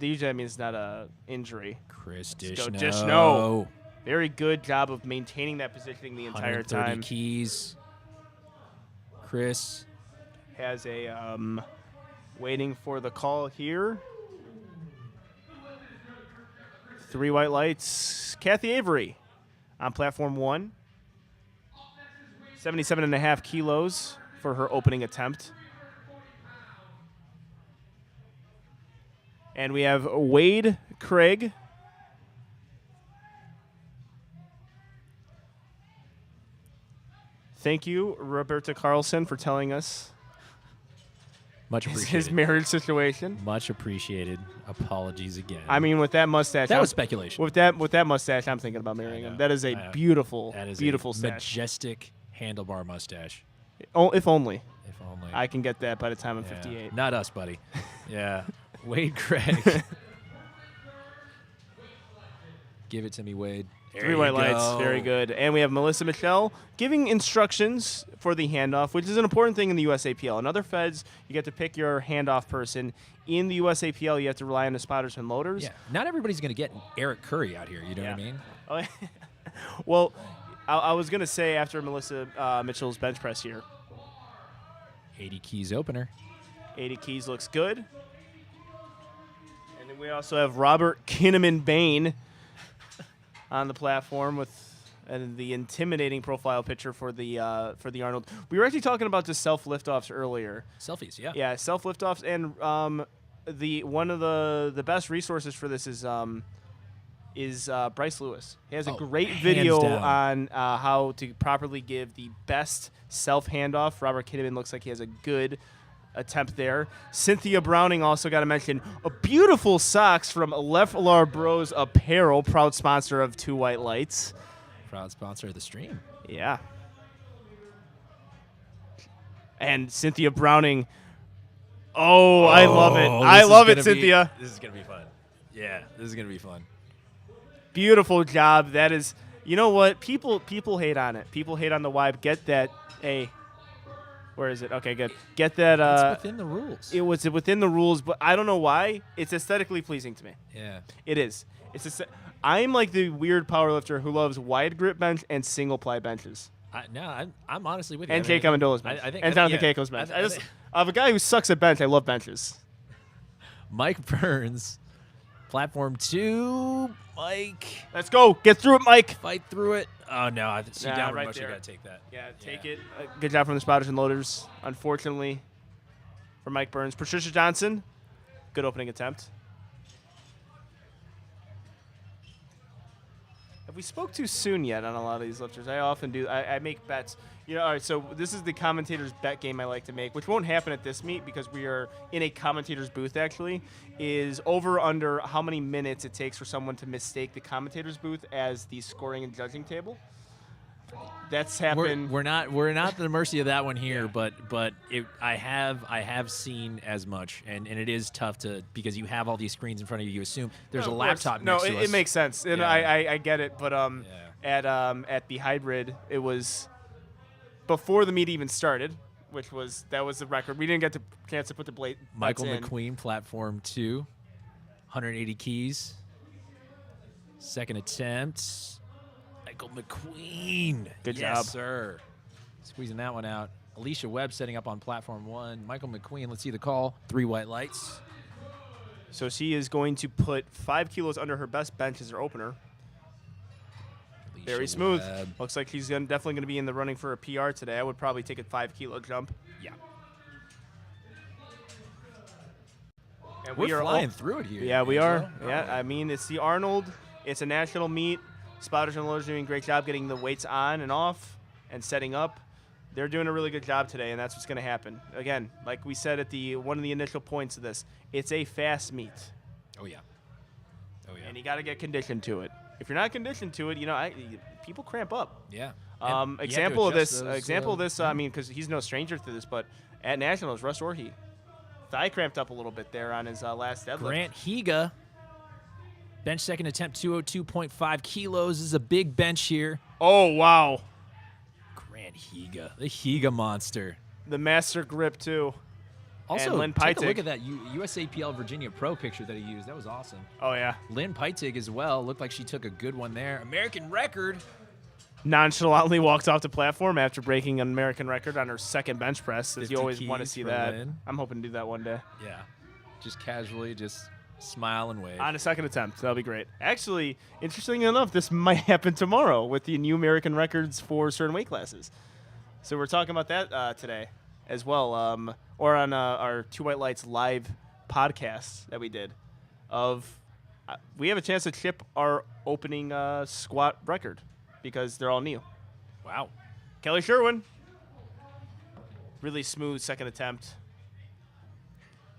usually that means it's not a injury. Chris Let's go, Dishno. Dishno. Very good job of maintaining that positioning the entire 130 time. keys. Chris. Has a waiting for the call here. 3 white lights. Kathy Avery on platform 1. 77.5 kilos for her opening attempt. And we have Wade Craig. Thank you, Roberta Carlson, for telling us Much appreciated. his marriage situation. Much appreciated. Apologies again. I mean, with that mustache, that was speculation. With that mustache, I'm thinking about marrying him. That is a beautiful, That is beautiful a stash. majestic handlebar mustache. If only If only. I can get that by the time I'm Yeah. 58. Not us, buddy. Yeah. Wade Craig. Give it to me, Wade. There 3 you white lights, go. very good. And we have Melissa Michelle giving instructions for the handoff, which is an important thing in the USAPL. In other feds, you get to pick your handoff person. In the USAPL, you have to rely on the spotters and loaders. Yeah. Not everybody's going to get Eric Curry out here. You know what I mean? Oh, well, I was going to say after Melissa Mitchell's bench press here, 80 keys opener. 80 keys looks good. And then we also have Robert Kinnaman Bain on the platform with the intimidating profile picture for the Arnold. We were actually talking about the self liftoffs earlier. Selfies, yeah. Yeah, self liftoffs, and the one of the best resources for this is Bryce Lewis. He has a great hands video down. on how to properly give the best self handoff. Robert Kinnaman looks like he has a good attempt there. Cynthia Browning also got to mention a beautiful socks from Leffler Bros Apparel, proud sponsor of 2 White Lights. Proud sponsor of the stream. Yeah. And Cynthia Browning. Oh, I love it. I love it, Cynthia. This is going to be fun. Yeah, this is going to be fun. Beautiful job. That is, you know what? People hate on it. People hate on the wipe. Get that. Hey, where is it? Okay, good. Get that. It's within the rules. It was within the rules, but I don't know why. It's aesthetically pleasing to me. Yeah. It is. I'm like the weird powerlifter who loves wide grip bench and single ply benches. I'm honestly with you. And Keiko Mandola's bench. I think and Jonathan Keiko's bench. I'm a guy who sucks at bench. I love benches. Mike Burns, platform 2. Mike, Let's go. Get through it, Mike. fight through it. Oh no, I see Nah, downward right motion. there. You gotta take that. Yeah, take it. Good job from the spotters and loaders. Unfortunately, for Mike Burns. Patricia Johnson, good opening attempt. Have we spoke too soon yet on a lot of these lifters? I often do. I make bets. You know, all right, so this is the commentator's bet game I like to make, which won't happen at this meet because we are in a commentator's booth, actually, is over under how many minutes it takes for someone to mistake the commentator's booth as the scoring and judging table. That's happened. We're not at the mercy of that one here, but I have seen as much, and it is tough to because you have all these screens in front of you. You assume there's a laptop next to us. No, it makes sense, and Yeah. I get it. But at the hybrid, it was before the meet even started, that was the record. We didn't get the chance to put the blade. Michael in. McQueen, platform 2, 180 keys. Second attempt. Michael McQueen. Good yes, job. sir. Squeezing that one out. Alicia Webb setting up on platform 1. Michael McQueen, let's see the call. 3 white lights. So she is going to put 5 kilos under her best bench as her opener. Alicia Very smooth. Webb. Looks like she's definitely going to be in the running for a PR today. I would probably take a 5 kilo jump. Yeah. And We're are flying through it here. Yeah, we Angelo. are. Yeah, I mean, it's the Arnold. It's a national meet. Spotters and loaders doing a great job getting the weights on and off and setting up. They're doing a really good job today, and that's what's going to happen. Again, like we said at one of the initial points of this, it's a fast meet. Oh, yeah. Oh, yeah. And you got to get conditioned to it. If you're not conditioned to it, people cramp up. Yeah. Example of this. I mean, because he's no stranger to this, but at nationals, Russ Orhe, thigh cramped up a little bit there on his last deadlift. Grant Higa, bench second attempt, 202.5 kilos. This is a big bench here. Oh wow, Grant Higa, the Higa monster. the master grip too. Also, Lynn take a Peitig. look at that USAPL Virginia Pro picture that he used. That was awesome. Oh, yeah. Lynn Peitig as well. Looked like she took a good one there. American record. Nonchalantly walked off the platform after breaking an American record on her second bench press. As you 50 always want to keys see for that. Lynn. I'm hoping to do that one day. Yeah. Just casually, just smile and wave. On a second attempt. That'll be great. Actually, interestingly enough, this might happen tomorrow with the new American records for certain weight classes. So we're talking about that today as well, or on our Two White Lights live podcast that we did. We have a chance to chip our opening squat record because they're all new. Wow. Kelly Sherwin. Really smooth second attempt.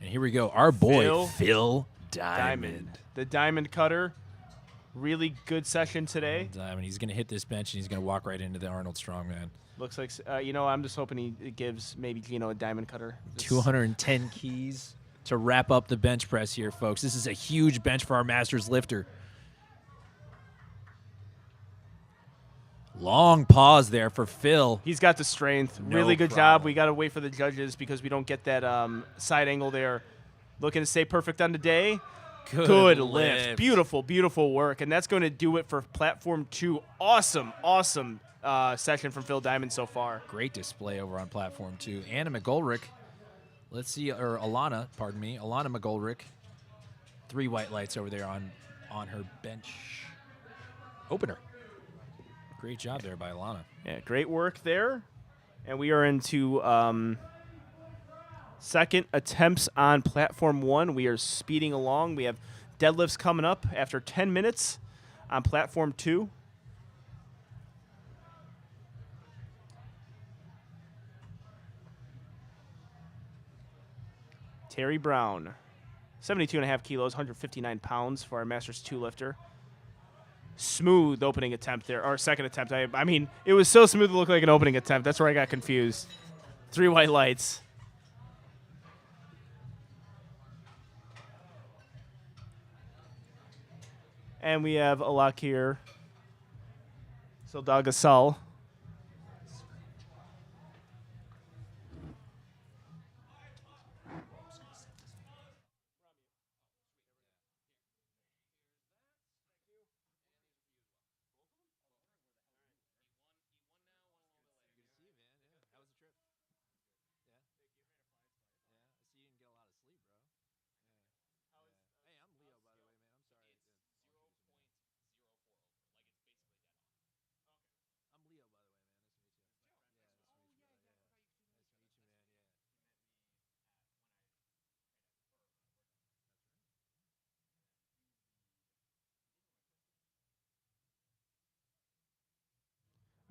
And here we go. Our boy, Phil Phil Diamond. The Diamond Cutter. Really good session today. Diamond. He's going to hit this bench, and he's going to walk right into the Arnold Strongman. Looks like, I'm just hoping he gives maybe Gino a Diamond Cutter. 210 keys to wrap up the bench press here, folks. This is a huge bench for our Masters lifter. Long pause there for Phil. He's got the strength. No really good problem. job. We got to wait for the judges because we don't get that side angle there. Looking to stay perfect on the day. Good lift. Beautiful, beautiful work. And that's going to do it for Platform 2. Awesome, awesome session from Phil Diamond so far. Great display over on Platform 2. Anna McGolrick. Let's see, or Alana McGolrick. 3 white lights over there on her bench opener. Great job there by Alana. Yeah, great work there. And we are into second attempts on Platform 1. We are speeding along. We have deadlifts coming up after 10 minutes on Platform 2. Terry Brown, 72.5 kilos, 159 pounds for our Masters 2 lifter. Smooth opening attempt there, or second attempt. I mean, it was so smooth it looked like an opening attempt. That's where I got confused. 3 white lights. And we have Alakir Sildagasal.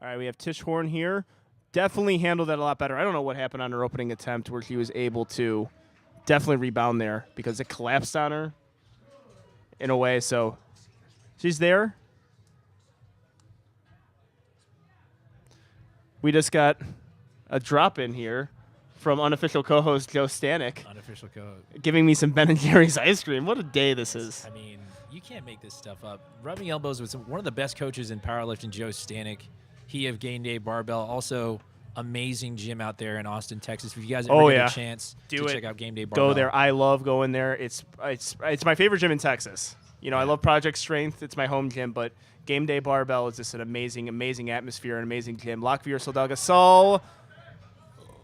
All right, we have Tish Horn here. Definitely handled that a lot better. I don't know what happened on her opening attempt where she was able to definitely rebound there because it collapsed on her in a way. So she's there. We just got a drop in here from unofficial co-host Joe Stanek Unofficial code. giving me some Ben & Jerry's ice cream. What a day this is. I mean, you can't make this stuff up. Rubbing elbows with one of the best coaches in powerlifting, Joe Stanek. He of Game Day Barbell. Also, amazing gym out there in Austin, Texas. If you guys ever get a chance to check out Game Day Barbell. Go there. I love going there. It's my favorite gym in Texas. I love Project Strength. It's my home gym, but Game Day Barbell is just an amazing, amazing atmosphere, an amazing gym. Lockvier Soldagasol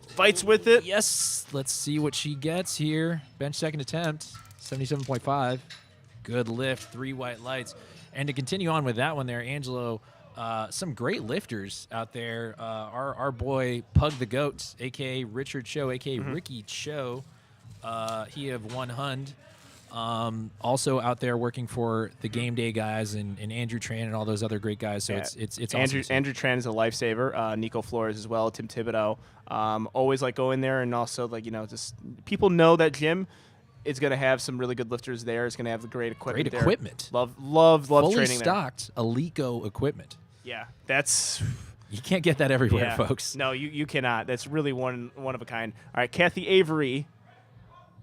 fights with it. Yes. Let's see what she gets here. Bench second attempt, 77.5. Good lift, 3 white lights. And to continue on with that one there, Angelo, some great lifters out there. Our boy Pug the Goat, a.k.a. Richard Cho, a.k.a. Ricky Cho. He of One Hund. Also out there working for the Game Day guys and Andrew Tran and all those other great guys. So it's Andrew, awesome. Andrew Tran is a lifesaver. Nico Flores as well. Tim Thibodeau. Always like going there, and also just people know that gym is going to have some really good lifters there. It's going to have the great equipment. Great there. equipment. Love Fully training stocked Alico equipment. Yeah, that's. You can't get that everywhere, folks. No, you cannot. That's really one of a kind. All right, Kathy Avery,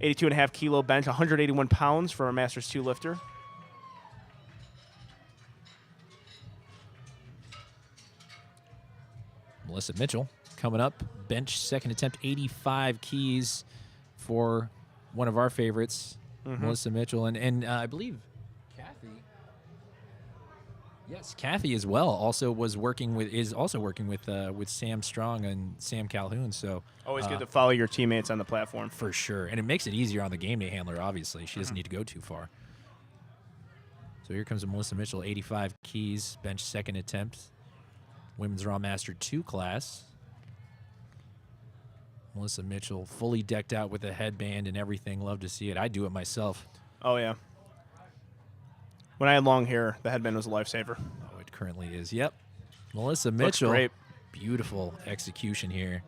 82.5 kilo bench, 181 pounds for a Masters 2 lifter. Melissa Mitchell coming up. Bench second attempt, 85 keys for one of our favorites, Melissa Mitchell, and I believe Kathy. Yes, Kathy as well. Is also working with Sam Strong and Sam Calhoun. So Always good to follow your teammates on the platform. for sure, and it makes it easier on the game day handler. Obviously, she doesn't need to go too far. So here comes a Melissa Mitchell, 85 keys, bench second attempt, women's Raw Master 2 class. Melissa Mitchell fully decked out with a headband and everything. Love to see it. I do it myself. Oh, yeah. When I had long hair, the headband was a lifesaver. Oh, it currently is. Yep. Melissa Looks Mitchell. great. Beautiful execution here.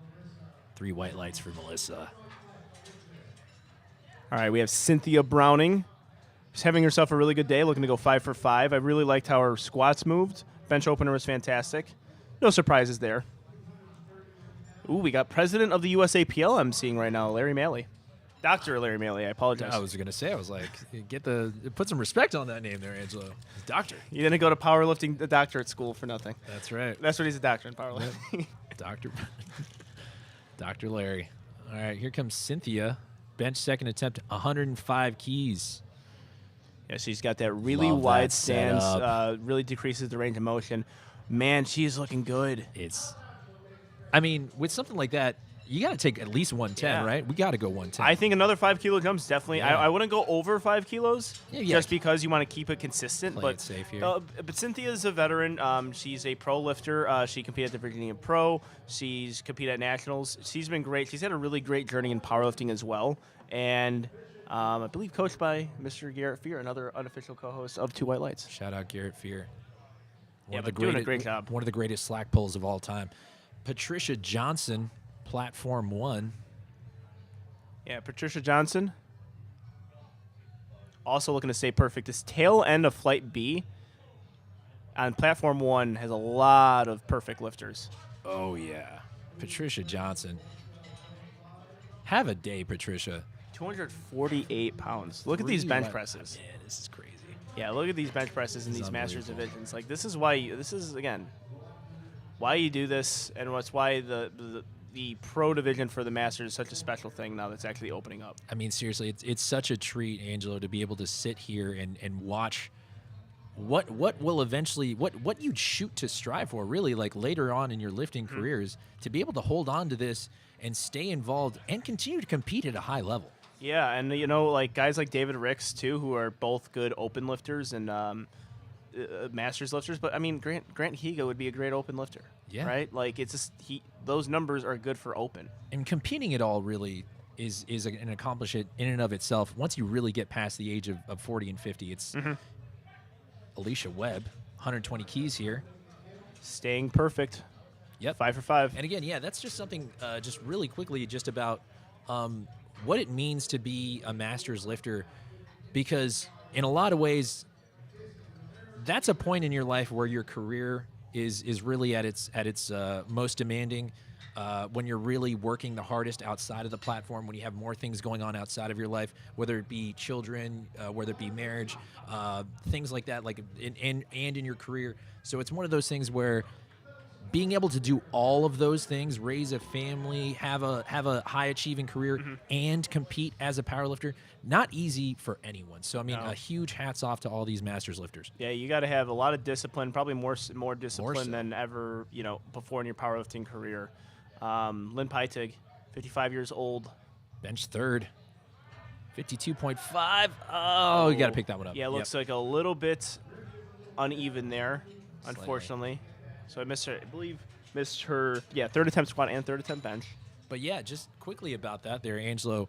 3 white lights for Melissa. All right, we have Cynthia Browning. She's having herself a really good day, looking to go 5 for 5. I really liked how her squats moved. Bench opener was fantastic. No surprises there. Ooh, we got president of the USAPL I'm seeing right now, Larry Maley. Dr. Larry Maley, I apologize. I was going to say, I was like, put some respect on that name there, Angelo. Doctor. You didn't go to powerlifting doctorate school for nothing. That's right. That's what he's a doctor in powerlifting. Yep. Dr. Larry. All right, here comes Cynthia. Bench second attempt, 105 keys. Yeah, she's got that really Love wide that stance, setup. really decreases the range of motion. Man, she's looking good. With something like that, you got to take at least 110, Yeah. right? We got to go 110. I think another 5 kilo jumps definitely. Yeah. I wouldn't go over 5 kilos Yeah. just because you want to keep it consistent. Play but it safe here. But Cynthia's a veteran. She's a pro lifter. She competed at the Virginia Pro. She's competed at nationals. She's been great. She's had a really great journey in powerlifting as well. And I believe coached by Mr. Garrett Fear, another unofficial co-host of Two White Lights. Shout out Garrett Fear. Doing a great job. One of the greatest slack pulls of all time. Patricia Johnson, Platform 1. Yeah, Patricia Johnson. Also looking to stay perfect. This tail end of Flight B on Platform 1 has a lot of perfect lifters. Oh, yeah. Patricia Johnson. Have a day, Patricia. 248 pounds. Look at these bench presses. Man, this is crazy. Yeah, look at these bench presses in This is these Masters unbelievable. divisions. Like, this is why why you do this, and why the pro division for the Masters is such a special thing now that's actually opening up. I mean, seriously, it's such a treat, Angelo, to be able to sit here and watch what will eventually what you'd shoot to strive for, really, like later on in your lifting careers, to be able to hold on to this and stay involved and continue to compete at a high level. Yeah, and like guys like David Ricks too, who are both good open lifters and Masters lifters. But I mean, Grant Higa would be a great open lifter. Yeah. Right. Like it's just those numbers are good for open. And competing at all really is an accomplishment in and of itself. Once you really get past the age of 40 and 50, it's Alicia Webb, 120 keys here. Staying perfect. Yep. 5 for 5. And again, yeah, that's just something just really quickly just about what it means to be a Masters lifter, because in a lot of ways, that's a point in your life where your career is really at its most demanding, when you're really working the hardest outside of the platform, when you have more things going on outside of your life, whether it be children, whether it be marriage, things like that, like in your career. So it's one of those things where being able to do all of those things, raise a family, have a high achieving career, and compete as a powerlifter, not easy for anyone. So I mean, a huge hats off to all these Masters lifters. Yeah, you got to have a lot of discipline, probably more discipline so. than ever, before in your powerlifting career. Lynn Peitig, 55 years old. Bench third, 52.5. Oh, you got to pick that one up. Yeah, it looks like a little bit uneven there, unfortunately. So I missed her, third attempt squat and third attempt bench. But yeah, just quickly about that there, Angelo.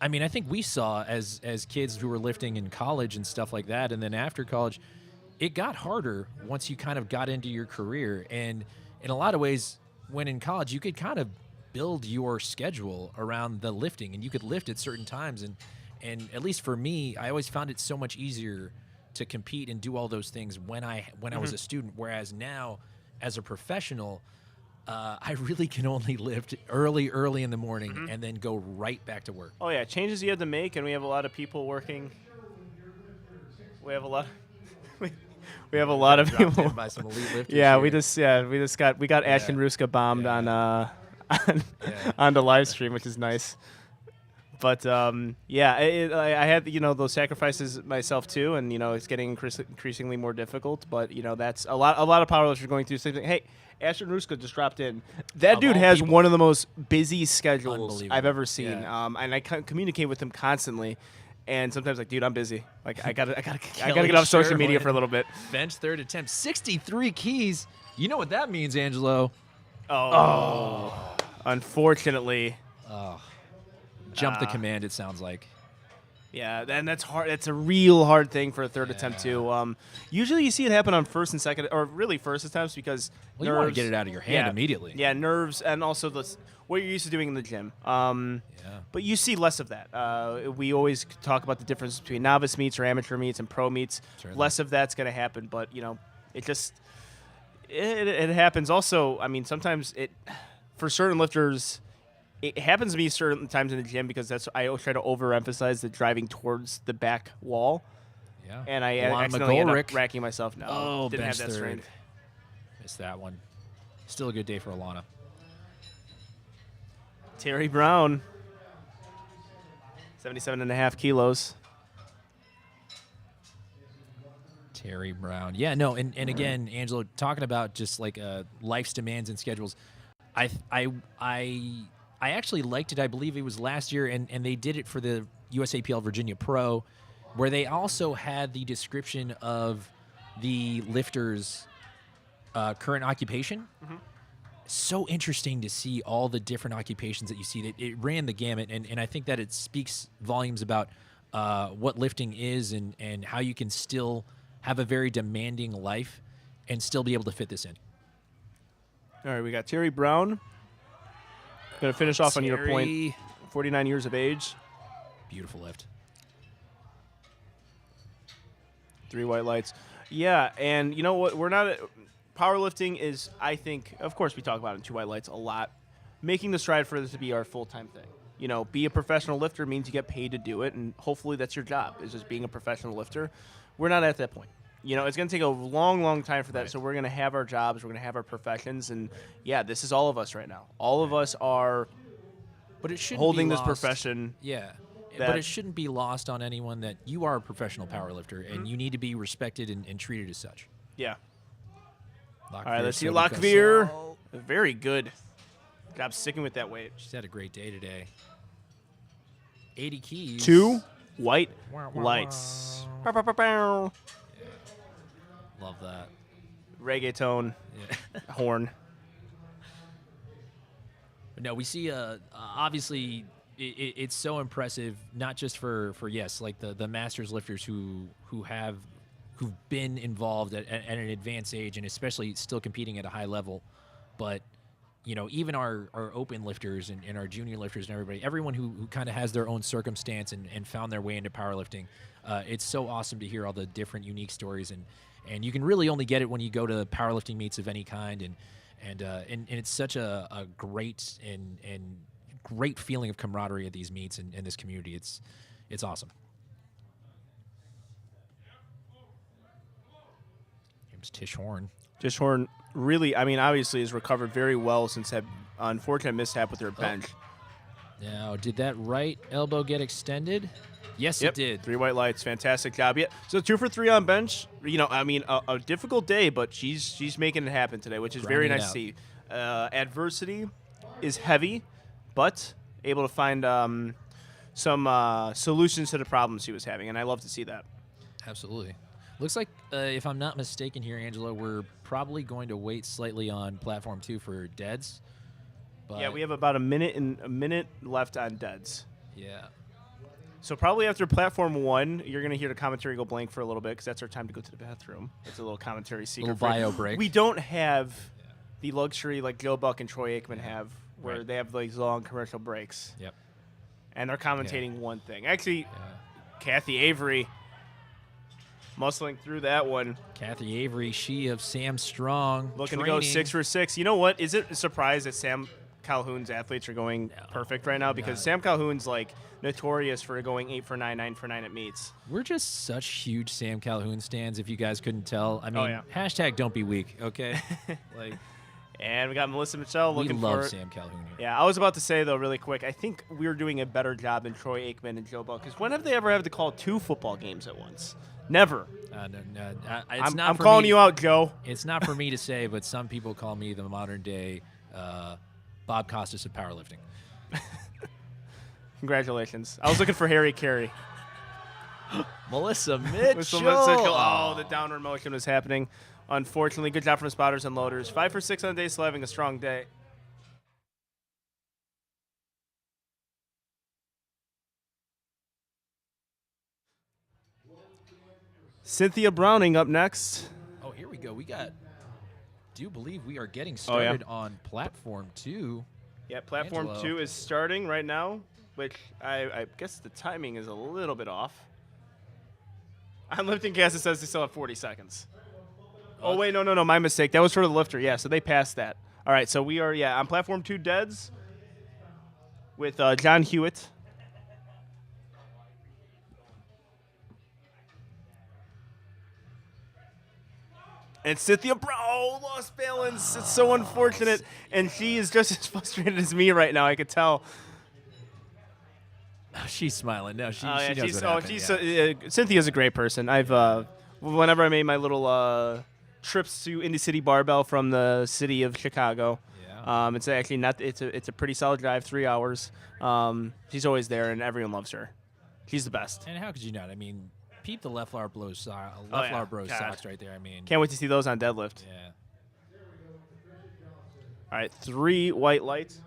I mean, I think we saw as kids who were lifting in college and stuff like that, and then after college, it got harder once you kind of got into your career. And in a lot of ways, when in college, you could kind of build your schedule around the lifting, and you could lift at certain times. And at least for me, I always found it so much easier to compete and do all those things when I was a student. Whereas now, as a professional, I really can only lift early in the morning and then go right back to work. Oh yeah, changes you have to make, and we have a lot of people working. We have a lot. We have a lot of Dropped people. in by some elite lifters Yeah, here. we got Ashton Ruska bombed on the live stream, which is nice. But yeah, I had those sacrifices myself too, and it's getting increasingly more difficult. But that's a lot of powerlifters are going through the same thing. Hey, Ashton Ruska just dropped in. That Of dude all has people. one of the most busy schedules Unbelievable. I've ever seen. Yeah. And I communicate with him constantly. And sometimes like, dude, I'm busy. Like I gotta Kelly get off social media Sherwin. for a little bit. Bench third attempt, 63 keys. You know what that means, Angelo? Unfortunately. Jump the command. It sounds like. Yeah, and that's hard. That's a real hard thing for a third attempt too. Usually you see it happen on first and second, or really first attempts because Well, you want to get it out of your hand immediately. Yeah, nerves, and also what you're used to doing in the gym. But you see less of that. We always talk about the difference between novice meets or amateur meets and pro meets. Certainly. Less of that's going to happen, but it just it happens. Also, I mean, sometimes for certain lifters. It happens to me certain times in the gym because I always try to overemphasize the driving towards the back wall. Yeah. And I Alon accidentally end up McGolrick. racking myself. No, Oh, didn't bench have that third. strength. Missed that one. Still a good day for Alana. Terry Brown, 77.5 kilos. Terry Brown. Yeah, no, and again, Angelo, talking about just like life's demands and schedules, I actually liked it. I believe it was last year, and they did it for the USAPL Virginia Pro, where they also had the description of the lifter's current occupation. So interesting to see all the different occupations that you see. It ran the gamut, and I think that it speaks volumes about what lifting is and how you can still have a very demanding life and still be able to fit this in. All right, we got Terry Brown. Going to finish off on your point. Terry. 49 years of age. Beautiful lift. 3 white lights. Yeah, and you know what? We're not powerlifting is, I think, of course, we talk about it in 2 white lights a lot. Making the stride for this to be our full-time thing. Be a professional lifter means you get paid to do it, and hopefully that's your job, is just being a professional lifter. We're not at that point. It's going to take a long, long time for that. Right. So we're going to have our jobs, we're going to have our professions, and yeah, this is all of us right now. All of us are But it shouldn't holding be this lost. profession. Yeah. that- But it shouldn't be lost on anyone that you are a professional powerlifter and you need to be respected and treated as such. Yeah. Lockveer, All right, let's see Sobi Lockveer. Cosell. Very good job sticking with that weight. She's had a great day today. 80 keys. 2 white Wow, wow, lights. wow. Bow, bow, bow, bow. Love that. Reggaeton Yeah. horn. But no, we see obviously it's so impressive, not just for yes, like the masters lifters who've been involved at an advanced age and especially still competing at a high level, but even our open lifters and our junior lifters and everyone who kind of has their own circumstance and found their way into powerlifting. It's so awesome to hear all the different unique stories, and you can really only get it when you go to powerlifting meets of any kind, and it's such a great and great feeling of camaraderie at these meets and in this community. It's awesome. Here's Tish Horn. Tish Horn really, obviously has recovered very well since that unfortunate mishap with her bench. Now, did that right elbow get extended? Yes, it did. 3 white lights. Fantastic job. Yeah. So 2 for 3 on bench. A difficult day, but she's making it happen today, which is very Grinding it nice to see. Adversity is heavy, but able to find some solutions to the problems she was having, and I love to see that. Absolutely. Looks like, if I'm not mistaken here, Angela, we're probably going to wait slightly on platform 2 for deads. But Yeah, we have about a minute left on deads. Yeah. So probably after platform 1, you're going to hear the commentary go blank for a little bit because that's our time to go to the bathroom. It's a little commentary secret. Little bio break. We don't have the luxury like Joe Buck and Troy Aikman have where Right. they have these long commercial breaks. Yep. And they're commentating one thing. Actually, Kathy Avery muscling through that one. Kathy Avery, she of Sam Strong. Looking to go 6 for 6. You know what? Is it a surprise that Sam Calhoun's athletes are going perfect right now? Because Sam Calhoun's like notorious for going 8 for 9, 9 for 9 at meets. We're just such huge Sam Calhoun stands, if you guys couldn't tell. I mean, yeah. hashtag don't be weak, okay? like, And we got Melissa Mitchell We looking love for Sam Calhoun here. Yeah, I was about to say, though, really quick, I think we're doing a better job than Troy Aikman and Joe Bell. Because when have they ever had to call 2 football games at once? Never. It's I'm calling you out, Joe. It's not for me to say, but some people call me the modern day Bob Costas of powerlifting. Congratulations. I was looking for Harry Carey. Melissa Mitchell. Oh, the downward motion was happening. Unfortunately, good job from spotters and loaders. 5 for 6 on the day, still having a strong day. Cynthia Browning up next. Oh, here we go. Do you believe we are getting started on platform 2? Yeah, platform Angelo. 2 is starting right now, which I guess the timing is a little bit off. On lifting cast, it says they still have 40 seconds. Oh, wait, no, my mistake. That was for the lifter. Yeah, so they passed that. All right, so we are, on platform 2 deads with John Hewitt. And Cynthia lost balance. It's so unfortunate. And she is just as frustrated as me right now, I could tell. She's smiling. No, she Yeah, knows what happened. Cynthia's a great person. I've whenever I made my little trips to Indy City Barbell from the city of Chicago, it's actually not. It's a pretty solid drive, 3 hours. She's always there, and everyone loves her. She's the best. And how could you not? I mean, peep the left large bros socks right there. I mean, Can't wait to see those on deadlift. yeah. All right, 3 white lights.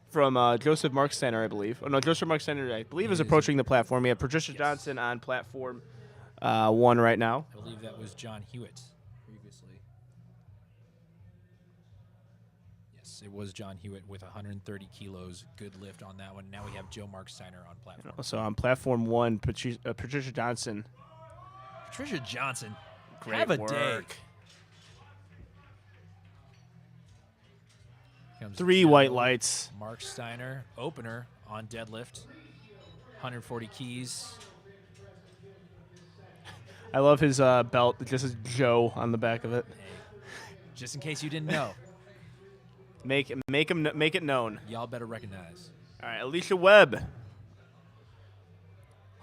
From Joseph Marksteiner, I believe. Oh, no, Joseph Marksteiner, I believe, is approaching the platform. We have Patricia Johnson on platform 1 right now. I believe that was John Hewitt previously. Yes, it was John Hewitt with 130 kilos. Good lift on that one. Now we have Joe Marksteiner on platform. So on platform 1, Patricia Johnson. Patricia Johnson, Great have a work. day. 3 white lights. Mark Steiner, opener on deadlift. 140 keys. I love his belt. It just says Joe on the back of it. Hey, just in case you didn't know, Make it known. y'all better recognize. All right, Alicia Webb.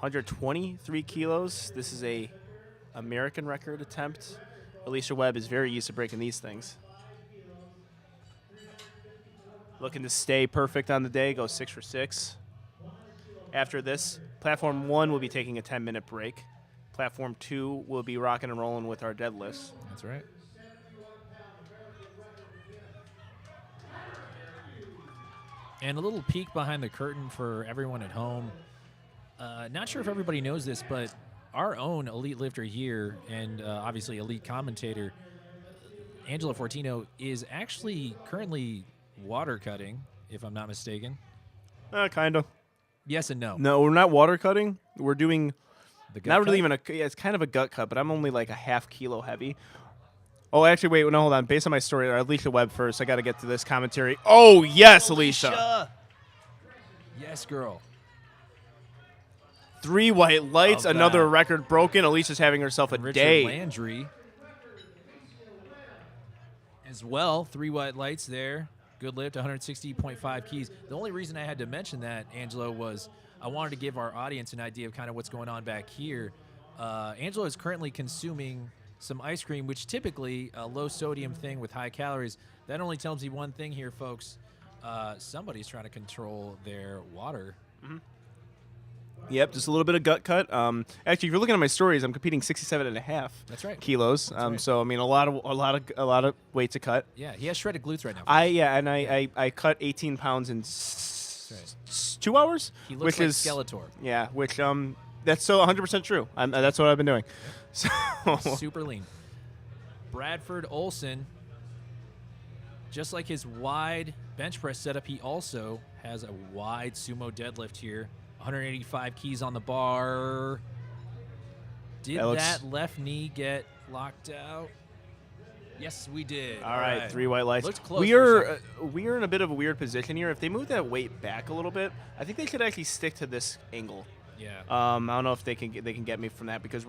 123 kilos. This is a American record attempt. Alicia Webb is very used to breaking these things. Looking to stay perfect on the day, go 6 for 6. After this, platform 1 will be taking a 10-minute break. Platform 2 will be rocking and rolling with our deadlifts. That's right. And a little peek behind the curtain for everyone at home. Not sure if everybody knows this, but our own elite lifter here and obviously elite commentator, Angela Fortino, is actually currently water cutting, if I'm not mistaken. Kind of. Yes and no. No, we're not water cutting. We're doing The gut not really cut? even it's kind of a gut cut, but I'm only like a half kilo heavy. Oh, actually, wait, no, hold on. Based on my story, Alicia Webb first. I got to get to this commentary. Oh, yes, Alicia. Yes, girl. 3 white lights, Love another that. record broken. Alicia's having herself a Richard day. Landry as well. 3 white lights there. Good lift, 160.5 keys. The only reason I had to mention that, Angelo, was I wanted to give our audience an idea of kind of what's going on back here. Angelo is currently consuming some ice cream, which typically a low sodium thing with high calories. That only tells me one thing here, folks. Somebody's trying to control their water. Yep, just a little bit of gut cut. Actually, if you're looking at my stories, I'm competing 67.5 That's right. kilos. That's right. So I mean, a lot of weight to cut. Yeah, he has shredded glutes right now. I cut 18 pounds in right. 2 hours, He looks which like is Skeletor. yeah, which that's so 100% true. That's what I've been doing. So Super lean. Bradford Olson, just like his wide bench press setup, he also has a wide sumo deadlift here. 185 keys on the bar. Did That looks- that left knee get locked out? Yes, we did. all right, 3 white lights. Looked close We for a are we are in a bit of a weird position here. If they move that weight back a little bit, I think they should actually stick to this angle. Yeah. I don't know if they can get me from that because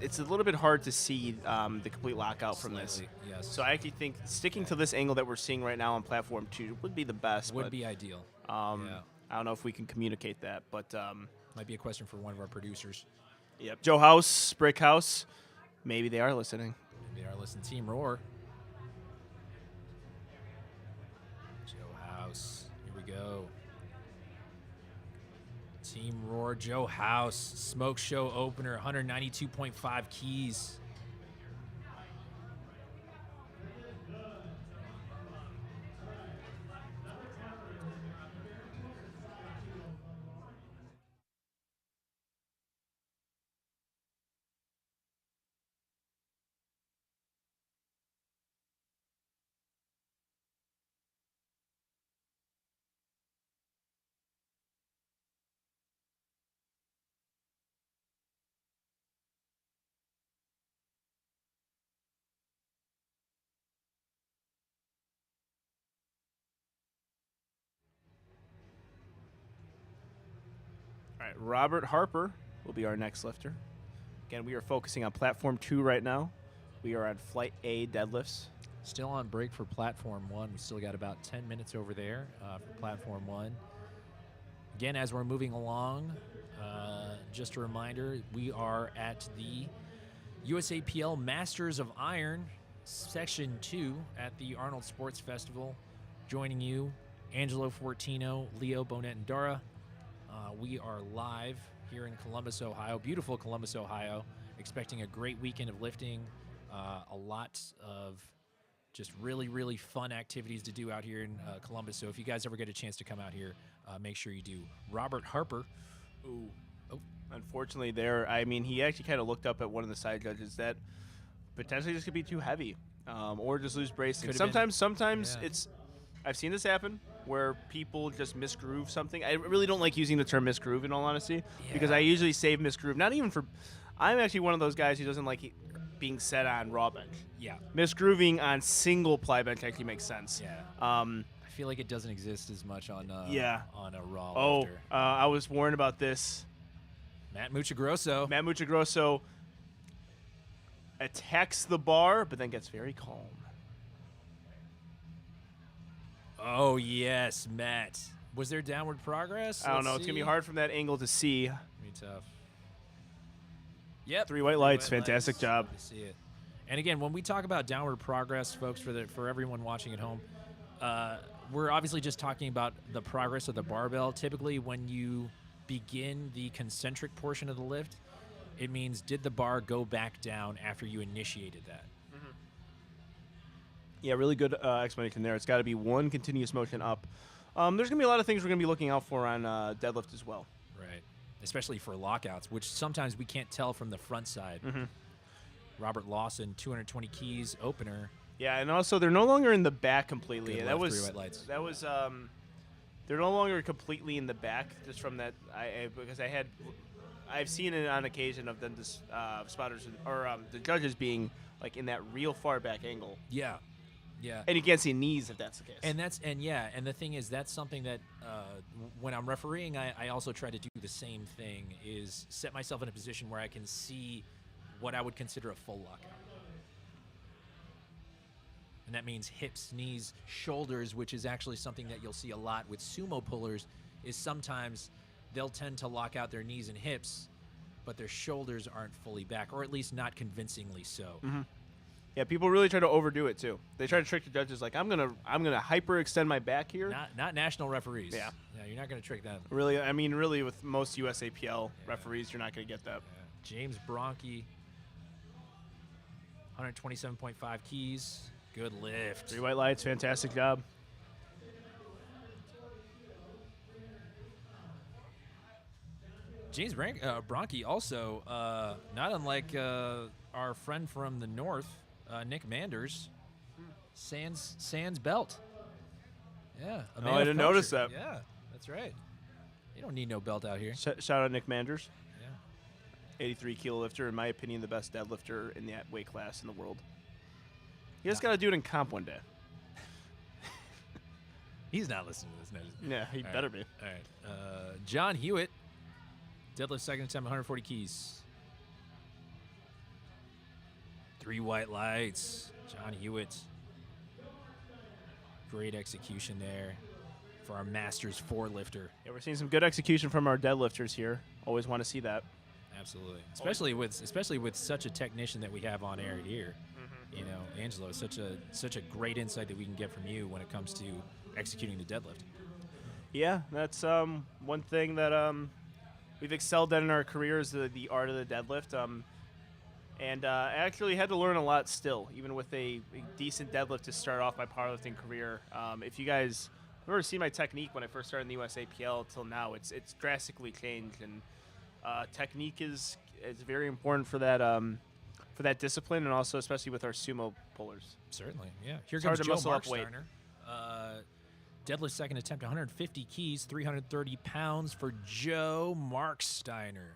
it's a little bit hard to see the complete lockout from this. Slightly, yes. So I actually think sticking to this angle that we're seeing right now on platform 2 would be the best. Would but, be ideal. I don't know if we can communicate that, but Might be a question for one of our producers. yep. Joe House, Brick House, maybe they are listening. Maybe our listen Team Roar. Joe House. Here we go. Team Roar, Joe House. Smoke Show opener, 192.5 keys. All right, Robert Harper will be our next lifter. Again, we are focusing on platform 2 right now. We are on flight A deadlifts. Still on break for platform 1. We still got about 10 minutes over there for platform 1. Again, as we're moving along, just a reminder, we are at the USAPL Masters of Iron Section 2 at the Arnold Sports Festival. Joining you, Angelo Fortino, Leo Bonet, and Dara. We are live here in Columbus, Ohio, beautiful Columbus, Ohio, expecting a great weekend of lifting, a lot of just really, really fun activities to do out here in Columbus. So if you guys ever get a chance to come out here, make sure you do. Robert Harper. Ooh. Oh. Unfortunately, he actually kind of looked up at one of the side judges that potentially this could be too heavy, or just lose bracing. Could've been. Sometimes Yeah. I've seen this happen where people just misgroove something. I really don't like using the term misgroove in all honesty because I usually save misgroove. Not even for, I'm actually one of those guys who doesn't like being set on raw bench. Yeah. Misgrooving on single ply bench actually makes sense. Yeah. Um, I feel like it doesn't exist as much on on a raw oh, lifter. I was warned about this. Matt Muchagrosso. Matt Muchagrosso attacks the bar, but then gets very calm. Oh, yes, Matt. Was there downward progress? I don't know. Let's It's going to see. be hard from that angle to see. Be tough. Yep. 3 white lights. white Fantastic lights. job. I see it. And again, when we talk about downward progress, folks, for everyone watching at home, we're obviously just talking about the progress of the barbell. Typically, when you begin the concentric portion of the lift, it means did the bar go back down after you initiated that? Yeah, really good explanation there. It's got to be one continuous motion up. There's going to be a lot of things we're going to be looking out for on deadlift as well. Right. Especially for lockouts, which sometimes we can't tell from the front side. Robert Lawson, 220 keys opener. Yeah, and also they're no longer in the back completely. Good That lift, was 3 white lights. that was they're no longer completely in the back just from that because I've seen it on occasion of them spotters or the judges being like in that real far back angle. Yeah. Yeah. And you can't see knees if that's the case. And the thing is, that's something that when I'm refereeing, I also try to do the same thing, is set myself in a position where I can see what I would consider a full lockout. And that means hips, knees, shoulders, which is actually something that you'll see a lot with sumo pullers, is sometimes they'll tend to lock out their knees and hips, but their shoulders aren't fully back, or at least not convincingly so. Yeah, people really try to overdo it too. They try to trick the judges like I'm gonna hyperextend my back here. Not national referees. Yeah. Yeah, you're not going to trick them. Really, I mean, really, with most USAPL referees, you're not going to get that. James Bronke, 127.5 keys. Good lift. 3 white lights, fantastic job. James Bronke also, not unlike our friend from the north, Nick Manders, sans belt. Yeah. a man I of didn't culture. notice that. Yeah, that's right. You don't need no belt out here. Shout out Nick Manders, Yeah. 83 kilo lifter, in my opinion, the best deadlifter in that weight class in the world. You just got to do it in comp one day. He's not listening to this. Yeah, he All better right. be. All right. John Hewitt, Deadlift second attempt, 140 keys. 3 white lights. John Hewitt. Great execution there for our Masters 4 lifter. Yeah, we're seeing some good execution from our deadlifters here. Always want to see that. Absolutely, especially with such a technician that we have on air here. You know, Angelo, such a great insight that we can get from you when it comes to executing the deadlift. Yeah, that's one thing that we've excelled at in our career is the art of the deadlift. And I actually had to learn a lot still, even with a decent deadlift to start off my powerlifting career. If you guys have ever seen my technique when I first started in the USAPL till now, it's drastically changed, and technique is very important for that discipline, and also especially with our sumo pullers. Certainly, yeah. Here It's hard comes to Joe muscle up weight. Marksteiner. Deadlift second attempt, 150 keys, 330 pounds for Joe Marksteiner.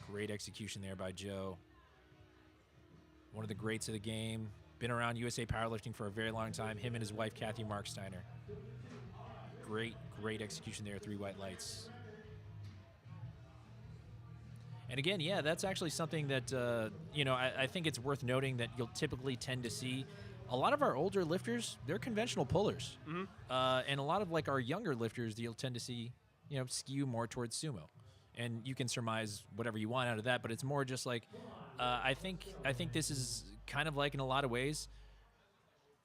Great execution there by Joe. One of the greats of the game. Been around USA powerlifting for a very long time. Him and his wife, Kathy Marksteiner. Great execution there. 3 white lights. And again, yeah, that's actually something that, I think it's worth noting that you'll typically tend to see a lot of our older lifters, they're conventional pullers. And a lot of like our younger lifters, you'll tend to see, skew more towards sumo. And you can surmise whatever you want out of that, but it's more just like, I think this is kind of like in a lot of ways,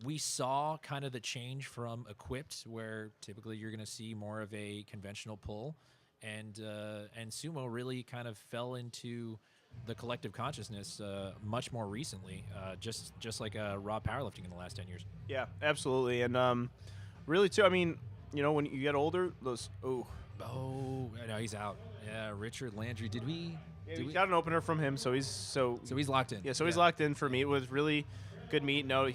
we saw kind of the change from equipped, where typically you're going to see more of a conventional pull, and sumo really kind of fell into the collective consciousness much more recently, just like raw powerlifting in the last 10 years. Yeah, absolutely. And really, too, I mean, when you get older, those, Oh, no, he's out. Yeah, Richard Landry. Did we got an opener from him, so he's locked in. Yeah, so he's locked in for me. It was really good meat. No, he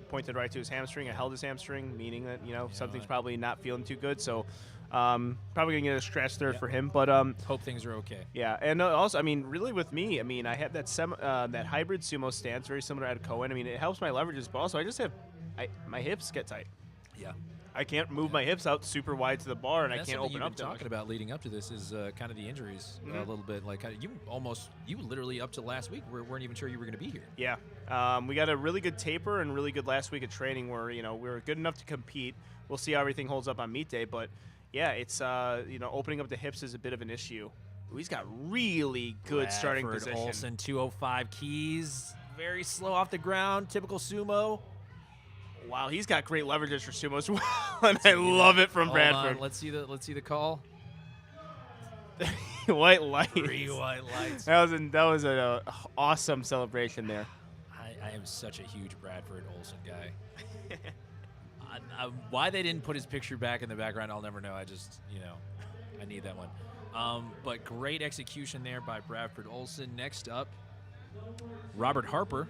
pointed right to his hamstring. I held his hamstring, meaning that, something's probably not feeling too good. So probably going to get a scratch there for him. But hope things are okay. Yeah, and also, I mean, really with me, I mean, I have that that hybrid sumo stance, very similar to Cohen. I mean, it helps my leverages, but also I just have my hips get tight. Yeah. I can't move my hips out super wide to the bar, and I can't open up. Talking about leading up to this is kind of the injuries a little bit. Like you literally up to last week weren't even sure you were going to be here. Yeah, we got a really good taper and really good last week of training where we were good enough to compete. We'll see how everything holds up on meet day, but yeah, it's opening up the hips is a bit of an issue. Ooh, he's got really good starting position. Olsen, 205 keys, very slow off the ground, typical sumo. Wow, he's got great leverages for sumo as well, and I love it from Bradford. Let's see the call. White lights. 3 white lights. That was an awesome celebration there. I am such a huge Bradford Olsen guy. Why they didn't put his picture back in the background, I'll never know. I just, I need that one. But great execution there by Bradford Olsen. Next up, Robert Harper.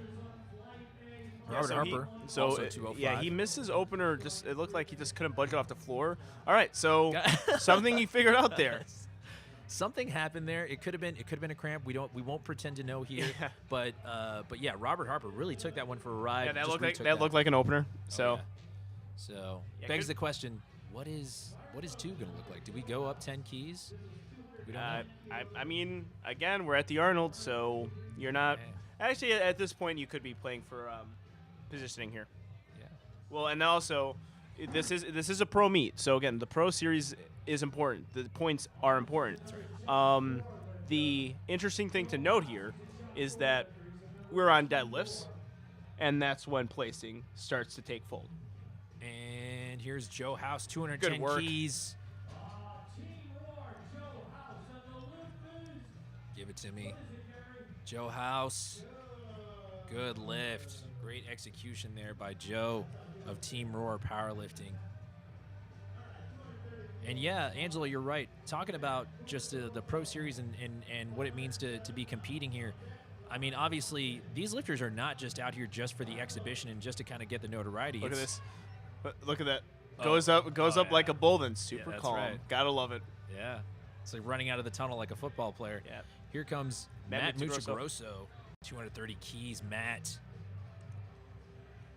Also 205. Yeah, he missed his opener. It looked like he just couldn't budge it off the floor. All right, so something he figured out there. Something happened there. It could have been a cramp. We won't pretend to know here. Yeah. But yeah, Robert Harper really took that one for a ride. Yeah, that looked like an opener. So, begs the question: what is 2 going to look like? Do we go up 10 keys? We don't know. I mean, again, we're at the Arnold, so you're not. Yeah. Actually, at this point, you could be playing for positioning here. Yeah. Well, and also, this is a pro meet, so again, the pro series is important. The points are important. That's right. The interesting thing to note here is that we're on deadlifts, and that's when placing starts to take fold. And here's Joe House, 210 keys. Give it to me. Joe House. Good lift. Great execution there by Joe of Team Roar Powerlifting. And yeah, Angela, you're right. Talking about just the pro series and what it means to be competing here. I mean, obviously, these lifters are not just out here just for the exhibition and just to kind of get the notoriety. Look at this. Look at that. Goes up like a bull, then super calm. Right. Gotta love it. Yeah. It's like running out of the tunnel like a football player. Yeah. Here comes Matt Muchagrosso. 230 keys, Matt.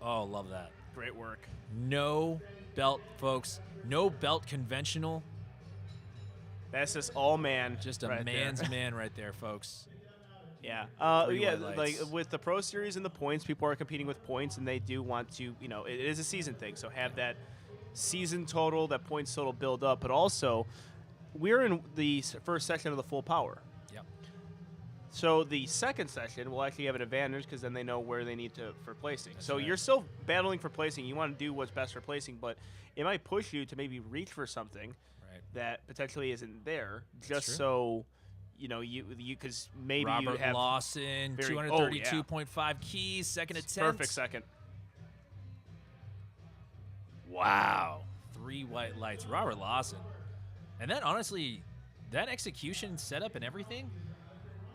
Oh, love that. Great work. No belt, folks. No belt conventional. That's just all man. Just a right man's there. man right there, folks. Yeah. Three Yeah. white Like lights. with the Pro Series and the points, people are competing with points, and they do want to. It is a season thing, so have that season total, that points total build up. But also, we're in the first section of the full power. Yep. So the second session will actually have an advantage because then they know where they need to for placing. That's so right. you're still battling for placing. You want to do what's best for placing, but it might push you to maybe reach for something Right. that potentially isn't there, just true. so you because maybe Robert you have Lawson, very- 232.5 keys, second attempt. perfect second. Wow. 3 white lights. Robert Lawson. And then, honestly, that execution setup and everything,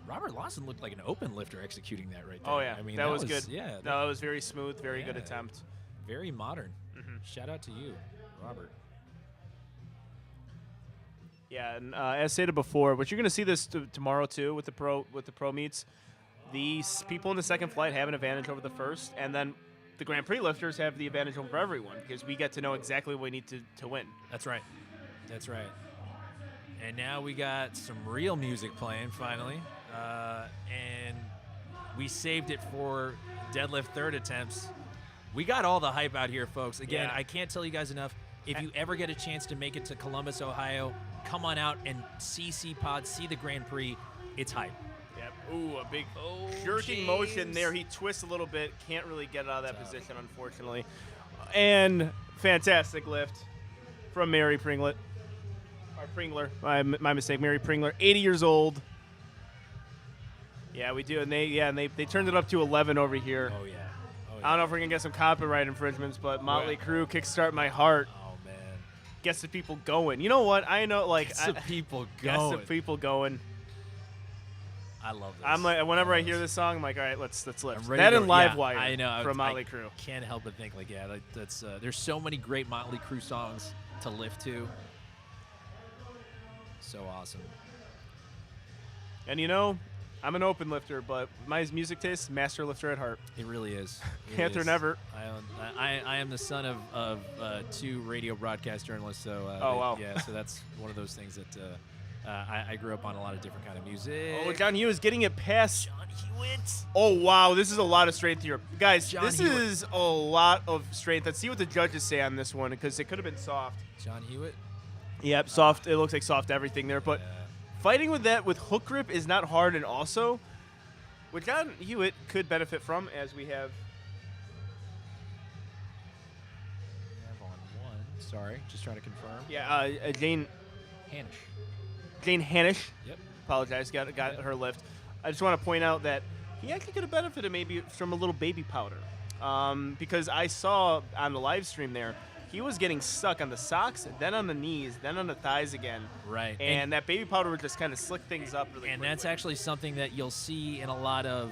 Robert Lawson looked like an open lifter executing that right there. Oh yeah, I mean, that was good. Yeah. No, that was very smooth, very good Yeah. attempt. Very modern. Mm-hmm. Shout out to you, Robert. Yeah, and as stated before, but you're going to see this tomorrow too with the pro meets. These people in the second flight have an advantage over the first, and then the Grand Prix lifters have the advantage over everyone because we get to know exactly what we need to win. That's right. That's right. And now we got some real music playing finally, and we saved it for deadlift third attempts. We got all the hype out here, folks. Again, Yeah. I can't tell you guys enough. If you ever get a chance to make it to Columbus, Ohio, come on out and see C-Pod, see the Grand Prix. It's hype. Yep. Ooh, a big Oh, jerking motion James. there. He twists a little bit. Can't really get out of that Tough. position, unfortunately. And fantastic lift from Mary Pringlet. Or Pringler. My mistake. Mary Pringler, 80 years old. Yeah, we do. And they turned it up to 11 over here. Oh, yeah. Oh, yeah. I don't know if we're going to get some copyright infringements, but Motley Yeah. Crue, Kickstart My Heart, Oh, man. gets the people going. You know what? I know, like, Gets the people gets going. the people going. I love this. I'm like, whenever I love hear this. this song, I'm like, all right, let's lift. I'm ready That to- and Live yeah, Wire I know. from I Motley Crue. Can't help but think, like, yeah, that's there's so many great Motley Crue songs to lift to. So awesome. And I'm an open lifter, but my music taste, master lifter at heart. It really is. It Panther is. never. I am the son of 2 radio broadcast journalists, so Oh, wow. yeah, so that's one of those things that I grew up on a lot of different kind of music. Oh, John Hughes getting it past. John Hewitt. Oh, wow. This is a lot of strength here. Guys, John this Hewitt. is a lot of strength. Let's see what the judges say on this one because it could have been soft. John Hewitt. Yep, soft. It looks like soft everything there. But fighting with that with hook grip is not hard, and also what John Hewitt could benefit from, as we have. On one. Sorry, just trying to confirm. Yeah, Jane Hanish. Hanish. Yep. Apologize, got her lift. I just want to point out that he actually could have benefited maybe from a little baby powder, because I saw on the live stream there he was getting stuck on the socks, then on the knees, then on the thighs again. Right. And that baby powder would just kind of slick things up really And quickly. that's actually something that you'll see in a lot of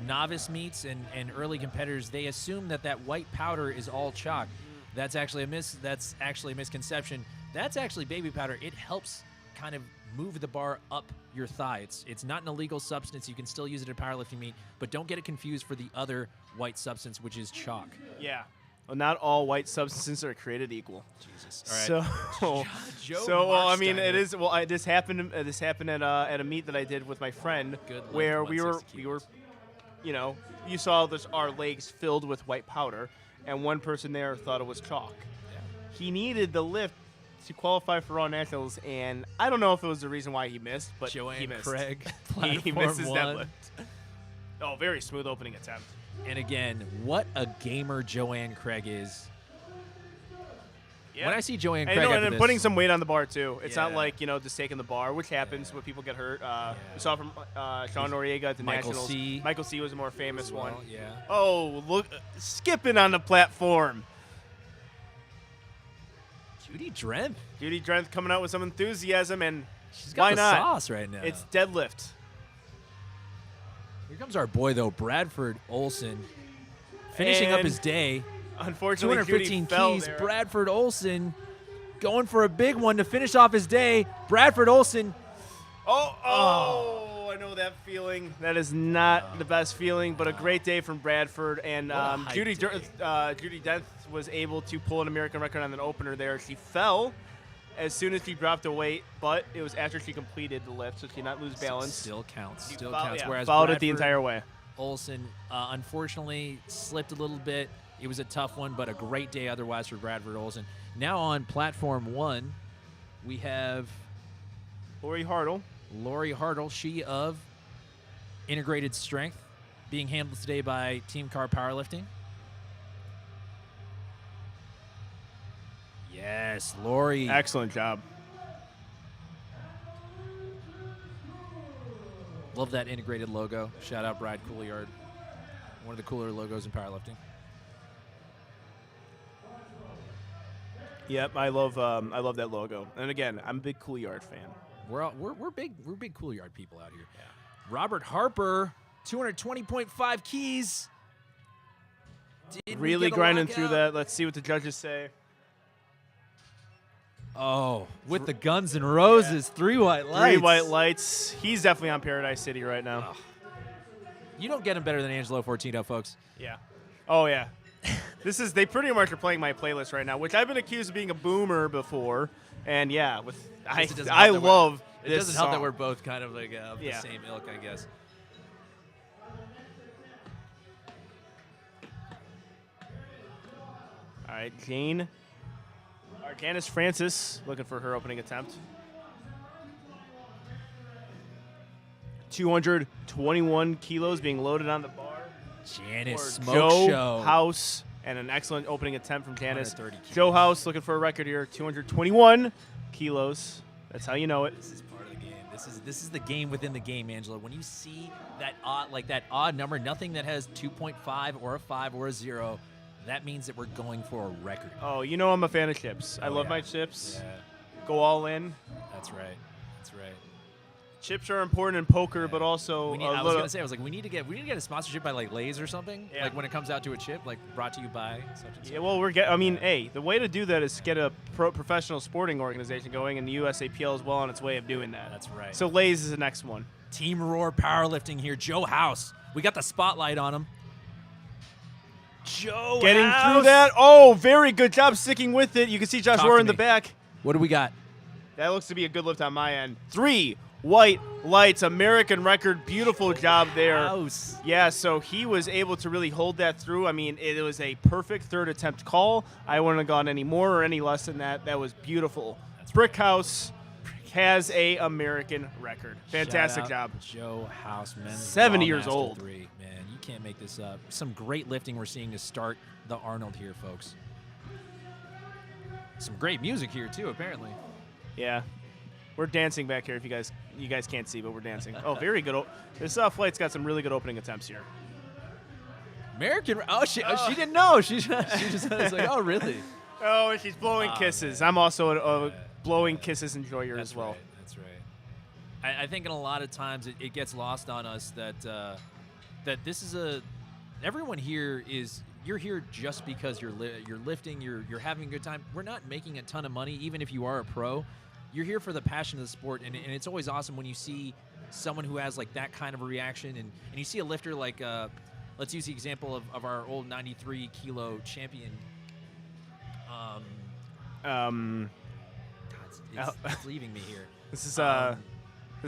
novice meets and early competitors. They assume that white powder is all chalk. That's actually a misconception. That's actually baby powder. It helps kind of move the bar up your thigh. It's not an illegal substance. You can still use it at a powerlifting meet, but don't get it confused for the other white substance, which is chalk. Yeah. Well, not all white substances are created equal. Jesus. All right. So, well, I mean, Marsteiner. it is. Well, this happened. This happened at a meet that I did with my friend, Good lift, where we 160 were, kilos. you saw our legs filled with white powder, and one person there thought it was chalk. Yeah. He needed the lift to qualify for Raw Nationals, and I don't know if it was the reason why he missed, but he Joanne missed. Craig, he platform missed his one. deadlift. Oh, very smooth opening attempt. And again, what a gamer Joanne Craig is. Yeah. When I see Joanne And, Craig and after then this, putting some weight on the bar too. It's not Yeah. like just taking the bar, which happens when people get hurt. We saw from Sean Noriega at the Michael Nationals. C. Michael C. was a more famous as one. well, yeah. Oh, look, skipping on the platform. Judy Drenth. Judy Drenth coming out with some enthusiasm, and She's got why the not? sauce right now. It's deadlift. Here comes our boy, though, Bradford Olson. Finishing up And his day. Unfortunately, 215 Judy fell keys. there. Bradford Olson going for a big one to finish off his day. Bradford Olson. Oh, I know that feeling. That is not the best feeling, but a great day from Bradford. And What a hype Judy day. Judy Dent was able to pull an American record on an opener there. She fell, as soon as she dropped the weight, but it was after she completed the lift, so she did not lose balance. Still counts. She Still fol- counts. yeah, Whereas followed it the Bradford entire way. Olsen, unfortunately, slipped a little bit. It was a tough one, but a great day otherwise for Bradford Olsen. Now on platform 1, we have Lori Hartle. Lori Hartle, she of Integrated Strength, being handled today by Team Car Powerlifting. Yes, Lori. Excellent job. Love that integrated logo. Shout out Bride Couliard. One of the cooler logos in powerlifting. Yep, I love that logo. And again, I'm a big Couliard fan. We're big Couliard people out here. Yeah. Robert Harper, 220.5 keys. Did we Really get a grinding lockout? through that. Let's see what the judges say. Oh, with the Guns N' Roses, 3 white lights. 3 white lights. He's definitely on Paradise City right now. You don't get him better than Angelo Fortino, folks. Yeah. Oh yeah. They pretty much are playing my playlist right now, which I've been accused of being a boomer before. And yeah, I It doesn't I help that love It this doesn't help that song. we're both kind of like of the Yeah. same ilk, I guess. All right, Janice Francis looking for her opening attempt. 221 kilos being loaded on the bar. Janice for Smoke Joe Show. House, and an excellent opening attempt from Janice. 130 kilos. Joe House looking for a record here, 221 kilos. That's how you know it. This is part of the game. This is the game within the game, Angela. When you see that odd number, nothing that has 2.5 or a 5 or a 0, that means that we're going for a record. Oh, you know I'm a fan of chips. I Oh, love yeah. my chips. Yeah, Go all in. that's right. That's right. Chips are important in poker, but also We need, a I was little. gonna say, we need to get a sponsorship by like Lay's or something. Yeah. Like when it comes out to a chip, like brought to you by such and such. Yeah, well, hey, the way to do that is to get a professional sporting organization going, and the USAPL is well on its way of doing that. That's right. So Lay's is the next one. Team Roar Powerlifting here. Joe House. We got the spotlight on him. Joe Getting House. through that. Oh, very good job sticking with it. You can see Josh Talk Rohr to in the me. back. What do we got? That looks to be a good lift on my end. 3 white lights, American record. Beautiful job there. House. Yeah, so he was able to really hold that through. I mean, it was a perfect third attempt call. I wouldn't have gone any more or any less than that. That was beautiful. Brickhouse has a American record. Fantastic Shout out job. Joe House, men's 70 Raw years Master old. 3. Man, you can't make this up. Some great lifting we're seeing to start the Arnold here, folks. Some great music here too, apparently. Yeah. We're dancing back here if you guys can't see, but we're dancing. Oh, very good. This flight's got some really good opening attempts here. American. Oh, she didn't know. She just was like, oh, really? Oh, and she's blowing Oh, kisses. man. I'm also a blowing kisses enjoyer That's as well. right. That's right. I think in a lot of times it gets lost on us that this is everyone here is. You're here just because you're lifting, you're having a good time. We're not making a ton of money, even if you are a pro. You're here for the passion of the sport, and it's always awesome when you see someone who has like that kind of a reaction, and you see a lifter like, let's use the example of our old 93 kilo champion. God, it's leaving me here. This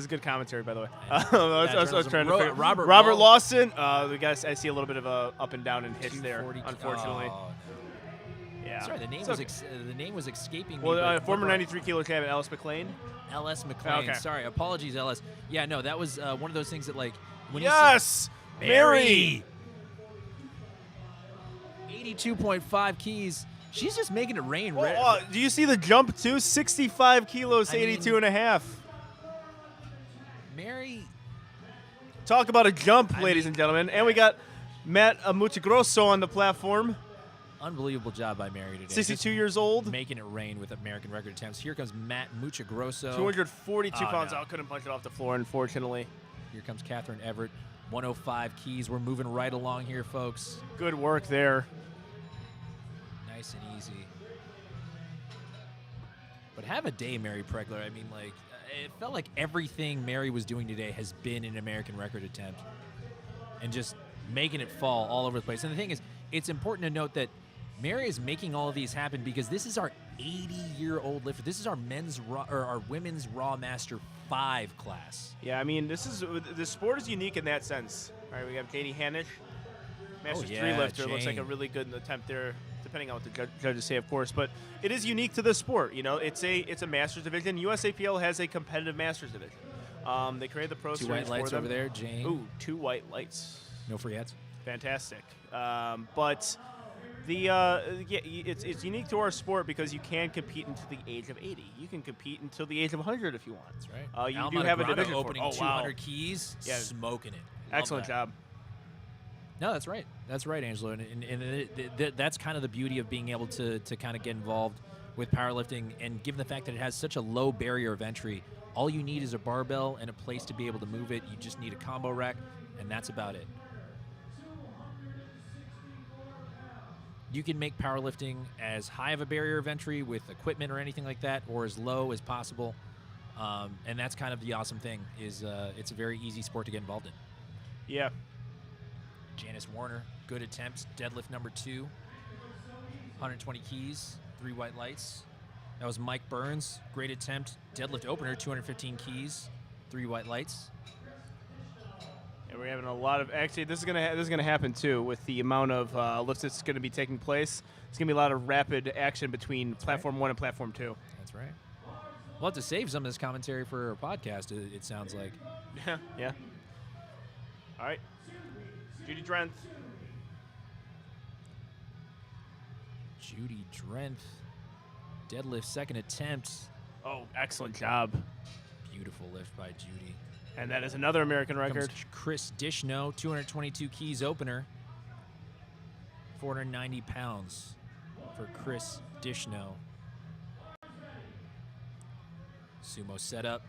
is good commentary, by the way. I was journalism. trying to figure. Robert Lawson. I see a little bit of a up and down in hits there, 240 unfortunately. Oh, no. Yeah. Sorry, the name It's was okay. the name was escaping me. Well, but former what about 93 kilo champion Ellis McLean. LS McLean. Okay. Sorry, apologies, LS. Yeah, no, that was one of those things that like when Yes, you see Mary. 82.5 keys. She's just making it rain. Do you see the jump too? 65 kilos, I mean- 82 and a half. Mary. Talk about a jump, I ladies mean- and gentlemen. And we got Matt Muchagrosso on the platform. Unbelievable job by Mary today. 62 years old. Just making it rain with American record attempts. Here comes Matt Muchagrosso. 242 Oh, pounds no. out. Couldn't punch it off the floor, unfortunately. Here comes Catherine Everett. 105 keys. We're moving right along here, folks. Good work there. Nice and easy. But have a day, Mary Pregler. I mean, like, it felt like everything Mary was doing today has been an American record attempt. And just making it fall all over the place. And the thing is, it's important to note that Mary is making all of these happen because this is our 80-year-old lifter. This is our women's Raw Master 5 class. Yeah, I mean, the sport is unique in that sense. All right, we have Katie Hanisch, Masters 3 lifter. Looks like a Jane. really good attempt there, depending on what the judges say, of course. But it is unique to the sport. You know, it's a Masters division. USAPL has a competitive Masters division. They created the Pro Two Series white lights for them. over there, Jane. Ooh, 2 white lights. No free ads. Fantastic. But it's unique to our sport because you can compete until the age of 80. You can compete until the age of 100 if you want. That's right. You do have a division opening for it. Oh, wow. 200 keys, Yeah. smoking it. Love Excellent that. job. No, that's right. That's right, Angelo. And that's kind of the beauty of being able to kind of get involved with powerlifting. And given the fact that it has such a low barrier of entry, all you need is a barbell and a place to be able to move it. You just need a combo rack, and that's about it. You can make powerlifting as high of a barrier of entry with equipment or anything like that, or as low as possible. And that's kind of the awesome thing is it's a very easy sport to get involved in. Yeah. Janice Warner, good attempt. Deadlift number 2, 120 keys, 3 white lights. That was Mike Burns, great attempt. Deadlift opener, 215 keys, 3 white lights. And we're having a lot of this is gonna happen too with the amount of lifts that's going to be taking place. It's going to be a lot of rapid action between platform 1 and platform 2. That's right. We'll have to save some of this commentary for our podcast, it sounds like. Yeah. Yeah. All right. Judy Drenth. Judy Drenth, deadlift second attempt. Oh, excellent job. Beautiful lift by Judy. And that is another American Comes record. Chris Dishno, 222 keys opener, 490 pounds for Chris Dishno. Sumo setup.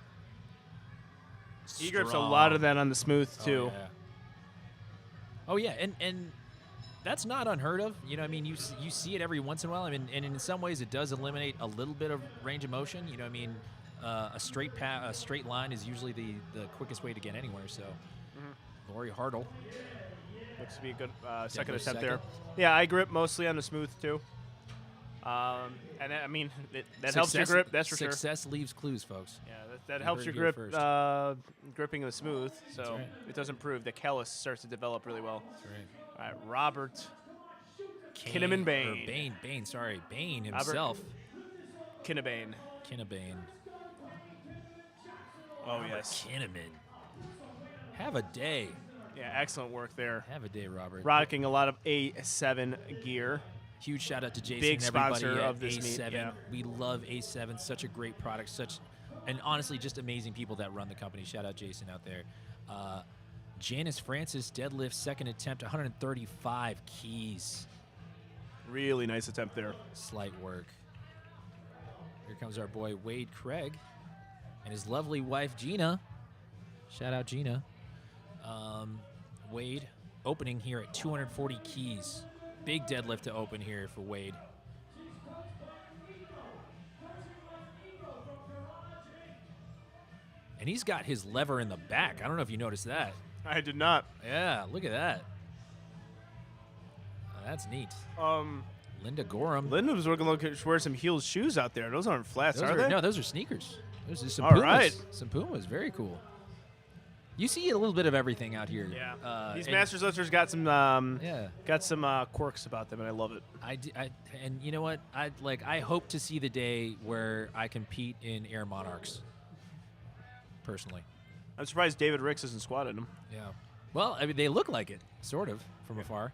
He grips a Strong. lot of that on the smooth too. Oh yeah, and that's not unheard of. You know, I mean, you see it every once in a while. I mean, and in some ways, it does eliminate a little bit of range of motion. You know, I mean, a straight line is usually the quickest way to get anywhere. So, Lori Hartle. Looks to be a good second Deadlift attempt there. second. Yeah, I grip mostly on the smooth too. And I mean, that helps your grip. That's for sure. Success leaves clues, folks. Yeah, that You helps heard your it grip, here first. gripping the smooth, so right. it does improve. The callus starts to develop really well. That's right. All right, Robert Kinnaman Bain. Bain himself. Kinnabane. Kinnabane. Oh, yes. Kinnaman. Have a day. Yeah, excellent work there. Have a day, Robert. Rocking a lot of A7 gear. Huge shout out to Jason Big and everybody sponsor at of this meet, A7. yeah. We love A7. Such a great product. And honestly, just amazing people that run the company. Shout out Jason out there. Janice Francis, deadlift, second attempt, 135 keys. Really nice attempt there. Slight work. Here comes our boy Wade Craig and his lovely wife Gina. Shout out Gina. Wade opening here at 240 keys. Big deadlift to open here for Wade. And he's got his lever in the back. I don't know if you noticed that. I did not. Yeah, look at that. That's neat. Linda Gorham. Linda was looking to wear some heeled shoes out there. Those aren't flats, Those are they? No, those are sneakers. Those are some All Pumas. right. Some Pumas. Very cool. You see a little bit of everything out here. Yeah. These and Masters lifters got some Yeah. quirks about them, and I love it. And you know what? I hope to see the day where I compete in Air Monarchs. Personally. I'm surprised David Ricks isn't squatting them. Yeah. Well, I mean, they look like it, sort of, from afar.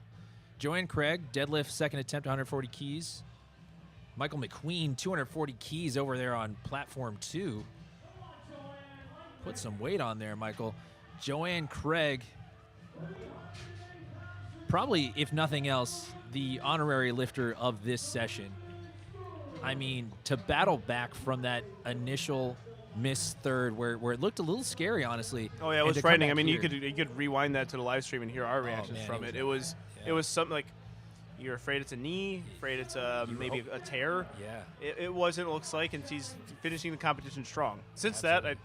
Joanne Craig, deadlift, second attempt, 140 keys. Michael McQueen, 240 keys over there on platform 2. Put some weight on there, Michael. Joanne Craig, probably, if nothing else, the honorary lifter of this session. I mean, to battle back from that initial miss third where it looked a little scary, honestly. Oh yeah, it and was to come frightening. I back mean, here. you could rewind that to the live stream and hear our reactions man, from it it. was It was something like you're afraid it's a knee, afraid it's maybe a tear. Yeah. It wasn't. It looks like, and she's finishing the competition strong. Since Absolutely. that,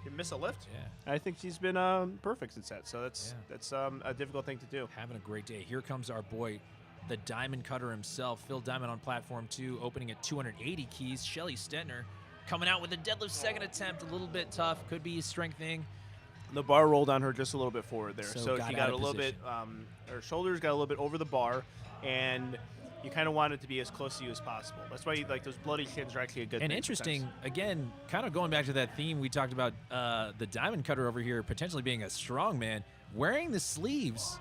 you miss a lift. Yeah. I think she's been perfect since that. So that's a difficult thing to do. Having a great day. Here comes our boy the diamond cutter himself, Phil Diamond on platform 2, opening at 280 keys. Shelly Stetner coming out with a deadlift second attempt, a little bit tough. Could be a strength thing. The bar rolled on her just a little bit forward there. So So got she out got of a little bit, position. her shoulders got a little bit over the bar, and you kind of want it to be as close to you as possible. That's why like those bloody shins are actually a good And thing interesting, sometimes. again, kind of going back to that theme we talked about, the diamond cutter over here potentially being a strong man, wearing the sleeves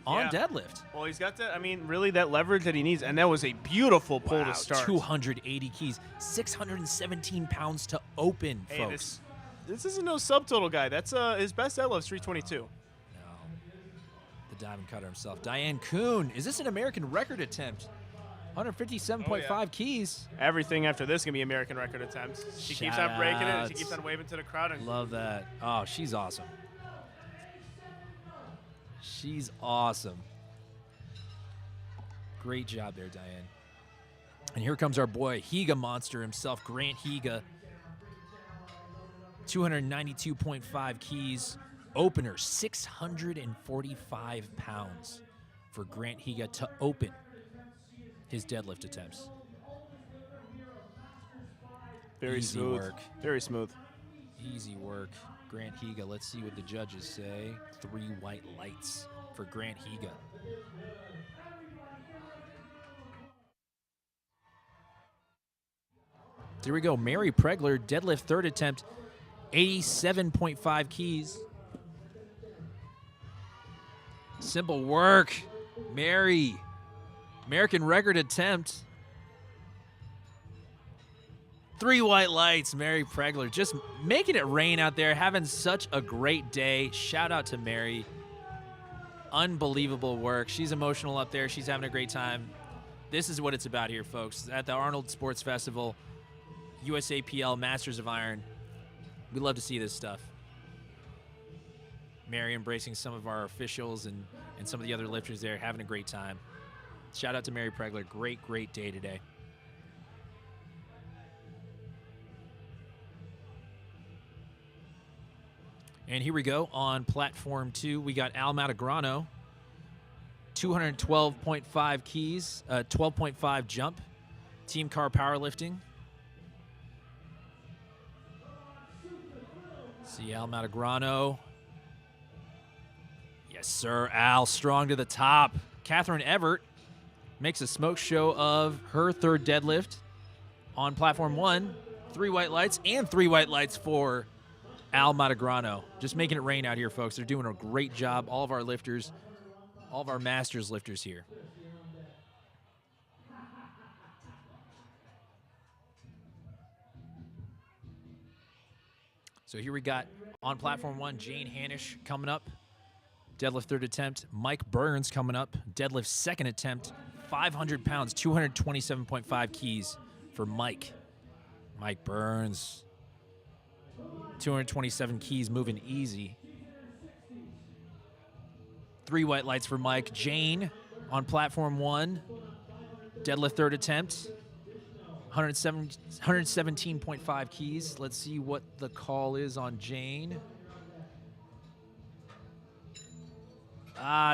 on Yeah. deadlift. Well, he's got that, I mean, really that leverage that he needs, and that was a beautiful pull Wow, to start. 280 keys, 617 pounds to open, Hey, folks. this isn't no subtotal guy. That's his best deadlift is 322. No. The diamond cutter himself. Diane Kuhn. Is this an American record attempt? 157.5 keys. Everything after this can be American record attempts. She keeps on breaking it. And she Shout-outs. keeps on waving to the crowd. And Love that. Oh, she's awesome. She's awesome. Great job there, Diane. And here comes our boy, Higa Monster himself, Grant Higa. 292.5 keys. Opener, 645 pounds for Grant Higa to open his deadlift attempts. very Easy smooth. work. Very smooth. Easy work. Grant Higa. Let's see what the judges say. 3 white lights for Grant Higa. Here we go. Mary Pregler, deadlift third attempt, 87.5 keys. Simple work. Mary. American record attempt. 3 white lights, Mary Pregler. Just making it rain out there, having such a great day. Shout out to Mary. Unbelievable work. She's emotional up there. She's having a great time. This is what it's about here, folks. At the Arnold Sports Festival, USAPL Masters of Iron. We love to see this stuff. Mary embracing some of our officials and some of the other lifters there, having a great time. Shout out to Mary Pregler. Great, great day today. And here we go on platform 2. We got Al Matagrano, 212.5 keys, 12.5 jump, team car powerlifting. See Al Matagrano. Yes, sir. Al, strong to the top. Catherine Everett makes a smoke show of her third deadlift on platform 1. 3 white lights and 3 white lights for Al Matagrano. Just making it rain out here, folks. They're doing a great job. All of our lifters, all of our Masters lifters here. So here we got on platform 1, Jane Hanisch coming up. Deadlift third attempt. Mike Burns coming up. Deadlift second attempt. 500 pounds, 227.5 keys for Mike. Mike Burns. 227 keys, moving easy. 3 white lights for Mike. Jane on platform 1. Deadlift third attempt. 117.5 keys. Let's see what the call is on Jane.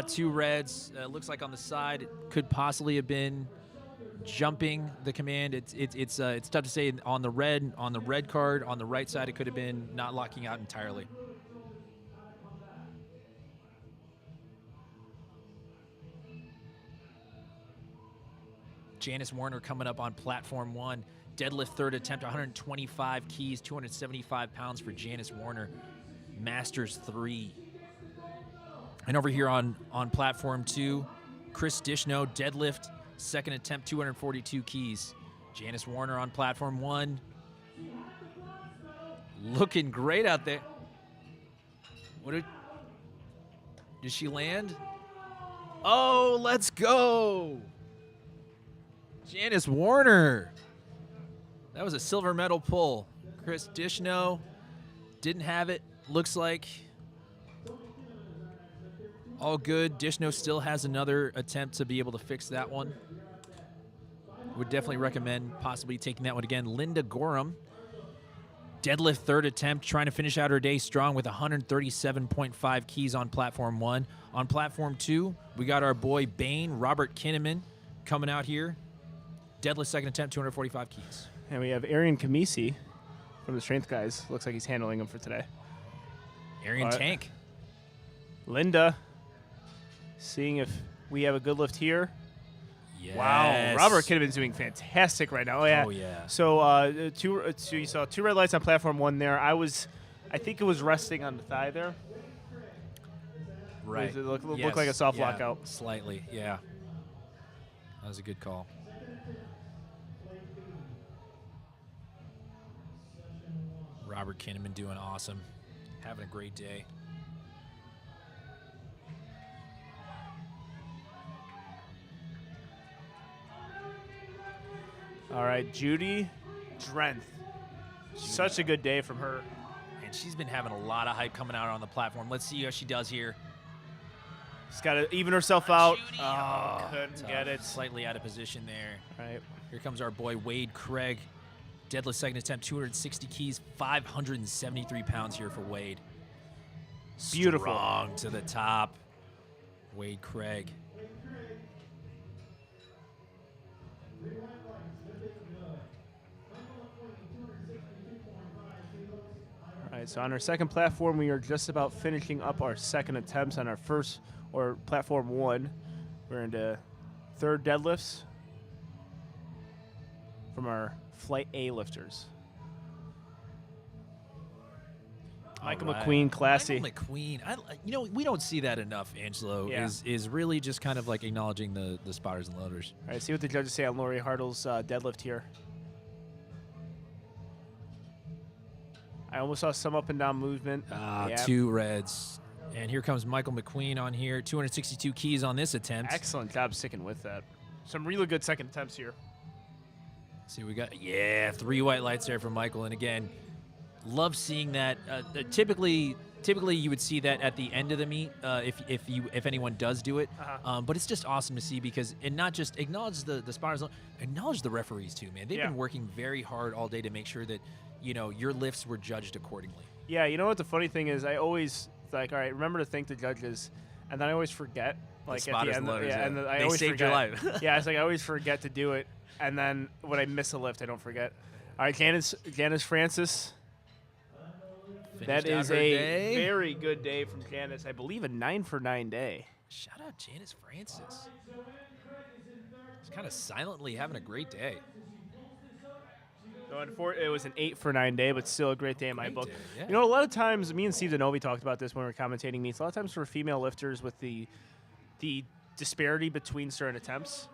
2 reds. Looks like on the side it could possibly have been jumping the command. It's tough to say on the red card on the right side. It could have been not locking out entirely. Janice Warner coming up on platform 1. Deadlift third attempt, 125 keys, 275 pounds for Janice Warner. Masters 3. And over here on platform 2, Chris Dishno, deadlift, second attempt, 242 keys. Janice Warner on platform 1. Looking great out there. Did she land? Oh, let's go. Janice Warner. That was a silver medal pull. Chris Dishno didn't have it, looks like. All good. Dishno still has another attempt to be able to fix that one. Would definitely recommend possibly taking that one again. Linda Gorham, deadlift third attempt, trying to finish out her day strong with 137.5 keys on platform 1. On platform 2, we got our boy Bane, Robert Kinnaman, coming out here. Deadlift second attempt, 245 keys. And we have Arian Kamisi from the strength guys. Looks like he's handling them for today. Arian Tank. Linda, seeing if we have a good lift here. Yes. Wow, Robert Kinnaman's doing fantastic right now. Oh yeah. Oh, yeah. So you saw 2 red lights on platform 1 there. I think it was resting on the thigh there. Right. It looked Yes. like a soft Yeah, lockout. Slightly, yeah. That was a good call. Robert Kinnaman doing awesome. Having a great day. All right, Judy Drenth. Such a good day from her. And she's been having a lot of hype coming out on the platform. Let's see how she does here. She's got to even herself out. Judy. Oh, couldn't Tough. get it. Slightly out of position there. All right. Here comes our boy Wade Craig. Deadlift second attempt, 260 keys, 573 pounds here for Wade. Beautiful. Strong to the top. Wade Craig. All right, so on our second platform, we are just about finishing up our second attempts on our first, or platform 1. We're into third deadlifts from our Flight A lifters. Michael All right. McQueen, classy. Michael McQueen. We don't see that enough, Angelo, Yeah. is really just kind of like acknowledging the spotters and loaders. All right, see what the judges say on Lori Hartle's deadlift here. I almost saw some up and down movement. Yeah. 2 reds. And here comes Michael McQueen on here. 262 keys on this attempt. Excellent job sticking with that. Some really good second attempts here. See, we got 3 white lights there from Michael. And again, love seeing that. Typically you would see that at the end of the meet if anyone does do it. But it's just awesome to see because it not just acknowledge the spotters, acknowledge the referees too, man. They've been working very hard all day to make sure that your lifts were judged accordingly. Yeah, you know what the funny thing is? I always all right, remember to thank the judges, and then I always forget. Like at the end, and I they always saved forget. your life. Yeah, it's like I always forget to do it, and then when I miss a lift, I don't forget. All right, Janice Francis. That is a very good day from Janice. I believe a 9 for 9 day. Shout out Janice Francis. She's kind of silently having a great day. It was an 8 for 9 day, but still a great day in my book. Day, yeah. You know, a lot of times, me and Steve Denovi talked about this when we were commentating meets. A lot of times for female lifters with the disparity between certain attempts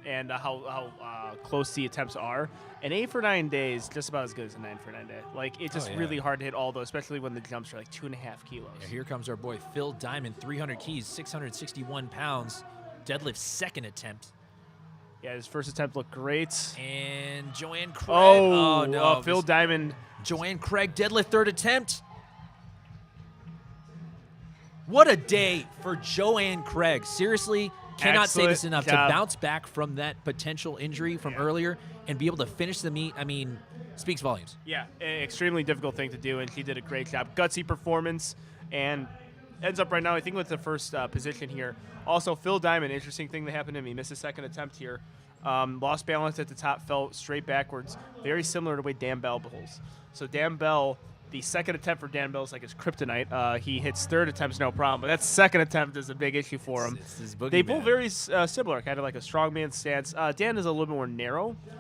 and how close the attempts are, an 8 for 9 day is just about as good as a 9 for 9 day. Like, it's just really hard to hit all those, especially when the jumps are like 2.5 kilos. Yeah, here comes our boy Phil Diamond, 300 keys, 661 pounds, deadlift second attempt. Yeah, his first attempt looked great. And Joanne Craig. Oh, no. Phil Diamond. Joanne Craig, deadlift third attempt. What a day for Joanne Craig. Seriously, cannot say this enough. Job. To bounce back from that potential injury from earlier and be able to finish the meet, I mean, speaks volumes. Yeah, an extremely difficult thing to do, and she did a great job. Gutsy performance, and ends up right now, I think, with the first position here. Also, Phil Diamond, interesting thing that happened to him. He missed a second attempt here. Lost balance at the top, fell straight backwards. Very similar to the way Dan Bell bowls. So Dan Bell, the second attempt for Dan Bell is like his kryptonite. He hits third attempts, no problem. But that second attempt is a big issue for him. It's his They both boogeyman. very similar, kind of like a strongman stance. Dan is a little bit more narrow. Here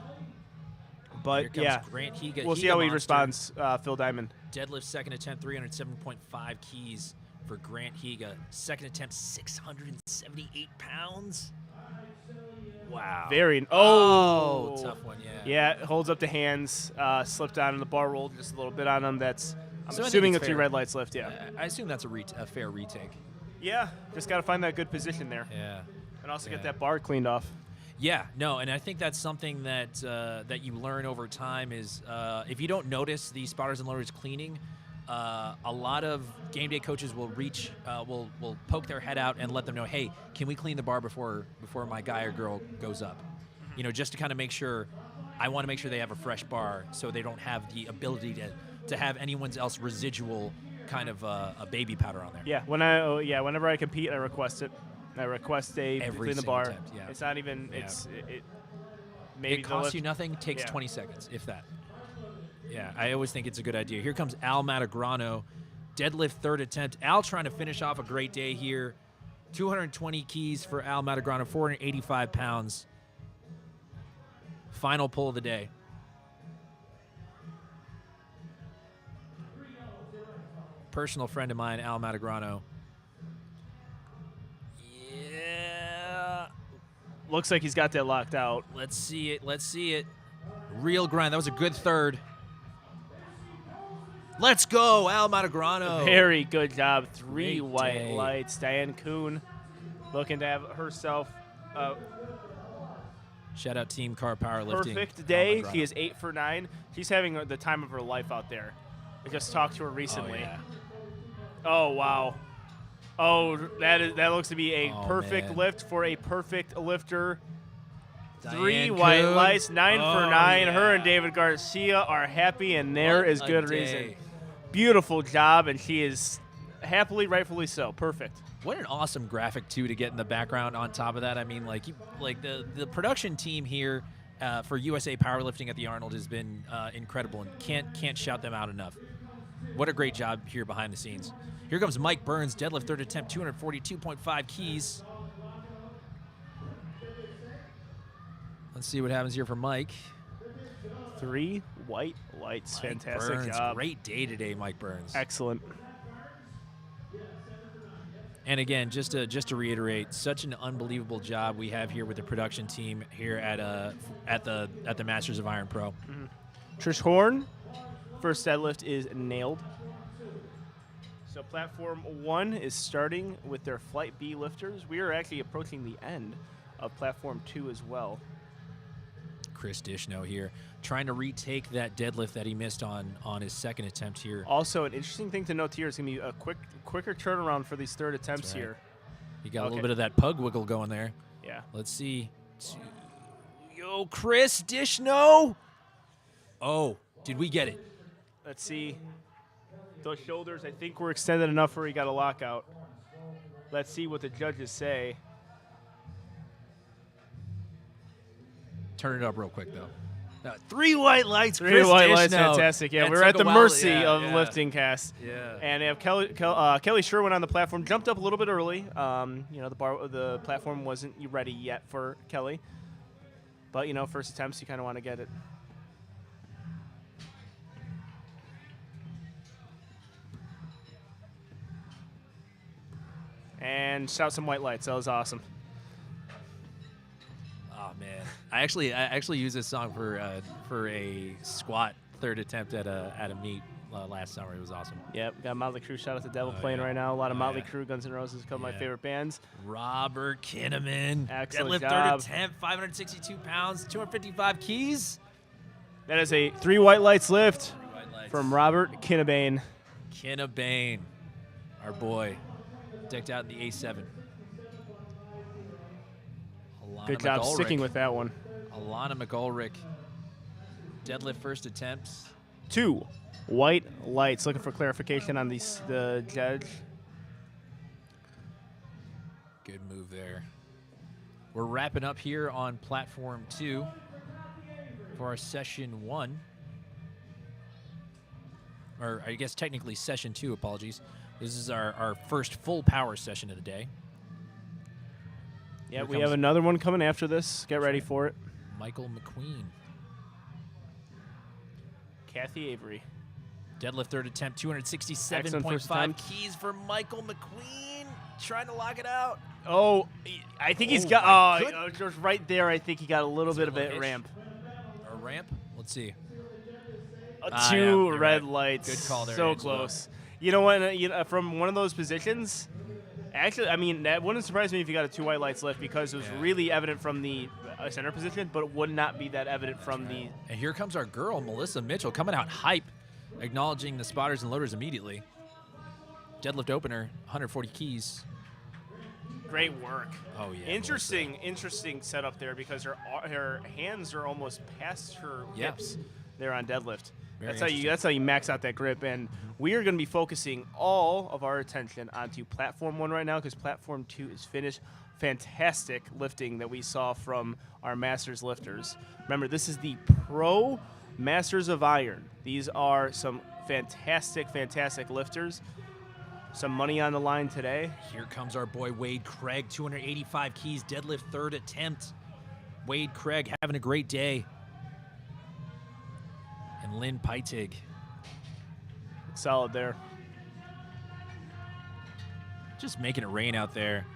But, comes yeah, Grant Higa. we'll see Higa how he monster. responds, Phil Diamond. Deadlift second attempt, 307.5 keys for Grant Higa. Second attempt, 678 pounds. Wow. Very. Oh, Oh, tough one, yeah. Yeah, holds up the hands, slipped down, and the bar rolled just a little bit on him. I'm So I think assuming it's a 3 fair. red lights lift, yeah. I assume that's a fair retake. Yeah, just got to find that good position there. Yeah. And also Yeah. get that bar cleaned off. Yeah, no, and I think that's something that that you learn over time is if you don't notice the spotters and loaders cleaning, a lot of game day coaches will will poke their head out and let them know, hey, can we clean the bar before my guy or girl goes up? You know, just to kind of make sure. I want to make sure they have a fresh bar so they don't have the ability to have anyone's else residual kind of a baby powder on there. Yeah, whenever I compete, I request it. I request day Every between the single bar. attempt, yeah. It's not even. Yeah. It maybe It costs the you lift, nothing, takes Yeah. 20 seconds, if that. Yeah, I always think it's a good idea. Here comes Al Matagrano, deadlift third attempt. Al trying to finish off a great day here. 220 keys for Al Matagrano, 485 pounds. Final pull of the day. Personal friend of mine, Al Matagrano. Yeah. Looks like he's got that locked out. Let's see it. Let's see it. Real grind. That was a good third. Let's go, Al Matagrano. Very good job. 3 Great white day. lights. Diane Kuhn looking to have herself a Shout out Team Car Powerlifting. perfect day. Al Matagrano. She is 8 for 9. She's having the time of her life out there. I just talked to her recently. Oh, yeah. Oh, wow. Oh, that looks to be a Oh, perfect man. lift for a perfect lifter. Diane 3 white Kuhn. lights, 9 for Oh, 9. Her and yeah. David Garcia are happy, and there What is a good day. reason. Beautiful job, and she is happily, rightfully so. Perfect. What an awesome graphic too to get in the background. On top of that, I mean, like the production team here for USA Powerlifting at the Arnold has been incredible, and can't shout them out enough. What a great job here behind the scenes. Here comes Mike Burns, deadlift third attempt, 242.5 keys. Let's see what happens here for Mike. 3 white lights. Mike Fantastic Burns, job. great day today, Mike Burns. Excellent. And again, just to reiterate, such an unbelievable job we have here with the production team here at the Masters of Iron Pro. Trish Horn, first deadlift is nailed. So platform 1 is starting with their Flight B lifters. We are actually approaching the end of platform 2 as well. Chris Dishno here, trying to retake that deadlift that he missed on his second attempt here. Also, an interesting thing to note here is going to be a quicker turnaround for these third attempts right. here. He got a Okay. little bit of that pug wiggle going there. Yeah. Let's see. Yo, Chris Dishno. Oh, did we get it? Let's see. Those shoulders, I think, were extended enough where he got a lockout. Let's see what the judges say. Turn it up real quick, though. 3 white lights, 3 Chris white lights, Dishno. fantastic. Yeah, That we're took at a the while, mercy yeah, of yeah. lifting cast. Yeah. And they have Kelly Sherwin on the platform. Jumped up a little bit early. The platform wasn't ready yet for Kelly. But, first attempts, you kind of want to get it. And shout some white lights. That was awesome. Oh man, I actually used this song for a squat third attempt at a meet last summer. It was awesome. Yep, got Motley Crue. Shout out to Devil Oh, playing yeah. right now. A lot of Oh, Motley yeah. Crue, Guns N' Roses, a couple of my Yeah. favorite bands. Robert Kinnaman, Excellent deadlift job. third attempt, 562 pounds, 255 keys. That is a 3 white lights lift 3 white lights. from Robert Kinnabane. Kinnabane, our boy, decked out in the A7. Alana Good job McUlrich. sticking with that one. Alana McUlrich, deadlift first attempt. 2 white lights. Looking for clarification on the judge. Good move there. We're wrapping up here on platform 2 for our session 1. Or I guess technically session 2, apologies. This is our first full power session of the day. Yeah, Here we comes have another one coming after this. Get ready right. for it. Michael McQueen. Kathy Avery. Deadlift third attempt, Excellent first 267.5 attempt. keys for Michael McQueen. Trying to lock it out. Oh, I think he's Oh, got. my Oh, just right there. I think he got a little bit of a a little hitch. ramp. A ramp? Let's see. 2 yeah, you're red right. lights. Good call there, So Angelo. close. You know what? From one of those positions. Actually, I mean, that wouldn't surprise me if you got a 2 white lights lift because it was Yeah. really evident from the center position, but it would not be that evident from the. And here comes our girl, Melissa Mitchell, coming out hype, acknowledging the spotters and loaders immediately. Deadlift opener, 140 keys. Great work. Oh, yeah. Interesting setup there because her hands are almost past her Yeah. hips there on deadlift. Very That's how you max out that grip. And we are going to be focusing all of our attention onto platform 1 right now because platform 2 is finished. fantastic lifting that we saw from our Masters lifters. Remember, this is the Pro Masters of Iron. These are some fantastic, fantastic lifters. Some money on the line today. Here comes our boy Wade Craig, 285 keys, deadlift third attempt. Wade Craig having a great day. And Lynn Peitig. Solid there. Just making it rain out there.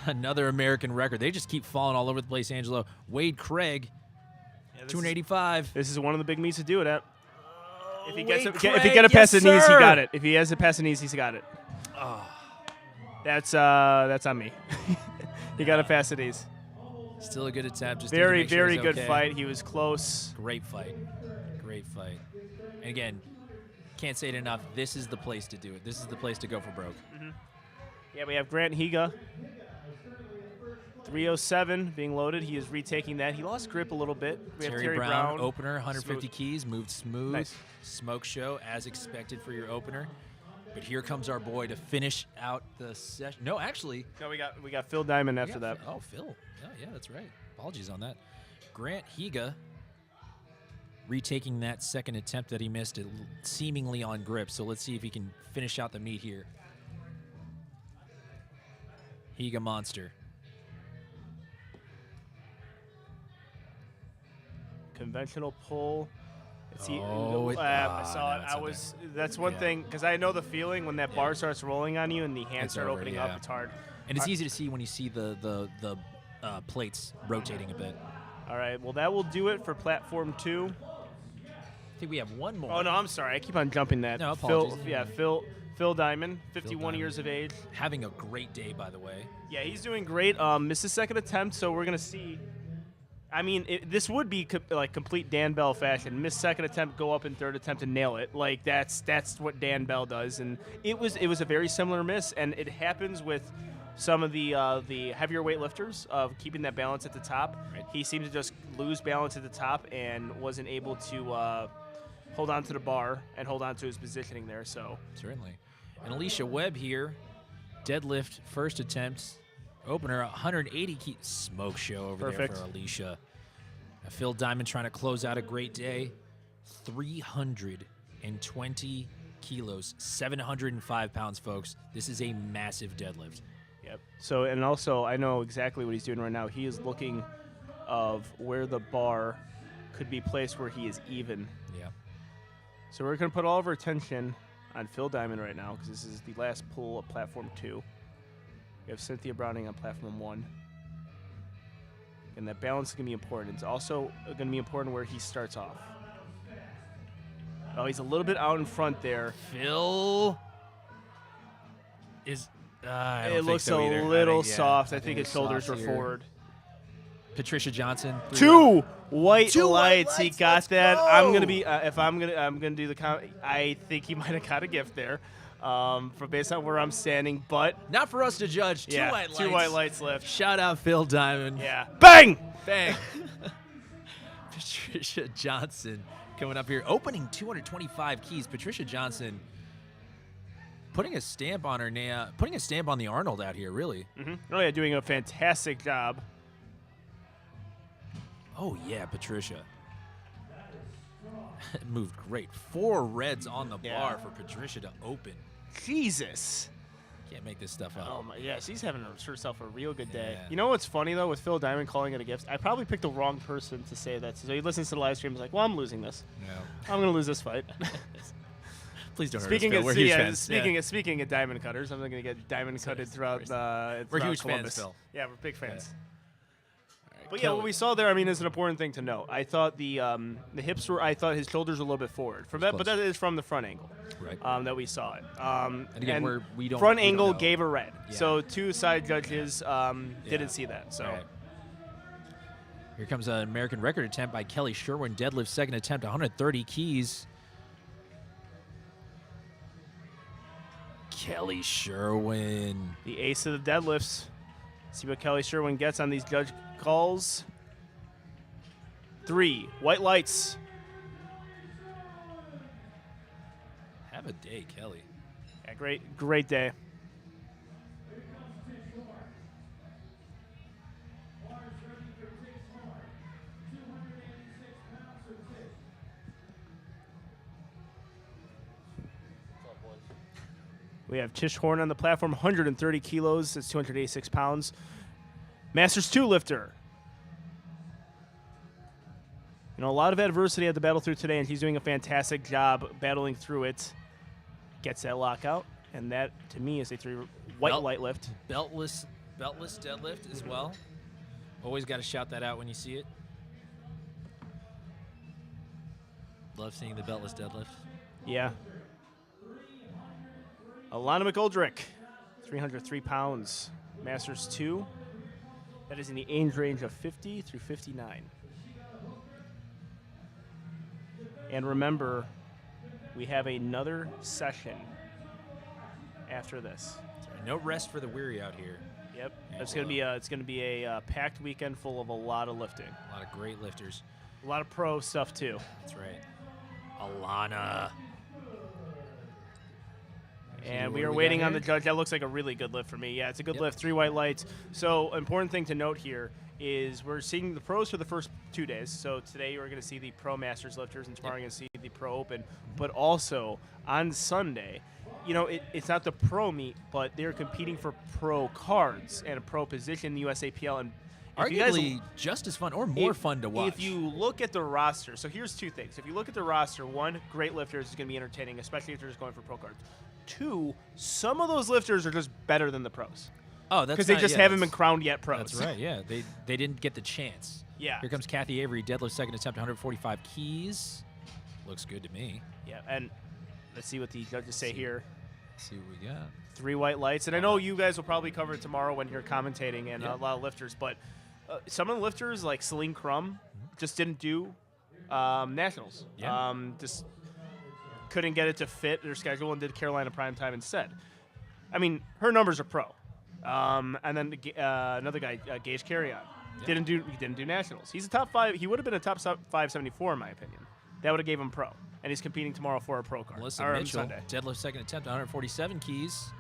Another American record. They just keep falling all over the place, Angelo. Wade Craig, 285. This is one of the big meets to do it at. If he gets Wade it, Craig, if he get a yes, past the knees, he sir. got it. If he has a past the knees, he's got it. That's on me. He got a pass the knees. Still a good attempt. Just Very, need to make sure very he's good okay. fight. He was close. Great fight. Great fight. And again, can't say it enough. This is the place to do it. This is the place to go for broke. Yeah, we have Grant Higa. 307 being loaded. He is retaking that. He lost grip a little bit. We have Terry Brown, opener, 150 keys, moved smooth. Nice. Smoke show as expected for your opener. But here comes our boy to finish out the session. No, actually. No, we got Phil Diamond after that. Oh, Phil. Yeah, that's right. Apologies on that. Grant Higa retaking that second attempt that he missed, it seemingly on grip. So let's see if he can finish out the meet here. Higa monster. Conventional pull. Let's see. Oh, I saw no, it. it's under. That's one Yeah. thing, because I know the feeling when that bar starts rolling on you and the hands It's start over, opening yeah. up. It's hard. And it's easy to see when you see the plates rotating a bit. All right. Well, that will do it for platform 2. I think we have one more. Oh no, I'm sorry. I keep on jumping that. No, Phil, apologies. Phil Diamond, 51 Diamond. years of age. Having a great day, by the way. Yeah, he's doing great. Missed his second attempt, so we're gonna see. I mean, this would be like complete Dan Bell fashion. Miss second attempt, go up in third attempt and nail it. Like that's what Dan Bell does, and it was a very similar miss, and it happens with some of the heavier weight lifters of keeping that balance at the top. Right. He seemed to just lose balance at the top and wasn't able to hold on to the bar and hold on to his positioning there. So Certainly. And Alicia Webb here, deadlift first attempt, opener 180 key smoke show over Perfect. there for Alicia. Phil Diamond trying to close out a great day. 320 kilos, 705 pounds, folks. This is a massive deadlift. Yep. So, and also, I know exactly what he's doing right now. He is looking of where the bar could be placed where he is even. Yeah. So we're going to put all of our attention on Phil Diamond right now because this is the last pull of Platform 2. We have Cynthia Browning on Platform 1. And that balance is going to be important. It's also going to be important where he starts off. Oh, he's a little bit out in front there. Phil is. I don't It think looks so a either. little I think, yeah, soft. I think it's his shoulders soft are here. forward. Patricia Johnson. 2 white Two white lights. He lights, got let's that. go. I'm gonna be I'm gonna do the count. I think he might have got a gift there, for based on where I'm standing. But Not for us to judge. yeah, two white lights left. Shout out Phil Diamond. Yeah, bang. Bang. Patricia Johnson coming up here, opening 225 keys. Patricia Johnson putting a stamp on her name, putting a stamp on the Arnold out here, really. Oh yeah, doing a fantastic job. Oh yeah, Patricia. Moved great. 4 reds on the Yeah. bar for Patricia to open. Jesus. Can't make this stuff up. Oh my, yeah, she's having herself a real good day. Yeah. You know what's funny though with Phil Diamond calling it a gift? I probably picked the wrong person to say that. So he listens to the live stream. He's like, "Well, I'm losing this. No. I'm gonna lose this fight." Please don't Speaking hurt us, Phil. of We're huge fans. speaking of diamond cutters, I'm gonna get diamond cutted throughout. We're throughout huge Columbus. fans, Phil. Yeah, we're big fans. Yeah. But yeah, what we saw there, I mean, is an important thing to note. I thought the hips were, I thought his shoulders were a little bit forward from that, but close. that is from the front angle. Right. That we saw it. And again, we don't front we don't angle know. gave a red, Yeah. so 2 side judges Yeah. didn't see that. So. Right. Here comes an American record attempt by Kelly Sherwin. Deadlift second attempt, 130 keys. Kelly Sherwin. The ace of the deadlifts. See what Kelly Sherwin gets on these judge calls. 3 white lights. Have a day, Kelly. Yeah, great day. We have Tish Horn on the platform, 130 kilos. That's 286 pounds. Masters 2 lifter. You know, a lot of adversity had to battle through today, and he's doing a fantastic job battling through it. Gets that lockout, and that, to me, is a 3 white light lift. Beltless deadlift as well. Always got to shout that out when you see it. Love seeing the beltless deadlift. Yeah. Alana McGoldrick, 303 pounds. Masters 2. That is in the age range of 50 through 59. And remember, we have another session after this. No rest for the weary out here. Yep, And it's gonna be a packed weekend full of a lot of lifting, A lot of great lifters. a lot of pro stuff too. That's right. Alana. And what we do are we got waiting on here? the judge. That looks like a really good lift for me. Yeah, it's a good Yep. lift. 3 white lights. So important thing to note here is we're seeing the pros for the first 2 days. So today we're going to see the Pro Masters lifters, and tomorrow we're going to see the Pro Open. But also on Sunday, you know, it's not the pro meet, but they're competing for pro cards and a pro position in the USAPL. And if you guys, Arguably just as fun or more fun to watch. if you look at the roster, so here's 2 things. If you look at the roster, 1, great lifters is going to be entertaining, especially if they're just going for pro cards. 2, some of those lifters are just better than the pros oh, that's because they not- just yeah, haven't been that's- crowned yet pros. That's right. Yeah, they didn't get the chance. Yeah. Here comes Kathy Avery, deadlift second attempt, 145 keys. Looks good to me. Yeah, and let's see what the judges say here. Let's see what we got. 3 white lights, and I know you guys will probably cover it tomorrow when you're commentating, and Yeah. a lot of lifters, but some of the lifters, like Celine Crum, just didn't do nationals. Yeah. Just couldn't get it to fit their schedule and did Carolina Prime Time instead. I mean, her numbers are pro. And then another guy, Gage Carrion, didn't do nationals. He's a top 5. He would have been a top 574 in my opinion. That would have gave him pro, and he's competing tomorrow for a pro card. Melissa or on Mitchell, Sunday. deadlift second attempt, 147 keys.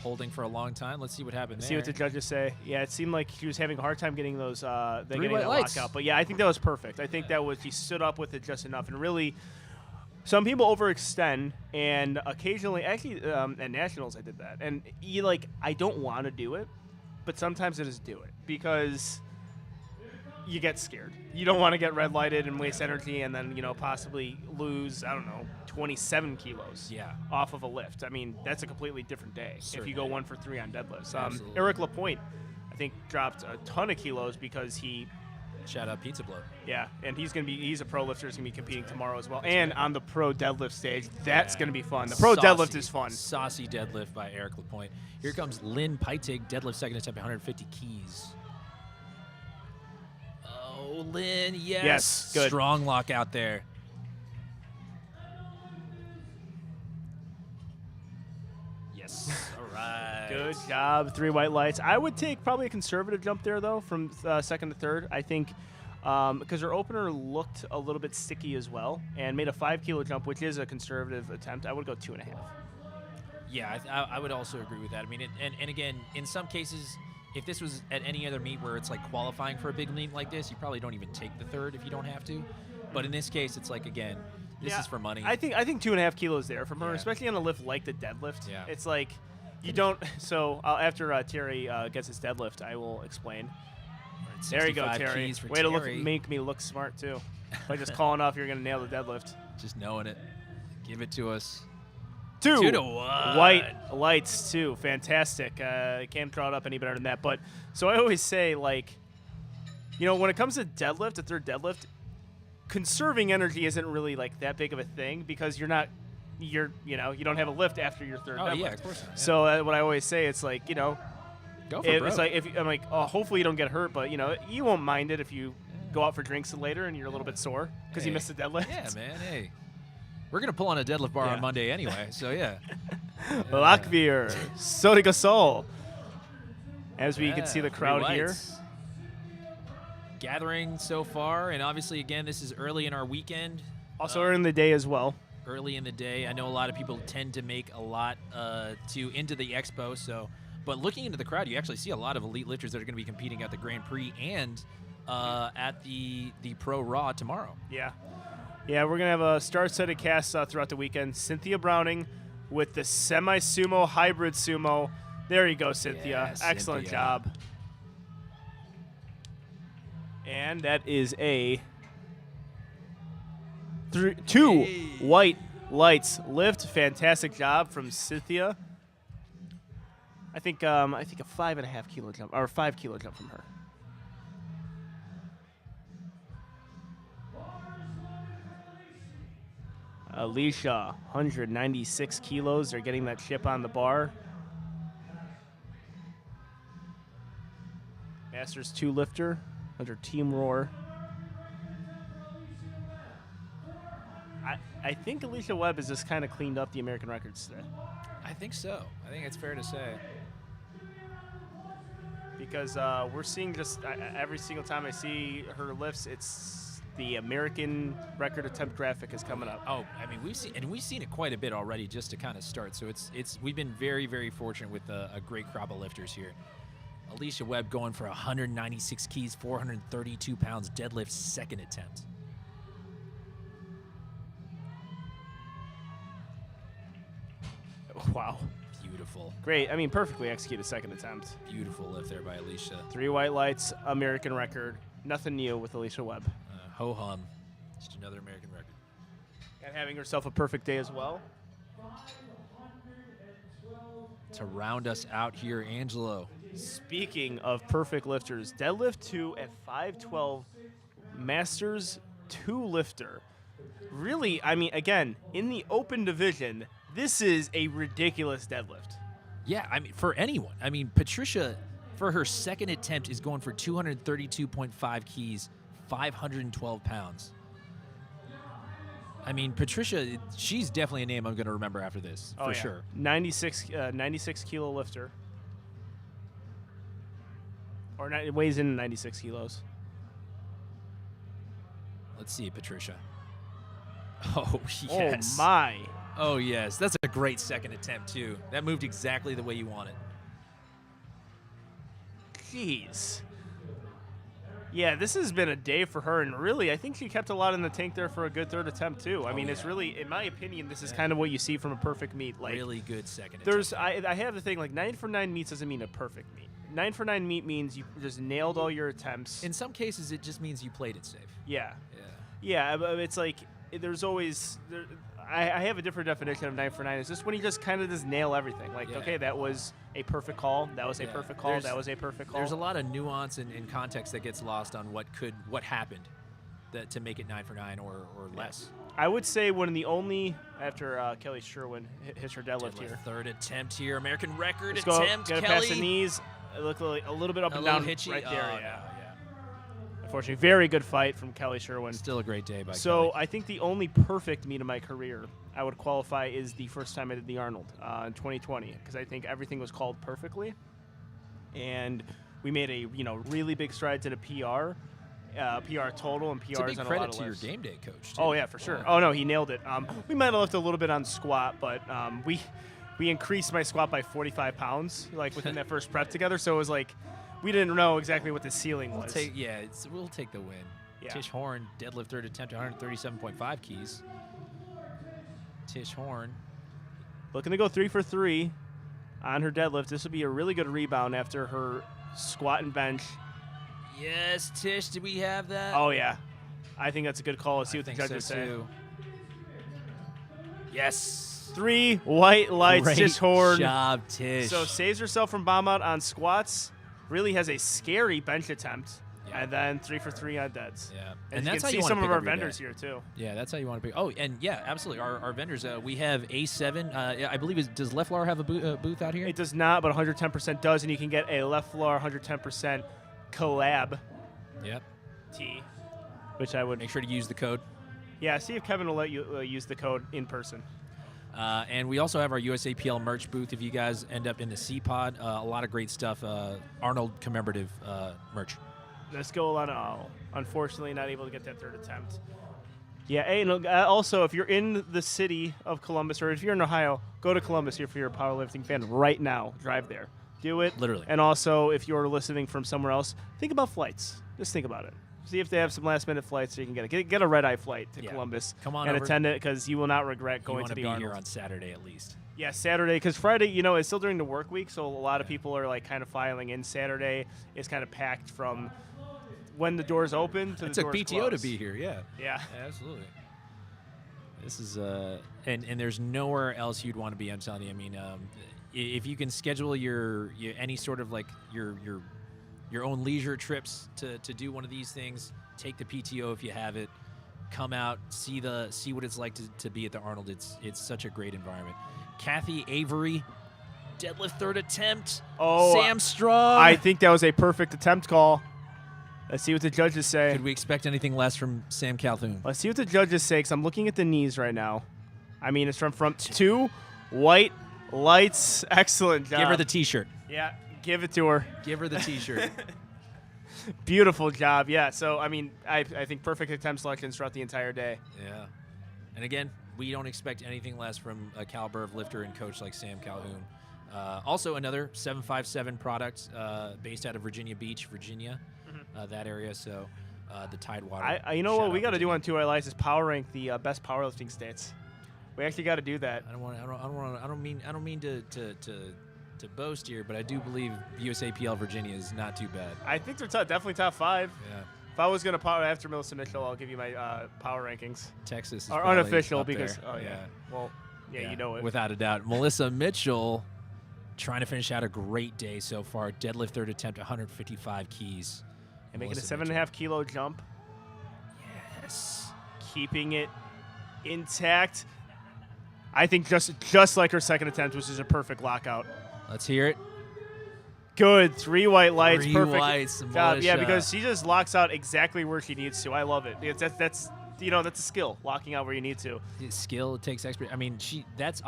Holding for a long time. Let's see what happened See there. what the judges say. Yeah, it seemed like he was having a hard time getting those getting white that lights. lockout. But yeah, I think that was perfect. I think that was he stood up with it just enough. And really, some people overextend, and occasionally, actually, at nationals I did that. And I don't want to do it, but sometimes I just do it because you get scared. You don't want to get red lighted and waste energy, and then possibly lose 27 kilos Yeah. off of a lift. I mean, that's a completely different day if you go Certainly. 1 for 3 on deadlifts. Absolutely. Eric Lapointe, I think, dropped a ton of kilos because he, Shout out Pizza Blow. and he's a pro lifter. He's gonna be competing tomorrow as well, and on the pro deadlift stage. That's gonna be fun. The pro deadlift is fun. Saucy deadlift by Eric Lapointe. Here comes Lynn Peitig, deadlift second attempt, 150 keys. Oh, Lynn, yes. Yes, good. Strong lock out there. Yes. All right. Good job. 3 white lights. I would take probably a conservative jump there, though, from second to third. I think because her opener looked a little bit sticky as well and made a 5 kilo jump, which is a conservative attempt. I would go 2.5. Yeah, I would also agree with that. I mean, and again, in some cases, if this was at any other meet where it's like qualifying for a big meet like this, you probably don't even take the third if you don't have to. But in this case, it's like, again, this is for money. I think 2.5 kilos there from her, Yeah. especially on a lift like the deadlift. Yeah. It's like you don't. So after Terry gets his deadlift, I will explain. There you go, 65 Terry. keys for Way to Terry. make me look smart too. By just calling off, you're gonna nail the deadlift. Just knowing it. Give it to us. 2 2-1. white lights too. Fantastic. Can't draw it up any better than that. But so I always say, when it comes to deadlift, a third deadlift, conserving energy isn't really like that big of a thing because you don't have a lift after your third Oh, deadlift. yeah, of course not, yeah. So what I always say, it's like, Go for it's broke. like I'm like, oh, hopefully you don't get hurt, but you won't mind it if you go out for drinks later and you're a little bit sore because you Hey. missed the deadlift. Yeah, man. Hey, we're gonna pull on a deadlift bar Yeah. on Monday anyway. So yeah. Lakvir, Soda Gasol. As we can see the Three crowd here. whites. Gathering so far, and obviously, again, this is early in our weekend. Also early in the day as well. Early in the day, I know a lot of people tend to make a lot into the expo. So, but looking into the crowd, you actually see a lot of elite lifters that are going to be competing at the Grand Prix and at the Pro Raw tomorrow. Yeah. Yeah, we're going to have a star-studded cast throughout the weekend. Cynthia Browning, with the semi-sumo hybrid sumo. There you go, Cynthia. Yeah, Excellent Cynthia. job. And that is a two white lights lift. Fantastic job from Cynthia. I think a 5.5 kilo jump or 5 kilo jump from her. Alicia, 196 kilos. They're getting that chip on the bar. Masters 2 lifter under Team Roar. I think Alicia Webb has just kind of cleaned up the American records today. I think so. I think it's fair to say. Because we're seeing just every single time I see her lifts, it's the American record attempt graphic is coming up. Oh, I mean, we've seen it quite a bit already just to kind of start. So we've been very, very fortunate with a great crop of lifters here. Alicia Webb going for 196 keys, 432 pounds, deadlift second attempt. Wow. Beautiful. Great. I mean, perfectly executed second attempt. Beautiful lift there by Alicia. 3 white lights, American record. Nothing new with Alicia Webb. Ho hum. Just another American record. And having herself a perfect day as well. To round us out here, Angelo. Speaking of perfect lifters, deadlift 2 at 512, Masters 2 lifter. Really, I mean, again, in the open division, this is a ridiculous deadlift. Yeah, I mean, for anyone. I mean, Patricia, for her second attempt, is going for 232.5 keys, 512 pounds. I mean, Patricia, she's definitely a name I'm going to remember after this, for sure. 96 kilo lifter. Or it weighs in 96 kilos. Let's see, Patricia. Oh, yes. Oh, my. Oh, yes. That's a great second attempt, too. That moved exactly the way you want it. Jeez. Yeah, this has been a day for her, and really, I think she kept a lot in the tank there for a good third attempt, too. I mean, it's really, in my opinion, this is kind of what you see from a perfect meet. Like, really good second attempt. attempt. I have the thing, like, 9 for 9 meets doesn't mean a perfect meet. 9 for 9 meet means you just nailed all your attempts. In some cases, it just means you played it safe. Yeah. Yeah. Yeah, but it's like, there's always... I have a different definition of 9 for 9. It's just when you just kind of just nail everything. Like, Yeah. okay, that was a perfect call. That was a Yeah. perfect call. That was a perfect call. There's a lot of nuance and context that gets lost on what happened to make it 9 for 9 or less. I would say one of the only, after Kelly Sherwin hits her deadlift here. Third attempt here. American record Let's go. attempt, Get it Kelly. past the knees. It looked like a little bit up A and little down hitchy. right there. Oh, Yeah. no, Unfortunately, very good fight from Kelly Sherwin. Still a great day by So Kelly. I think the only perfect meet of my career I would qualify is the first time I did the Arnold in 2020, because I think everything was called perfectly, and we made a really big strides in a PR total and It's a PRs big on a credit lot of to your lifts. game day coach, too. Oh yeah, for sure. Oh no, he nailed it. We might have left a little bit on squat, but we increased my squat by 45 pounds like within that first prep together. So it was like we didn't know exactly what the ceiling was. We'll take the win. Yeah. Tish Horn, deadlift third attempt, 137.5 keys. Tish Horn. Looking to go 3 for 3 on her deadlift. This would be a really good rebound after her squat and bench. Yes, Tish, did we have that? Oh yeah, I think that's a good call. Let's see what the I think judges so, say. too. Yes. 3 white lights, Great Tish Horn. job, Tish. So saves herself from bomb out on squats. Really has a scary bench attempt. Yeah. And then 3 for 3 on deads. Yeah. And that's you how can see you wanna some of pick our up your vendors day. here too. Yeah, that's how you want to pick. Oh, and yeah, absolutely. Our vendors, we have A7. I believe, does Leflar have a booth out here? It does not, but 110% does, and you can get a left floor 110% collab Yep. tee, which I would. Make sure to use the code. Yeah, see if Kevin will let you use the code in person. And we also have our USAPL merch booth if you guys end up in the C-Pod. A lot of great stuff. Arnold commemorative merch. Let's go a lot of. Unfortunately, not able to get that third attempt. Yeah, and also, if you're in the city of Columbus, or if you're in Ohio, go to Columbus here for your powerlifting fan right now. Drive there. Do it. Literally. And also, if you're listening from somewhere else, think about flights. Just think about it. See if they have some last-minute flights so you can get a red-eye flight to Yeah. Columbus Come on and over. attend it, because you will not regret You going want to to the be Arnold. here on Saturday at least. Yeah, Saturday, because Friday, it's still during the work week, so a lot of people are like kind of filing in. Saturday is kind of packed from when the doors open to It the took doors PTO close. to be here. Yeah. Yeah. Absolutely. This is and there's nowhere else you'd want to be. I'm telling you. I mean, if you can schedule your any sort of like your own leisure trips to do one of these things, take the PTO if you have it. Come out, see what it's like to be at the Arnold. It's such a great environment. Kathy Avery, deadlift third attempt. Oh, Sam Strong. I think that was a perfect attempt call. Let's see what the judges say. Could we expect anything less from Sam Calhoun? Let's see what the judges say, because I'm looking at the knees right now. I mean, it's from front 2, white lights. Excellent job. Give her the T-shirt. Yeah, give it to her. Give her the T-shirt. Beautiful job. Yeah, so, I mean, I think perfect attempt selections throughout the entire day. Yeah. And again, we don't expect anything less from a caliber of lifter and coach like Sam Calhoun. Also, another 757 product based out of Virginia Beach, Virginia, that area. So, the Tidewater. You know what we got to do on 2 Lights is power rank the best powerlifting states. We actually got to do that. I don't mean to boast here, but I do believe USAPL Virginia is not too bad. I think they're definitely top 5. Yeah. If I was going to power after Melissa Mitchell, I'll give you my power rankings. Texas is Are probably unofficial up because there. oh yeah. Well, yeah, you know it. Without a doubt. Melissa Mitchell trying to finish out a great day so far. Deadlift third attempt, 155 keys. And making a Melissa 7.5 kilo jump. Yes. Keeping it intact. I think just like her second attempt, which is a perfect lockout. Let's hear it. Good. 3 white lights. 3 perfect whites, job. Melissa. Yeah, because she just locks out exactly where she needs to. I love it. That's a skill, locking out where you need to. Skill, it takes expert. I mean, that's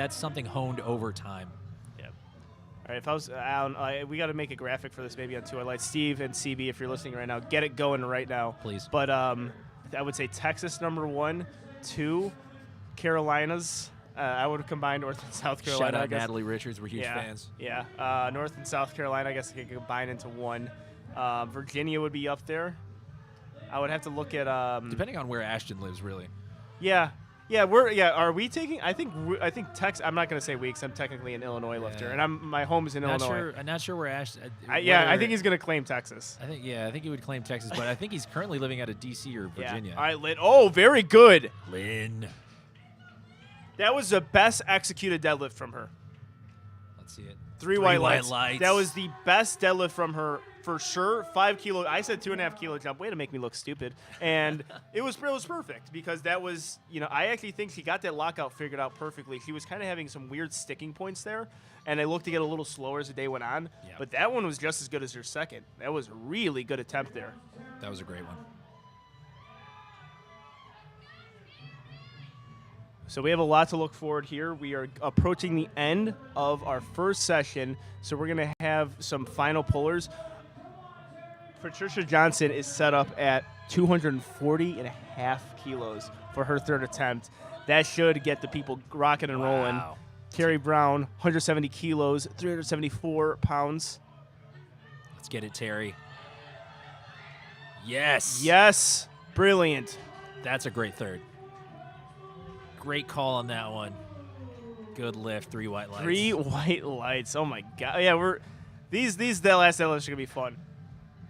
something honed over time. Yeah. All right, if I was we got to make a graphic for this maybe on 2 Lights. Steve and CB, if you're listening right now, get it going right now. Please. But I would say Texas number 1, 2, Carolinas. I would combine North and South Carolina. Shout I out guess. Natalie Richards. We're huge fans. Yeah. North and South Carolina, I guess I could combine into 1. Virginia would be up there. I would have to look at. Depending on where Ashton lives, really. Yeah. Yeah. Are we taking? I think Texas. I'm not going to say weeks. I'm technically an Illinois lifter, and my home is in Illinois. I'm not sure where Ashton. I think he's going to claim Texas. I think he would claim Texas, but I think he's currently living out of D.C. or Virginia. Yeah. All right, Lynn. Oh, very good. Lynn. That was the best executed deadlift from her. Let's see it. 3 white lights. lights. That was the best deadlift from her for sure. 5 kilo. I said 2.5 kilo jump. Way to make me look stupid. And it was perfect because that was, I actually think she got that lockout figured out perfectly. She was kind of having some weird sticking points there, and I looked to get a little slower as the day went on. Yeah. But that one was just as good as her second. That was a really good attempt there. That was a great one. So we have a lot to look forward here. We are approaching the end of our first session, so we're going to have some final pullers. Patricia Johnson is set up at 240.5 kilos for her third attempt. That should get the people rocking and rolling. Wow. Terry Brown, 170 kilos, 374 pounds. Let's get it, Terry. Yes. Yes, brilliant. That's a great third. Great call on that one. Good lift. 3 white lights. 3 white lights. Oh my God. Yeah, these the last deadlifts are gonna be fun,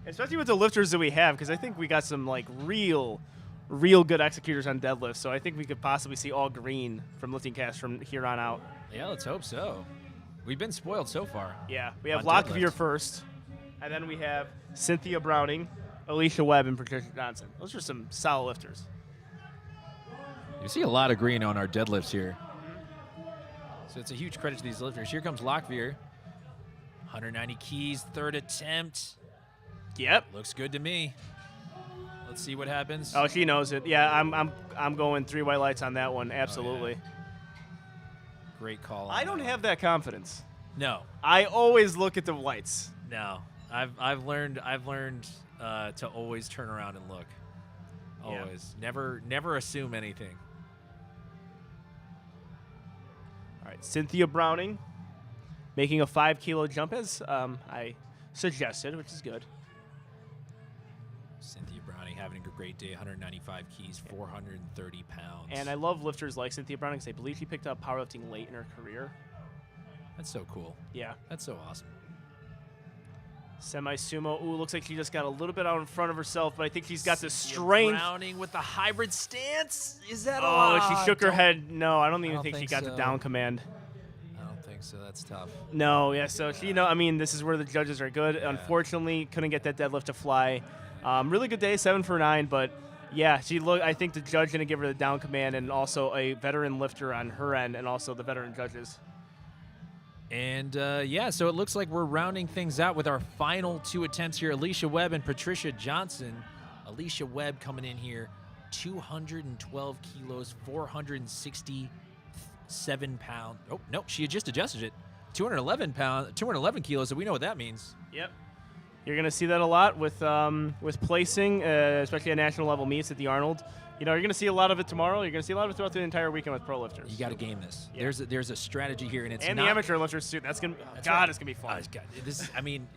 especially with the lifters that we have, because I think we got some like real good executors on deadlifts. So I think we could possibly see all green from lifting cast from here on out. Yeah, let's hope so. We've been spoiled so far. Yeah, we have On Lockveer deadlift. first, and then we have Cynthia Browning, Alicia Webb, and Patricia Johnson. Those are some solid lifters. You see a lot of green on our deadlifts here. So it's a huge credit to these lifters. Here comes Lockveer. 190 keys, third attempt. Yep. Looks good to me. Let's see what happens. Oh, she knows it. Yeah, I'm going 3 white lights on that one. Absolutely. Great call. on I don't that. have that confidence. No. I always look at the lights. No. I've learned to always turn around and look. Yeah. Always. Never assume anything. All right, Cynthia Browning making a 5 kilo jump as I suggested, which is good. Cynthia Browning having a great day. 195 keys, 430 pounds. And I love lifters like Cynthia Browning because I believe she picked up powerlifting late in her career. That's so cool. Yeah. That's so awesome. Semi-sumo. Ooh, looks like she just got a little bit out in front of herself, but I think she's got the Cynthia strength. Browning with the hybrid stance. Is that Oh, she shook her head. No, I don't even don't think she think got the so. down command. I don't think so. That's tough. No, yeah, so she, I mean, this is where the judges are good. Yeah. Unfortunately, couldn't get that deadlift to fly. Really good day, 7 for 9, but yeah, I think the judge going to give her the down command and also a veteran lifter on her end and also the veteran judges. And, yeah, so it looks like we're rounding things out with our final 2 attempts here. Alicia Webb and Patricia Johnson. Alicia Webb coming in here, 212 kilos, 467 pounds. Oh, no, she had just adjusted it. 211 kilos, so we know what that means. Yep. You're going to see that a lot with placing, especially at national level meets at the Arnold. You know, you're going to see a lot of it tomorrow. You're going to see a lot of it throughout the entire weekend with pro lifters. You got to game this. Yeah. There's a strategy here, and it's and not, the amateur lifters too. That's gonna. That's God, right. it's gonna be fun. God, this. I mean,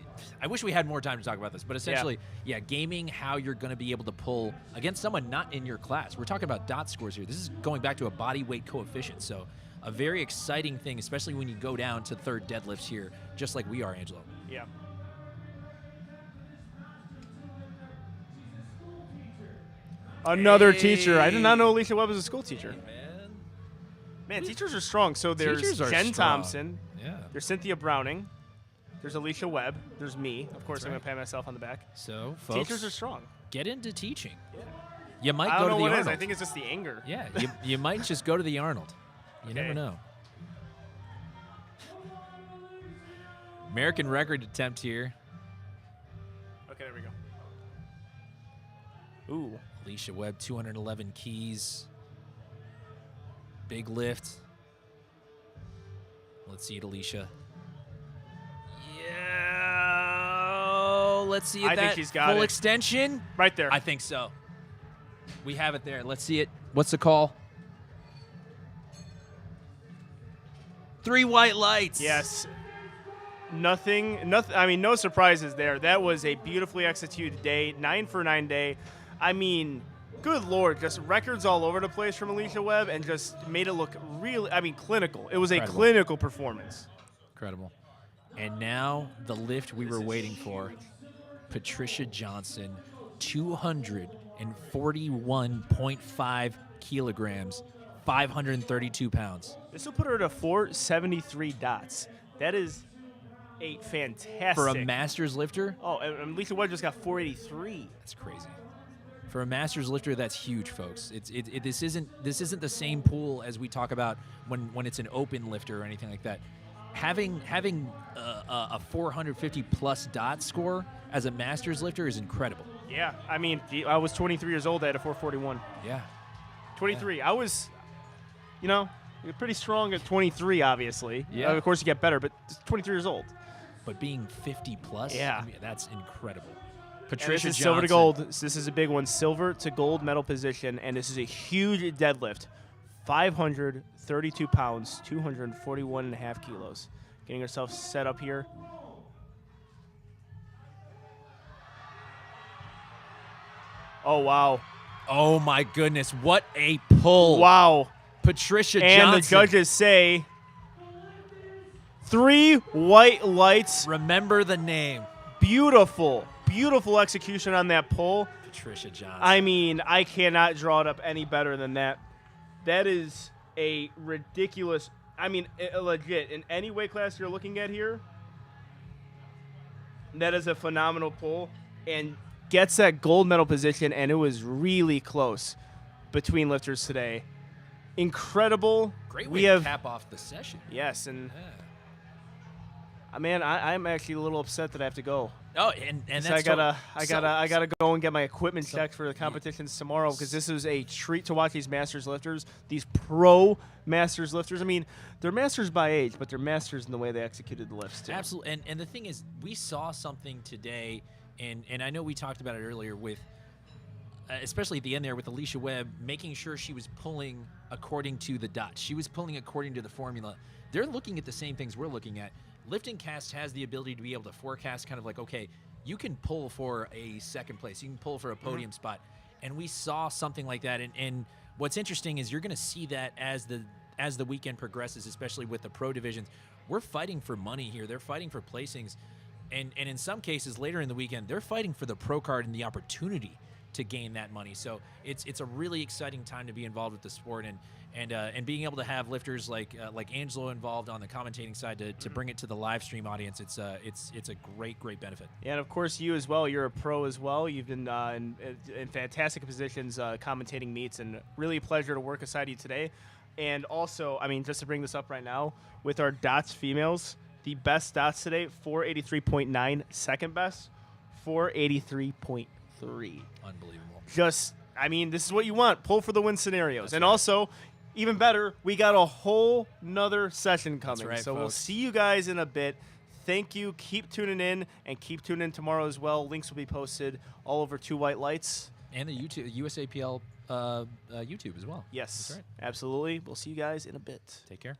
I wish we had more time to talk about this, but essentially, yeah, gaming how you're going to be able to pull against someone not in your class. We're talking about dot scores here. This is going back to a body weight coefficient, so a very exciting thing, especially when you go down to third deadlifts here, just like we are, Angelo. Yeah. Another teacher. I did not know Alicia Webb was a school teacher. Man, teachers are strong. So there's Teachers are Jen strong. Thompson. Yeah. There's Cynthia Browning. There's Alicia Webb. There's me. Of course, That's I'm going right. to pat myself on the back. So, folks, Teachers are strong. get into teaching. Yeah. You might I go don't to know the what it Arnold. is. I think it's just the anger. Yeah, you might just go to the Arnold. You never Okay. know. American record attempt here. Okay, there we go. Ooh. Alicia Webb, 211 keys. Big lift. Let's see it, Alicia. Yeah. Let's see it. I think that she's got full it. extension. Right there. I think so. We have it there. Let's see it. What's the call? 3 white lights. Yes. Nothing. I mean, no surprises there. That was a beautifully executed day. 9 for 9 day. I mean, good Lord, just records all over the place from Alicia Webb and just made it look really, clinical. It was Incredible. a clinical performance. Incredible. And now the lift we were waiting for. Patricia Johnson, 241.5 kilograms, 532 pounds. This will put her to 473 dots. That is a fantastic. For a master's lifter, Oh, and Alicia Webb just got 483. that's crazy. For a master's lifter, that's huge, folks. This isn't the same pool as we talk about when it's an open lifter or anything like that. Having a 450 plus dot score as a master's lifter is incredible. Yeah, I mean, I was 23 years old. I had a 441. Yeah. 23. I was, you're pretty strong at 23, obviously. Yeah. Of course, you get better, but 23 years old. But being 50 plus, Yeah. I mean, that's incredible. And Patricia this is silver to Johnson. gold. This is a big one. Silver to gold medal position, and this is a huge deadlift. 532 pounds, 241.5 kilos. Getting herself set up here. Oh, wow. Oh my goodness, what a pull. Wow. Patricia And Johnson. the judges say 3 white lights. Remember the name. Beautiful, beautiful execution on that pull. Patricia Johnson. I mean, I cannot draw it up any better than that. That is a ridiculous, legit. In any weight class you're looking at here, that is a phenomenal pull and gets that gold medal position, and it was really close between lifters today. Incredible. Great way We to have, cap off the session. yes, and Yeah. man, I'm actually a little upset that I have to go. Oh, and So that's I gotta go and get my equipment checked for the competitions tomorrow because this is a treat to watch these masters lifters, these pro masters lifters. I mean, they're masters by age, but they're masters in the way they executed the lifts too. Absolutely. And the thing is, we saw something today, and I know we talked about it earlier with, especially at the end there with Alicia Webb, making sure she was pulling according to the dots. She was pulling according to the formula. They're looking at the same things we're looking at. Lifting Cast has the ability to be able to forecast kind of like, okay, you can pull for a second place. You can pull for a podium spot. And we saw something like that. And what's interesting is you're going to see that as the weekend progresses, especially with the pro divisions. We're fighting for money here. They're fighting for placings. And in some cases later in the weekend, they're fighting for the pro card and the opportunity to gain that money. So it's a really exciting time to be involved with the sport, and being able to have lifters like Angelo involved on the commentating side to bring it to the live stream audience. It's a great benefit. Yeah, and of course you as well. You're a pro as well. You've been in fantastic positions commentating meets, and really a pleasure to work beside you today. And also, I mean, just to bring this up right now, with our dots females, the best dots today, 483.9. Second best, 483.3. Unbelievable. Just, I mean, this is what you want. Pull for the win scenarios. That's and right. also, even better, we got a whole nother session coming. right, so we'll folks. see you guys in a bit. Thank you. Keep tuning in, and keep tuning in tomorrow as well. Links will be posted all over Two White Lights. And the YouTube USAPL YouTube as well. Yes, That's right. absolutely. We'll see you guys in a bit. Take care.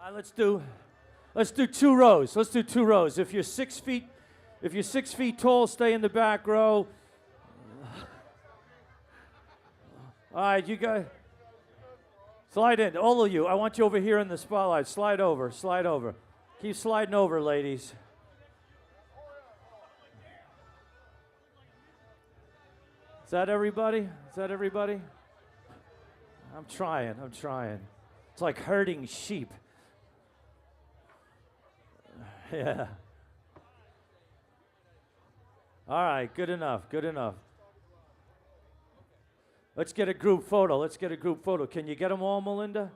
All right, let's do 2 rows. Let's do 2 rows. If you're 6 feet tall, stay in the back row. All right, you guys, slide in, all of you. I want you over here in the spotlight. Slide over, slide over. Keep sliding over, ladies. Is that everybody? Is that everybody? I'm trying. It's like herding sheep. Yeah. All right, good enough. Let's get a group photo. Can you get them all, Melinda?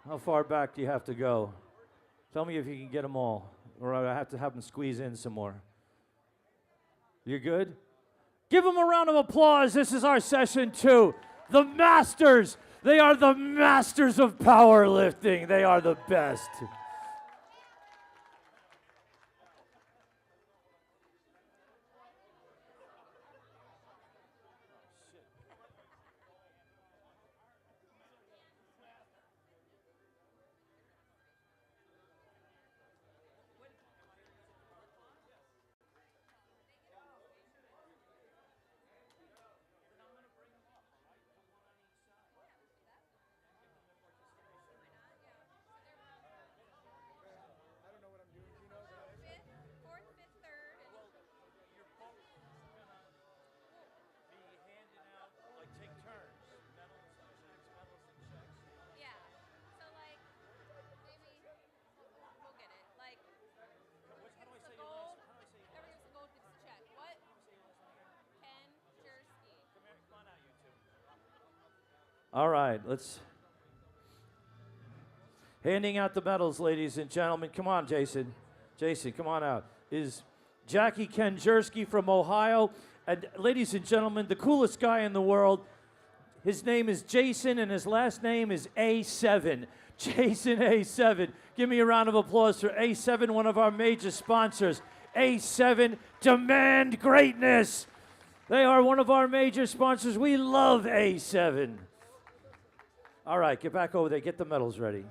How far back do you have to go? Tell me if you can get them all, or I have to have them squeeze in some more. You're good? Give them a round of applause. This is our session 2. The masters. They are the masters of powerlifting. They are the best. All right, let's... Handing out the medals, ladies and gentlemen. Come on, Jason. Jason, come on out. Is Jackie Kenjerski from Ohio. And ladies and gentlemen, the coolest guy in the world. His name is Jason, and his last name is A7. Jason A7. Give me a round of applause for A7, one of our major sponsors. A7, demand greatness. They are one of our major sponsors. We love A7. All right, get back over there. Get the medals ready.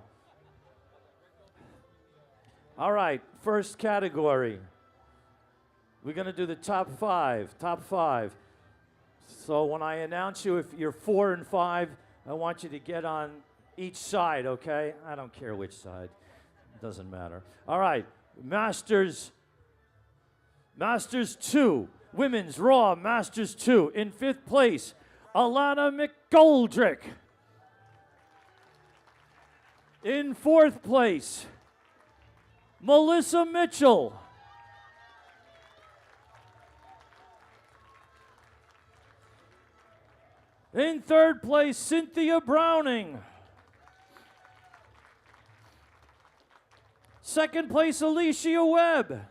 All right, first category. We're going to do the top five. So when I announce you, if you're 4 and 5, I want you to get on each side, okay? I don't care which side. It doesn't matter. All right, Masters 2. Women's Raw Masters 2. In 5th place, Alana McGoldrick. In 4th place, Melissa Mitchell. In 3rd place, Cynthia Browning. 2nd place, Alicia Webb.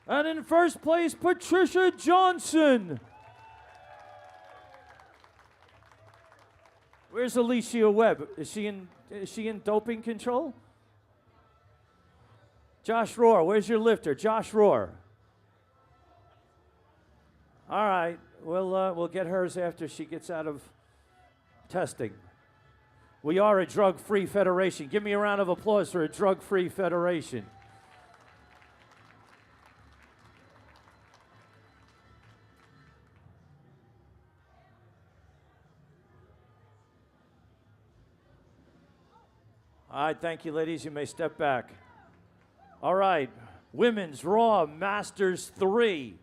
And in 1st place, Patricia Johnson. Where's Alicia Webb? Is she in doping control? Josh Rohr, where's your lifter? Josh Rohr. All right, we'll get hers after she gets out of testing. We are a drug-free federation. Give me a round of applause for a drug-free federation. All right, thank you, ladies. You may step back. All right, Women's Raw Masters 3.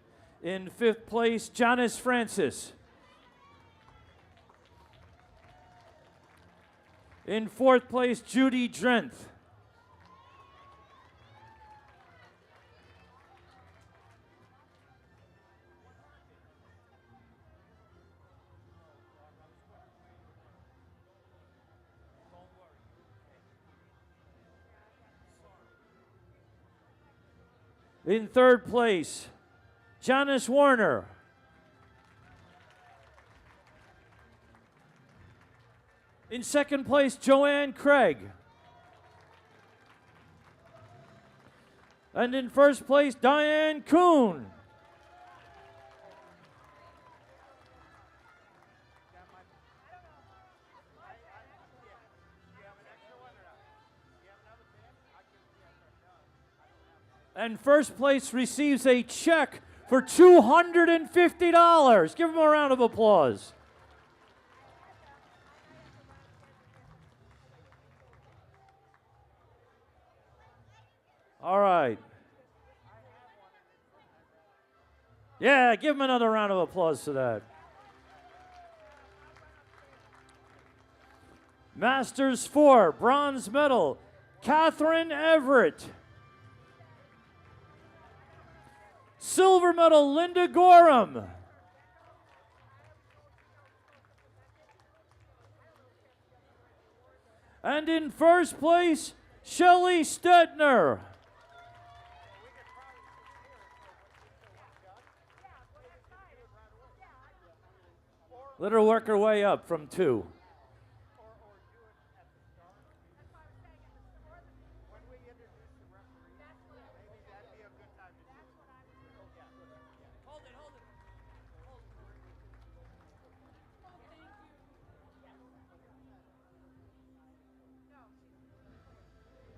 In 5th place, Janice Francis. In 4th place, Judy Drenth. In 3rd place, Janice Warner. In 2nd place, Joanne Craig. And in 1st place, Diane Kuhn. And first place receives a check for $250. Give them a round of applause. All right. Yeah, give them another round of applause for that. Masters 4, bronze medal, Catherine Everett. Silver medal, Linda Gorham. And in first place, Shelley Stetner. Let her work her way up from 2.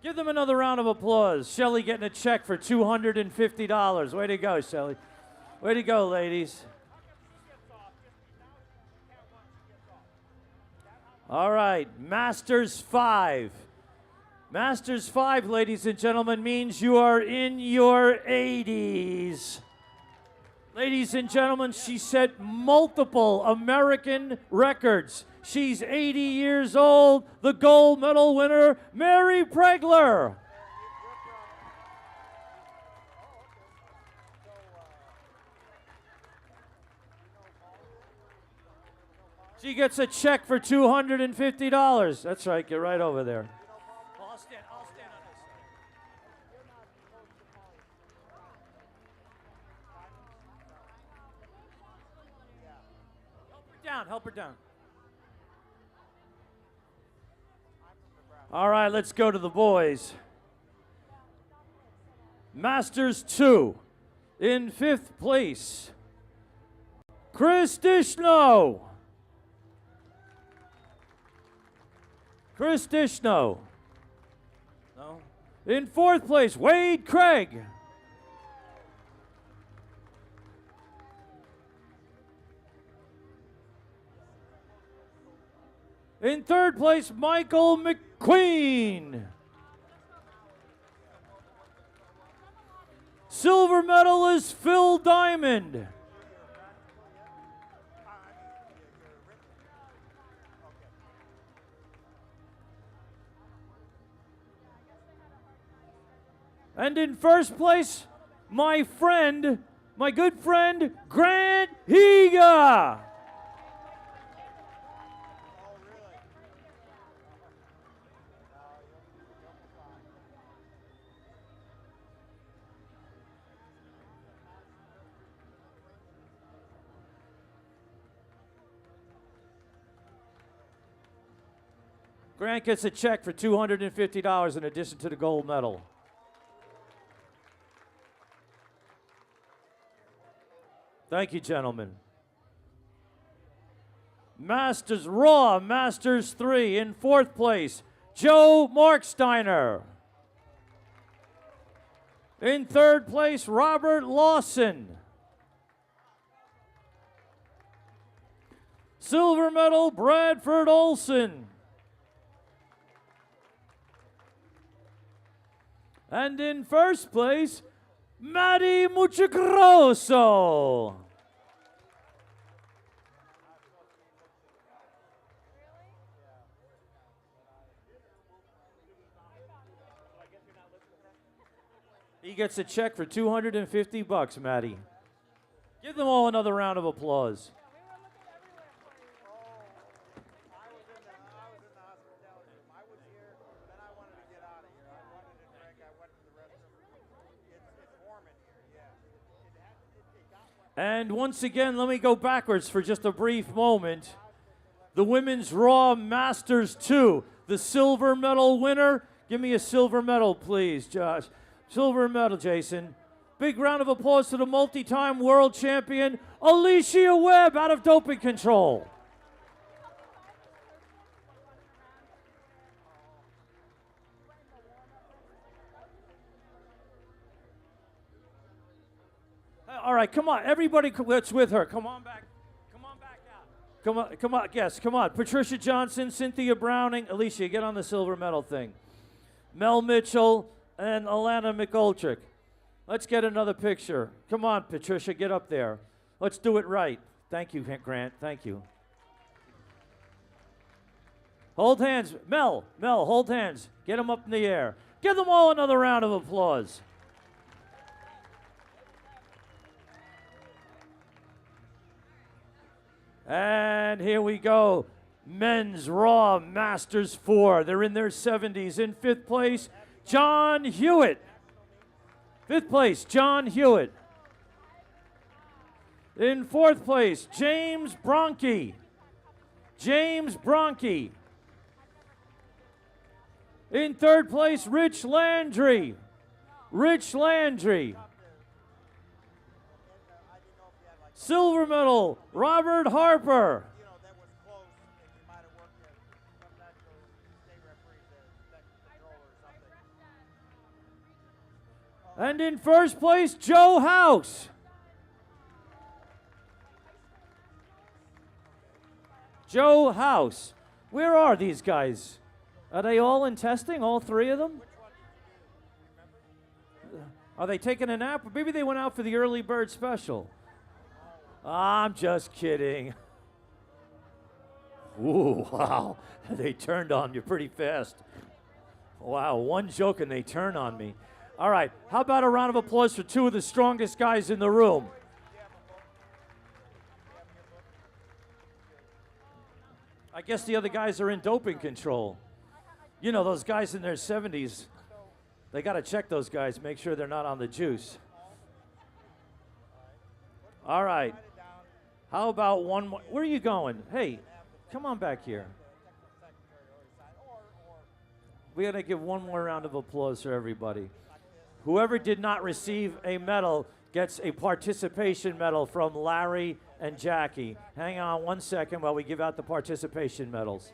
Give them another round of applause. Shelley getting a check for $250. Way to go, Shelley. Way to go, ladies. All right, Masters 5. Masters 5, ladies and gentlemen, means you are in your 80s. Ladies and gentlemen, she set multiple American records. She's 80 years old, the gold medal winner, Mary Pregler. She gets a check for $250. That's right, get right over there. I'll stand on this side. Help her down, help her down. All right, let's go to the boys. Masters 2, in 5th place, Chris Dishno. Chris Dishno. No. In 4th place, Wade Craig. In 3rd place, Michael McQueen. Silver medal is Phil Diamond. And in 1st place, my good friend, Grant Higa. Grant gets a check for $250 in addition to the gold medal. Thank you, gentlemen. Masters 3 in 4th place, Joe Marksteiner. In 3rd place, Robert Lawson. Silver medal, Bradford Olson. And in 1st place, Matty Muchagrosso. He gets a check for $250, Matty. Give them all another round of applause. And once again, let me go backwards for just a brief moment. The Women's Raw Masters 2, the silver medal winner. Give me a silver medal, please, Josh. Silver medal, Jason. Big round of applause to the multi-time world champion, Alicia Webb, out of doping control. All right, come on. Everybody that's with her. Come on back. Come on back out. Come on, guests. Come on. Patricia Johnson, Cynthia Browning. Alicia, get on the silver medal thing. Mel Mitchell and Alana McGoldrick. Let's get another picture. Come on, Patricia, get up there. Let's do it right. Thank you, Grant. Thank you. Hold hands. Mel, hold hands. Get them up in the air. Give them all another round of applause. And here we go. Men's Raw Masters 4. They're in their 70s. In 5th place, John Hewitt. 5th place, John Hewitt. In 4th place, James Bronke. James Bronke. In 3rd place, Rich Landry. Rich Landry. Silver medal, Robert Harper. And in 1st place, Joe House. Joe House. Where are these guys? Are they all in testing, all 3 of them? Are they taking a nap? Maybe they went out for the early bird special. I'm just kidding. Ooh, wow. They turned on you pretty fast. Wow, one joke and they turn on me. All right, how about a round of applause for 2 of the strongest guys in the room? I guess the other guys are in doping control. You know, those guys in their 70s, they got to check those guys, make sure they're not on the juice. All right. How about one more? Where are you going? Hey, come on back here. We got to give one more round of applause for everybody. Whoever did not receive a medal gets a participation medal from Larry and Jackie. Hang on 1 second while we give out the participation medals.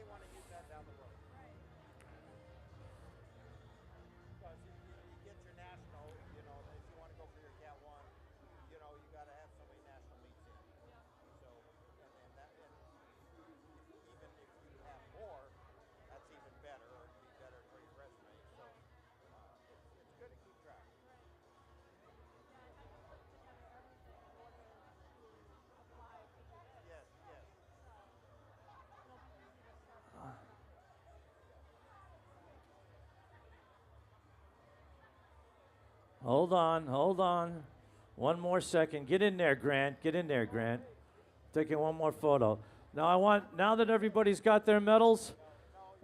Hold on. One more second. Get in there, Grant. Get in there, Grant. Taking one more photo. Now that everybody's got their medals,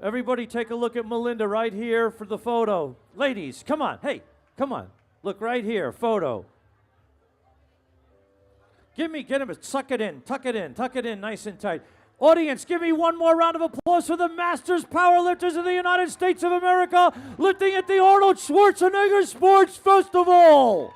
everybody take a look at Melinda right here for the photo. Ladies, come on. Hey, come on. Look right here, photo. Get him, suck it in, tuck it in nice and tight. Audience, give me one more round of applause for the Masters Powerlifters of the United States of America, lifting at the Arnold Schwarzenegger Sports Festival.